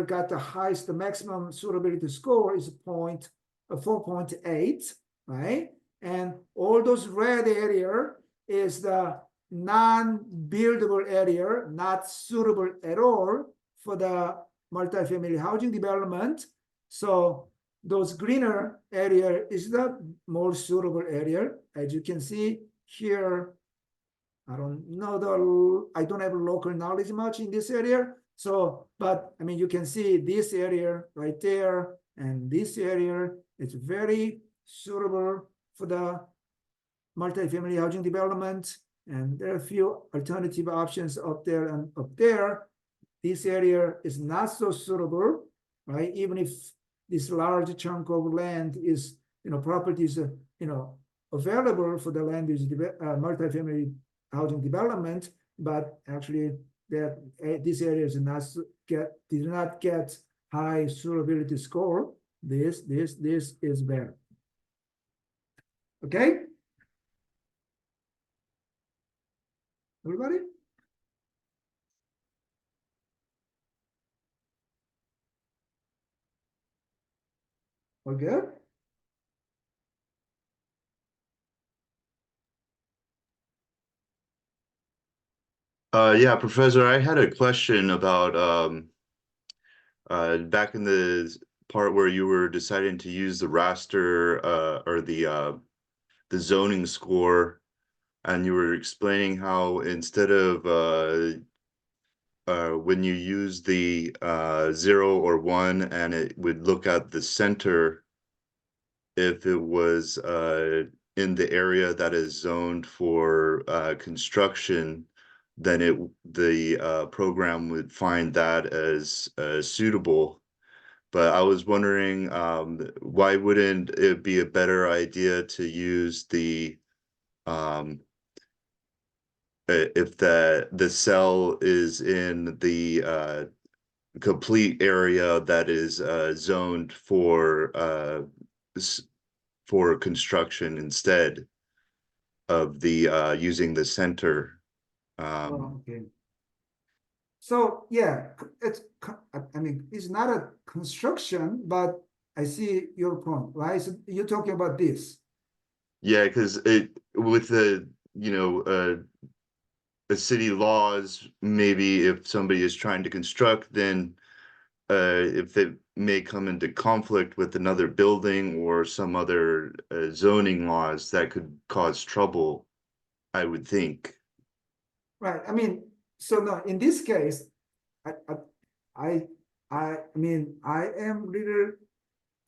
got the highest, the maximum suitability score is 4.8, right? And all those red area is the non-buildable area, not suitable at all for the multifamily housing development. So those greener area is the more suitable area. As you can see here, I don't have local knowledge much in this area. So, but I mean, you can see this area right there and this area is very suitable for the multifamily housing development. And there are a few alternative options up there and up there. This area is not so suitable, right? Even if this large chunk of land is, you know, properties, you know, available for the land use multifamily housing development, but actually that this area is did not get high suitability score. This is better. Okay, everybody. We're good. Yeah, Professor, I had a question about back in the part where you were deciding to use the raster or the zoning score, and you were explaining how instead of when you use the 0 or 1 and it would look at the center, if it was in the area that is zoned for construction, then the program would find that as suitable. But I was wondering, why wouldn't it be a better idea to use the if the cell is in the complete area that is zoned for construction instead of the using the center. Okay. So yeah, I mean, it's not a construction, but I see your point, right? So you're talking about this. Yeah, because it with the the city laws, maybe if somebody is trying to construct, then if it may come into conflict with another building or some other zoning laws, that could cause trouble, I would think. Right. I mean, so no, in this case, I mean, I am little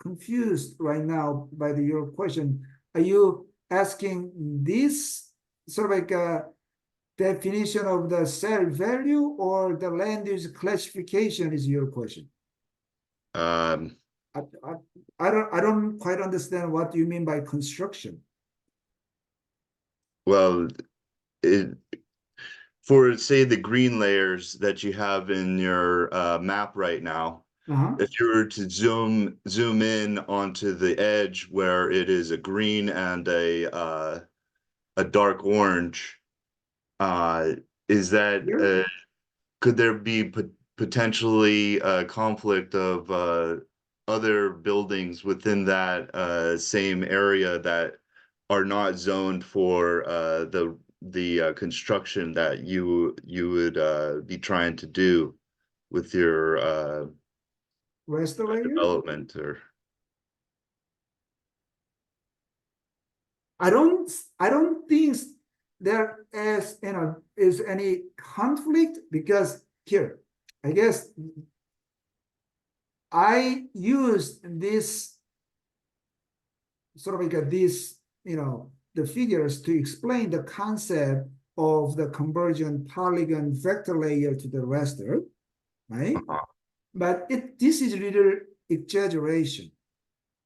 confused right now by your question. Are you asking this sort of like a definition of the cell value, or the land use classification is your question? Um, I don't quite understand what you mean by construction. well, for say the green layers that you have in your map right now, if you were to zoom in onto the edge where it is a green and a dark orange, is that could there be potentially a conflict of other buildings within that same area that are not zoned for the construction that you would be trying to do with your development? Or I don't think there is any conflict, because here, I guess I use this sort of like this, the figures to explain the concept of the convergent polygon vector layer to the raster, right? But this is little exaggeration.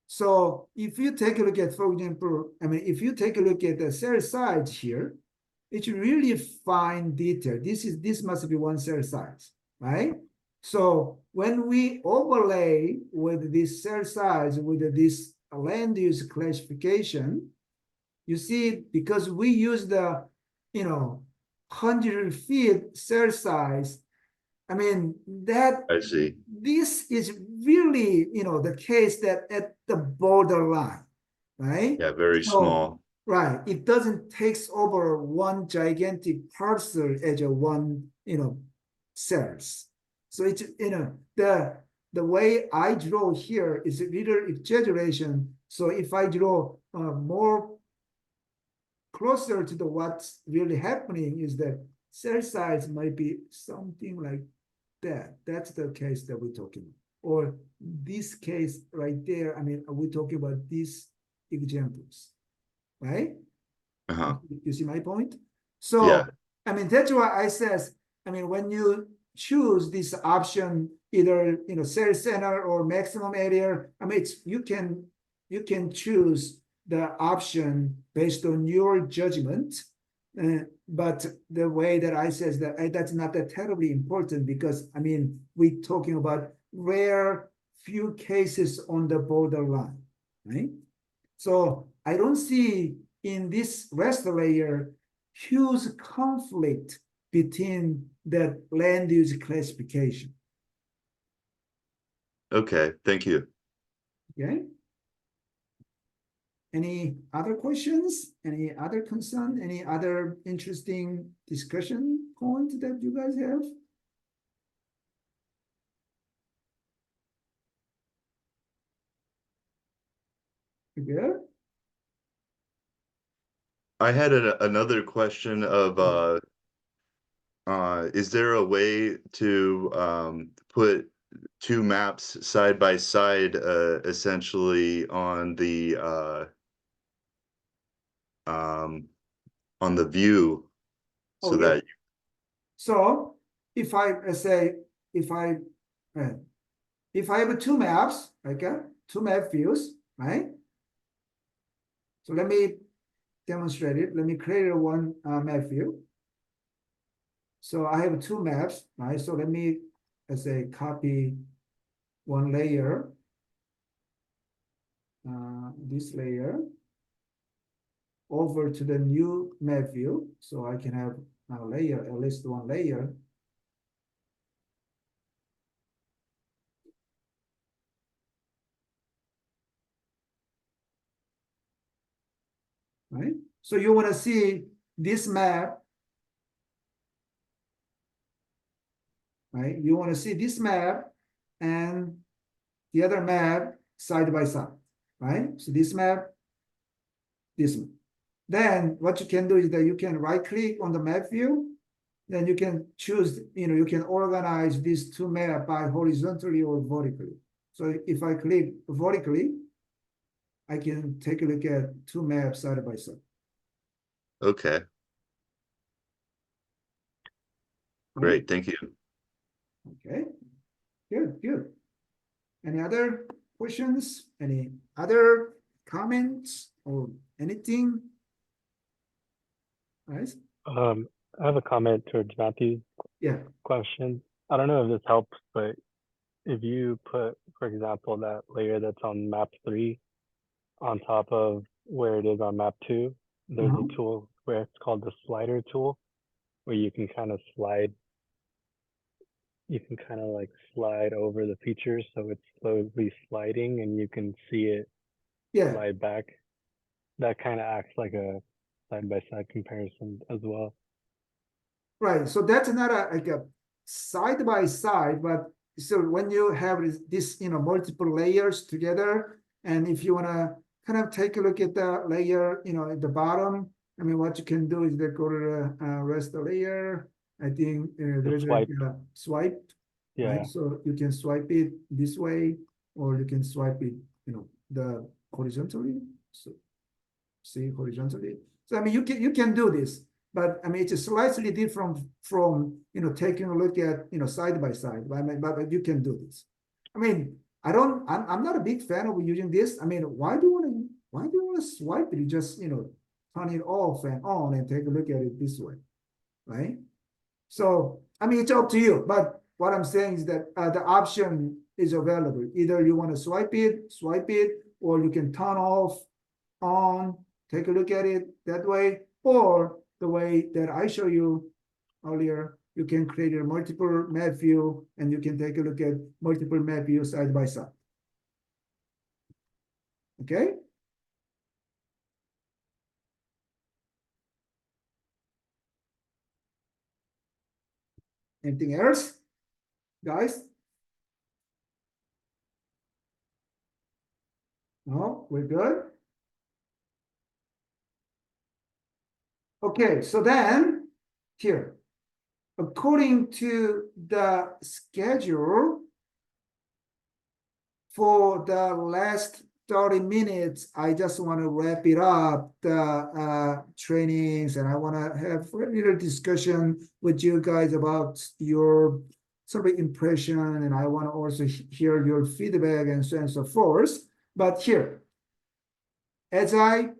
So if you take a look at, for example, I mean, if you take a look at the cell size here, it's really fine detail. This must be one cell size, right? So when we overlay with this cell size with this a land use classification, you see, because we use the, 100 feet cell size, I mean, I see. this is really, the case that at the borderline, right? Yeah, very So, small. right. It doesn't takes over one gigantic parcel as a one, cells. So it's, the way I draw here is a little exaggeration. So if I draw more closer to the what's really happening is that cell size might be something like that. That's the case that we're talking about. Or this case right there, I mean, we're talking about these examples, right? Uh-huh. You see my point? So, Yeah. I mean, that's why I says, I mean, when you choose this option, either, cell center or maximum area, I mean, it's, you can choose the option based on your judgment. But the way that I says that that's not that terribly important because, I mean, we're talking about rare few cases on the borderline, right? So I don't see in this raster layer huge conflict between the land use classification. Okay, thank you. Okay. Any other questions? Any other concern? Any other interesting discussion point that you guys have? Good. I had another question of is there a way to put two maps side by side essentially on the view so Oh, yeah. that So if I say, if I have two maps, okay, two map views, right? So let me demonstrate it. Let me create a one map view. So I have two maps, right? So let me, let's say, copy one layer, this layer, over to the new map view. So I can have a layer, at least one layer. Right? So you want to see this map, right? You want to see this map and the other map side by side, right? So this map, this map. Then what you can do is that you can right click on the map view. Then you can choose, you can organize these two maps by horizontally or vertically. So if I click vertically, I can take a look at two maps side by side. okay. Great, thank you. Okay, good, good. Any other questions? Any other comments or anything? Right? I have a comment towards Matthew's Yeah. question. I don't know if this helps, but if you put, for example, that layer that's on map 3 on top of where it is on map 2, there's a tool where it's called the slider tool, where you can kind of slide, like slide over the features, so it's slowly sliding and you can see it slide back. That kind of acts like a side-by-side comparison as well. Right. So that's not like a side by side, but so when you have this, multiple layers together, and if you want to kind of take a look at the layer, at the bottom, I mean, what you can do is that go to the rest of the layer. I think there's swipe. a swipe. Yeah. Right? So you can swipe it this way, or you can swipe it, the horizontally. So see horizontally. So I mean, you can do this. But I mean, it's slightly different from taking a look at side by side. But you can do this. I mean, I'm not a big fan of using this. I mean, why do you want to swipe it? You just turn it off and on and take a look at it this way, right? So I mean, it's up to you. But what I'm saying is that the option is available. Either you want to swipe it, or you can turn off, on, take a look at it that way, or the way that I show you earlier, you can create a multiple map view and you can take a look at multiple map views side by side. Okay? Anything else, guys? No, we're good. Okay, so then here, according to the schedule for the last 30 minutes, I just want to wrap it up, the trainings, and I want to have a little discussion with you guys about your sort of impression, and I want to also hear your feedback and so on and so forth. But here, as I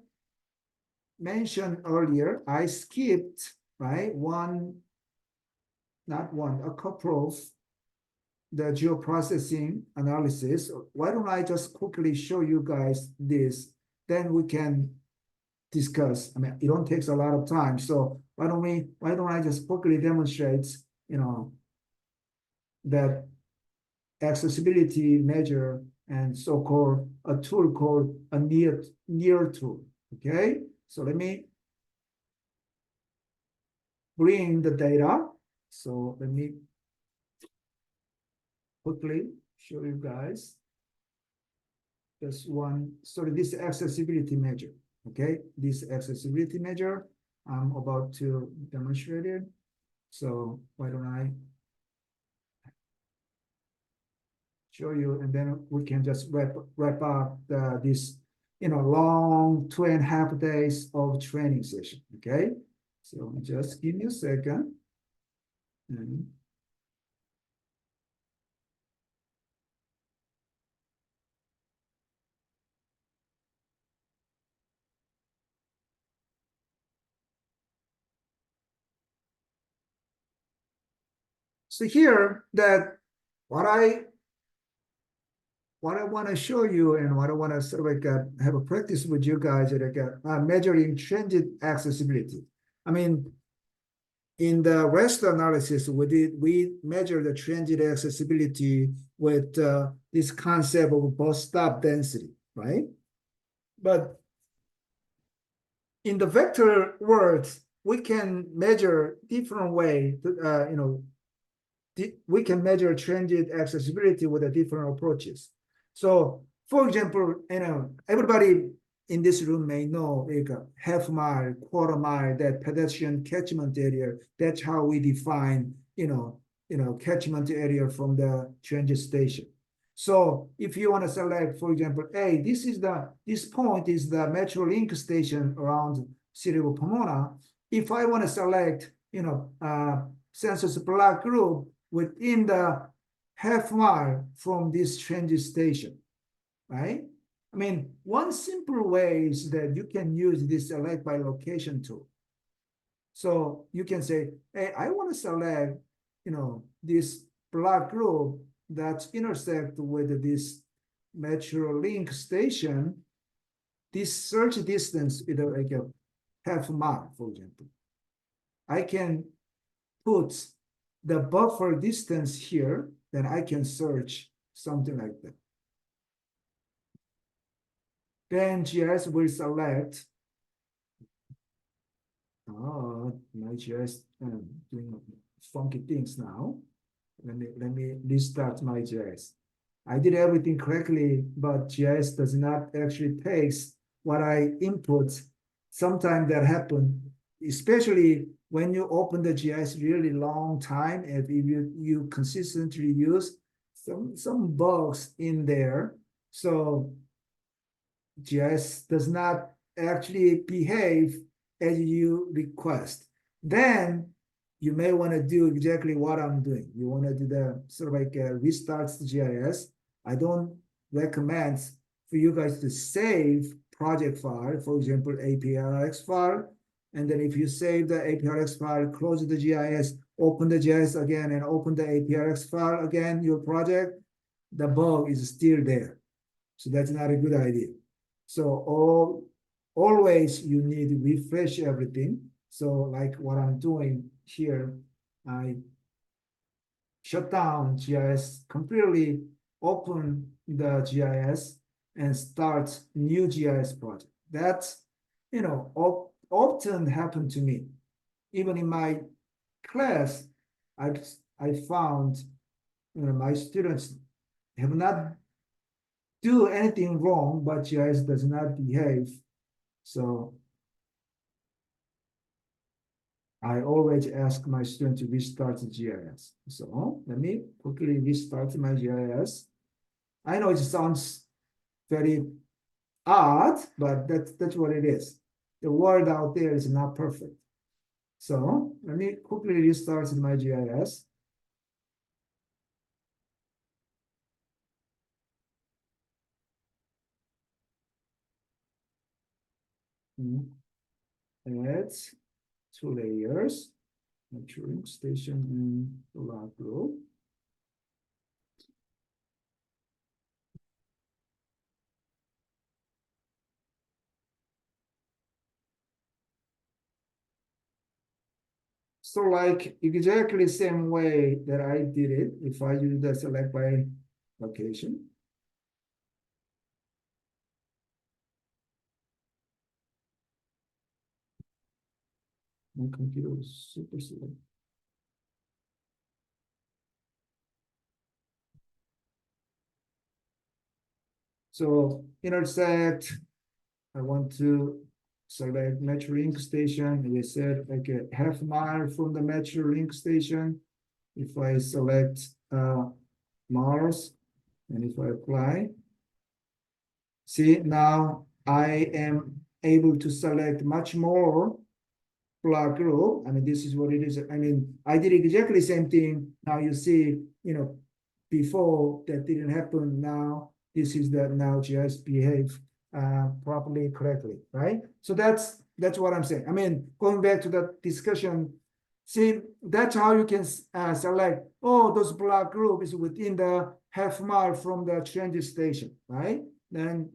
mentioned earlier, I skipped, right, a couple of the geoprocessing analysis. Why don't I just quickly show you guys this, then we can discuss. I mean, it don't take a lot of time, so why don't I just quickly demonstrate, you know, that accessibility measure and so-called a tool called a near tool. Okay, so let me bring the data. So let me quickly show you guys this one. So this accessibility measure. Okay, this accessibility measure I'm about to demonstrate it. So why don't I show you, and then we can just wrap up this, you know, long 2.5 days of training session. Okay, so just give me a second. And so here, that what I want to show you, and what I want to sort of like have a practice with you guys, like measuring transit accessibility. I mean, in the Raster analysis, we measure the transit accessibility with this concept of bus stop density, right? But in the vector world, we can measure different way. You know, we can measure transit accessibility with the different approaches. So, for example, you know, everybody in this room may know like a half mile, quarter mile, that pedestrian catchment area. That's how we define, you know, catchment area from the transit station. So if you want to select, for example, hey, this point is the Metrolink station around city of Pomona. If I want to select, you know, census block group within the half mile from this transit station, right? I mean, one simple way is that you can use this select by location tool. So you can say, hey, I want to select, you know, this block group that intersect with this Metrolink station. This search distance is like a half mile, for example. I can put the buffer distance here, then I can search something like that. Then GIS will select. Oh, my GIS doing funky things now. Let me restart my GIS. I did everything correctly, but GIS does not actually takes what I input. Sometimes that happens, especially when you open the GIS really long time, if you consistently use some bugs in there. So GIS does not actually behave as you request. Then you may want to do exactly what I'm doing. You want to do the sort of like restarts the GIS. I don't recommend for you guys to save project file, for example, APRX file. And then if you save the APRX file, close the GIS, open the GIS again, and open the APRX file again, your project, the bug is still there. So that's not a good idea. So always you need to refresh everything. So like what I'm doing here, I shut down GIS completely, open the GIS and start new GIS project. That's, often happened to me. Even in my class, I found, my students have not do anything wrong, but GIS does not behave. So I always ask my student to restart the GIS. So let me quickly restart my GIS. I know it sounds very odd, but that's what it is. The world out there is not perfect. So let me quickly restart my GIS. Add 2 layers, maturing station and log group. So like exactly same way that I did it, if I use the select by location. My computer was super slow. So intersect, I want to select metro link station. We said like a half mile from the metro link station. If I select Mars, and if I apply, see now I am able to select much more block group. I mean, this is what it is. I mean, I did exactly the same thing. Now you see, before that didn't happen. Now this is that now GIS behave properly, correctly, right? So that's what I'm saying. I mean, going back to the discussion, see, that's how you can select, oh, those block group is within the half mile from the transit station, right? Then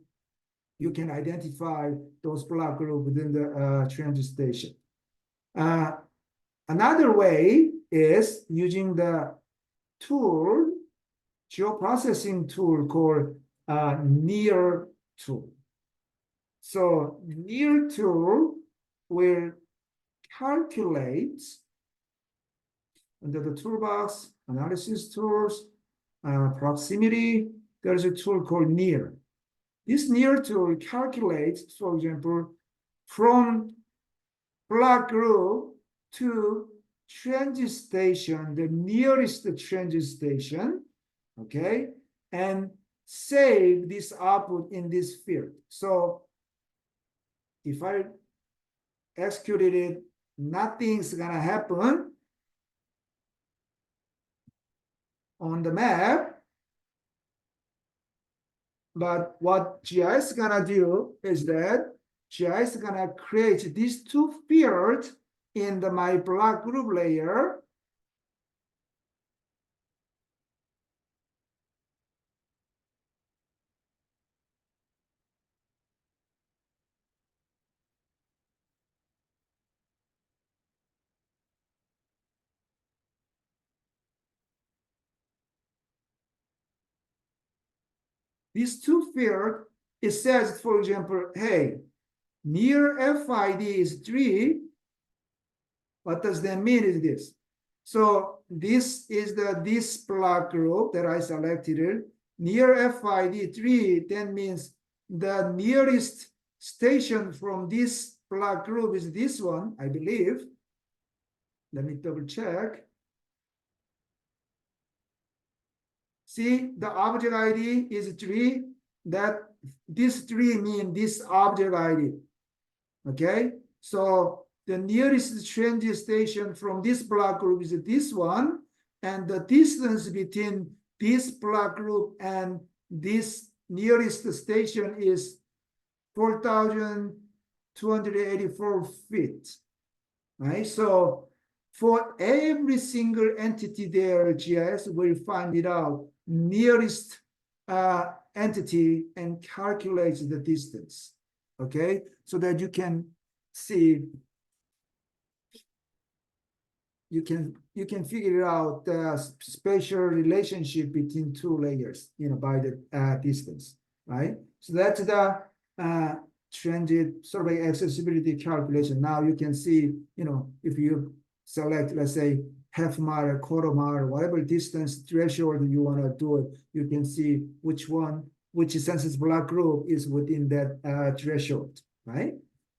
you can identify those block group within the transit station. Another way is using the tool, geoprocessing tool called near tool. So near tool will calculate under the toolbox, analysis tools, proximity, there's a tool called near. This near tool calculates, for example, from block group to transit station, the nearest transit station, okay, and save this output in this field. So if I executed it, nothing's gonna happen on the map. But what GIS is gonna do is that GIS is gonna create these 2 fields in the my block group layer. These 2 fields, it says, for example, hey, near FID is 3. What does that mean is this? So this is this block group that I selected. Near FID 3, that means the nearest station from this block group is this one, I believe. Let me double check. See, the object ID is 3. That this 3 means this object ID. Okay, so the nearest transit station from this block group is this one, and the distance between this block group and this nearest station is 4,284 feet. Right, so for every single entity there, GIS will find it out nearest entity and calculates the distance. Okay, so that you can see, you can figure out the spatial relationship between two layers, by the distance, right? So that's the transit survey accessibility calculation. Now you can see, if you select, let's say, half mile, quarter mile, whatever distance threshold you want to do it, you can see which census block group is within that threshold, right?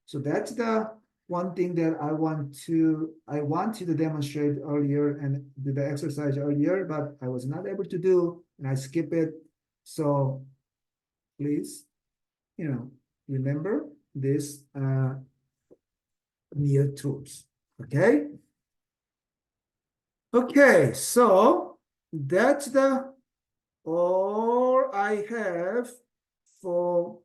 So that's the one thing that I wanted to demonstrate earlier and do the exercise earlier, but I was not able to do, and I skip it. So please, remember this near tools. Okay. Okay, so that's the all I have for